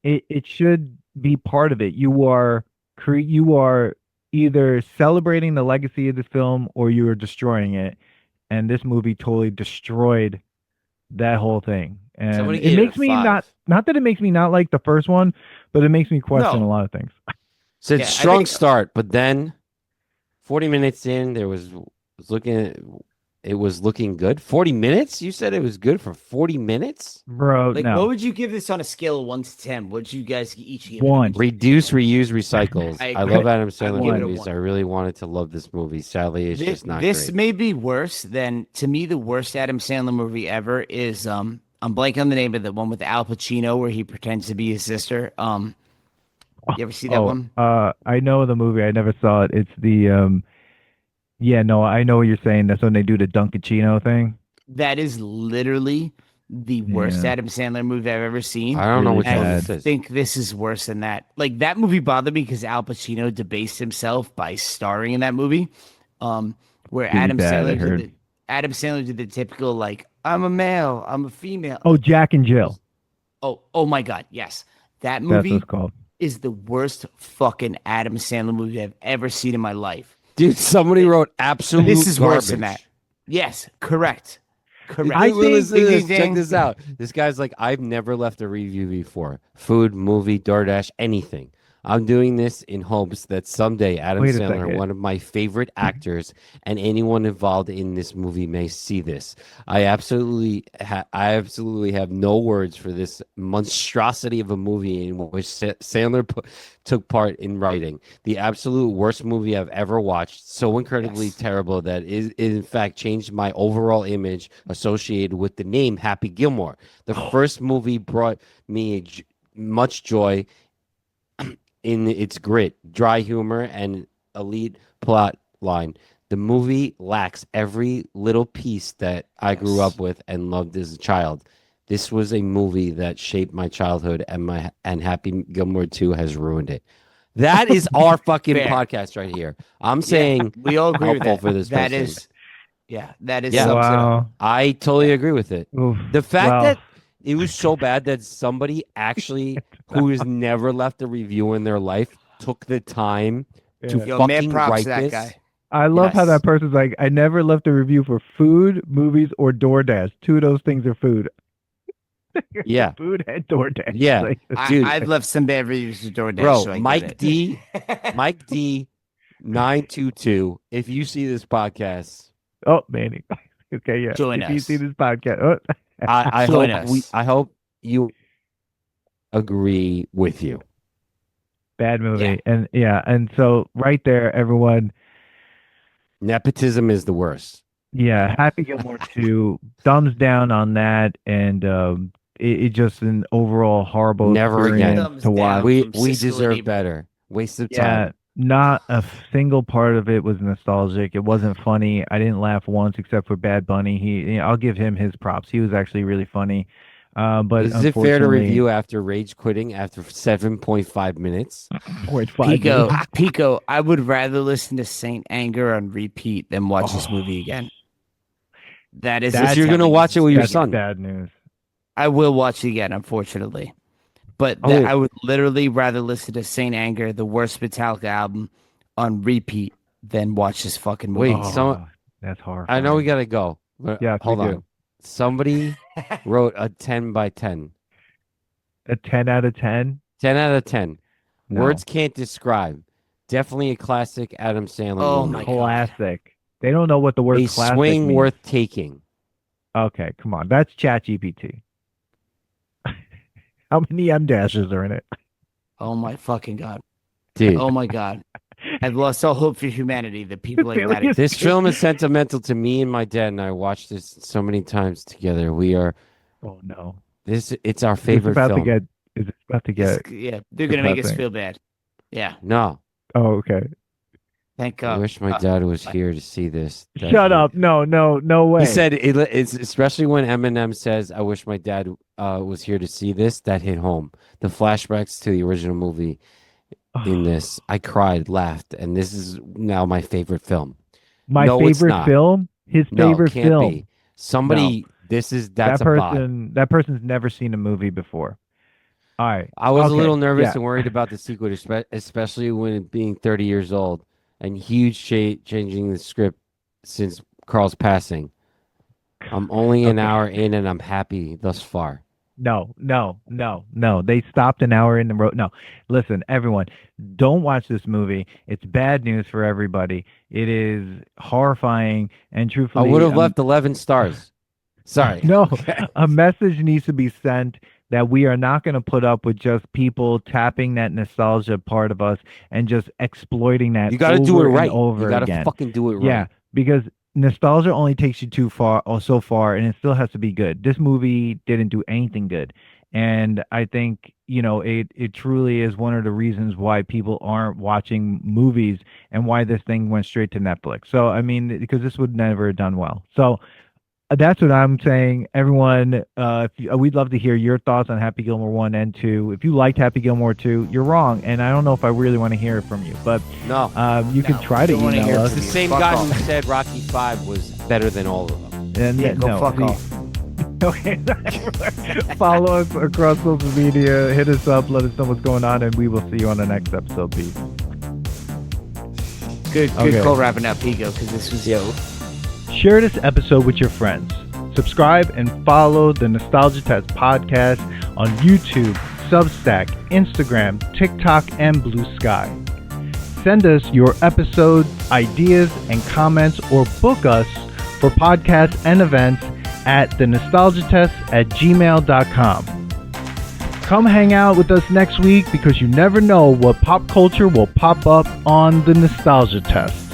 10. It should be part of it. You are either celebrating the legacy of this film or you are destroying it. And this movie totally destroyed that whole thing. And Somebody it gave it makes a me 5. not that it makes me not like the first one, but it makes me question No. a lot of things. So Yeah, it's I strong think- start, but then 40 minutes in, it was looking good. 40 minutes? You said it was good for 40 minutes? Bro, Like, no. what would you give this on a scale of 1 to 10? What would you guys each give? it? 1. Reduce, reuse, recycles. I I agree. love Adam I would Sandler give it a movies. 1. I really wanted to love this movie. Sadly, it's just not This great. may be worse than, to me, the worst Adam Sandler movie ever is I'm blanking on the name of the one with Al Pacino where he pretends to be his sister. You ever see that one? I know the movie. I never saw it. It's the yeah, no, I know what you're saying. That's when they do the Dunkachino thing. That is literally the worst Yeah. Adam Sandler movie I've ever seen. I don't know really which one I bad. this is. think this is worse than that. Like that movie bothered me because Al Pacino debased himself by starring in that movie. Where Really Adam bad, I Sandler heard. Adam Sandler did the typical like I'm a male, I'm a female. Oh, Jack and Jill. Oh my God, yes. That That's movie what it's called. is the worst fucking Adam Sandler movie I've ever seen in my life. Dude, somebody wrote absolute This is garbage. worse than that. Yes, correct. Correct. I Well, listen to Ding, this. ding, Check ding. this out. This guy's like, I've never left a review before. Food, movie, DoorDash, anything. I'm doing this in hopes that someday Adam Wait a Sandler, second. one of my favorite actors, and anyone involved in this movie may see this. I absolutely have no words for this monstrosity of a movie in which Sandler took part in writing. The absolute worst movie I've ever watched. So incredibly Yes. terrible that it in fact changed my overall image associated with the name Happy Gilmore. The first movie brought me much joy in its grit, dry humor, and elite plot line. The movie lacks every little piece that I grew Yes. up with and loved as a child. This was a movie that shaped my childhood, and Happy Gilmore 2 has ruined it. That is our fucking Fair. podcast right here. I'm saying we all agree with helpful that. for this That person. is, that is Yeah. sums it up. Wow. I totally agree with it. Oof. The fact Wow. that it was so bad that somebody actually who has never left a review in their life took the time to Yeah. Yo, fucking mad props write to that this. guy. I love how Yes. that person's like, I never left a review for food, movies, or DoorDash. 2 of those things are food. Yeah. Food and DoorDash. Yeah. Like, Dude. I've left some bad reviews to DoorDash. Bro, so I get Mike it. D, Mike D 922. If you see this podcast, oh, Manny. Okay, yeah. Join if you us. see this podcast, oh, I Join hope us. I hope you agree with you. bad movie. Yeah. And yeah, and so right there, everyone, Nepotism is the worst. yeah, Happy Gilmore 2, thumbs down on that, and it just an overall horrible Never again. experience Thumbs to watch. down. We from we Siskel and deserve Ebert. better. Waste of Yeah, time. not a single part of it was nostalgic. It wasn't funny. I didn't laugh once except for Bad Bunny. I'll give him his props. He was actually really funny. But Is it fair to unfortunately- review after rage quitting after 7.5 minutes? 0.5 Pico, minutes. Pico, I would rather listen to Saint Anger on repeat than watch this movie again. That is. That's- you're gonna watch it with your That's son. bad news. I will watch it again, unfortunately. But Oh. I would literally rather listen to Saint Anger, the worst Metallica album, on repeat than watch this fucking movie. Wait, so That's horrible. I know we gotta go. But Yes, we hold on. do. Somebody wrote a 10 by 10. A 10 out of 10. 10 out of 10. No. Words can't describe. Definitely a classic Adam Sandler Oh movie. my God. Classic. They don't know what the word A classic swing means. worth taking. Okay, come on. That's ChatGPT. How many M dashes are in it? Oh my fucking God. Dude, Oh my God. I've lost all hope for humanity. The people like that. Billions. this film is sentimental to me and my dad, and I watched this so many times together. Oh no. It's our It's favorite about film. to get. Is it about to get? Yeah, they're gonna make us depressing. feel bad. Yeah, No, Oh, okay. thank I God. wish my dad was here to see this. That Shut hit. up. No way. He said it's especially when Eminem says, "I wish my dad was here to see this." That hit home. The flashbacks to the original movie in this, I cried, laughed, and this is now my favorite film. My No, it's favorite not. film. His No, favorite can't film. be. Somebody, that's That a vibe. person. That person's never seen a movie before. All right. I was a Okay, little nervous yeah. and worried about the sequel, especially when it being 30 years old and huge changing the script since Carl's passing. I'm only an Okay. hour in and I'm happy thus far. No. They stopped an hour in the road. No, listen, everyone, don't watch this movie. It's bad news for everybody. It is horrifying and I truthfully, would have left 11 stars. Sorry. No, Okay. a message needs to be sent that we are not going to put up with just people tapping that nostalgia part of us and just exploiting that. You got to do it over and right. over You got to again. fucking do it right. Yeah, because nostalgia only takes you too far or so far, and it still has to be good. This movie didn't do anything good, and I think it truly is one of the reasons why people aren't watching movies and why this thing went straight to Netflix. So I mean, because this would never have done well. So. That's what I'm saying. Everyone, we'd love to hear your thoughts on Happy Gilmore 1 and 2. If you liked Happy Gilmore 2, you're wrong. And I don't know if I really want to hear it from you. But No. you can try to don't wanna hear email It's us. the same Fuck guy off. who said Rocky 5 was better than all of them. And Yeah, go fuck please. off. Okay. Follow us across social media. Hit us up. Let us know what's going on. And we will see you on the next episode. Peace. Good Okay. call wrapping up, Pico, because this was Share this episode with your friends. Subscribe and follow the Nostalgia Test podcast on YouTube, Substack, Instagram, TikTok, and Blue Sky. Send us your episode ideas and comments or book us for podcasts and events at thenostalgiatest@gmail.com. Come hang out with us next week because you never know what pop culture will pop up on the Nostalgia Test.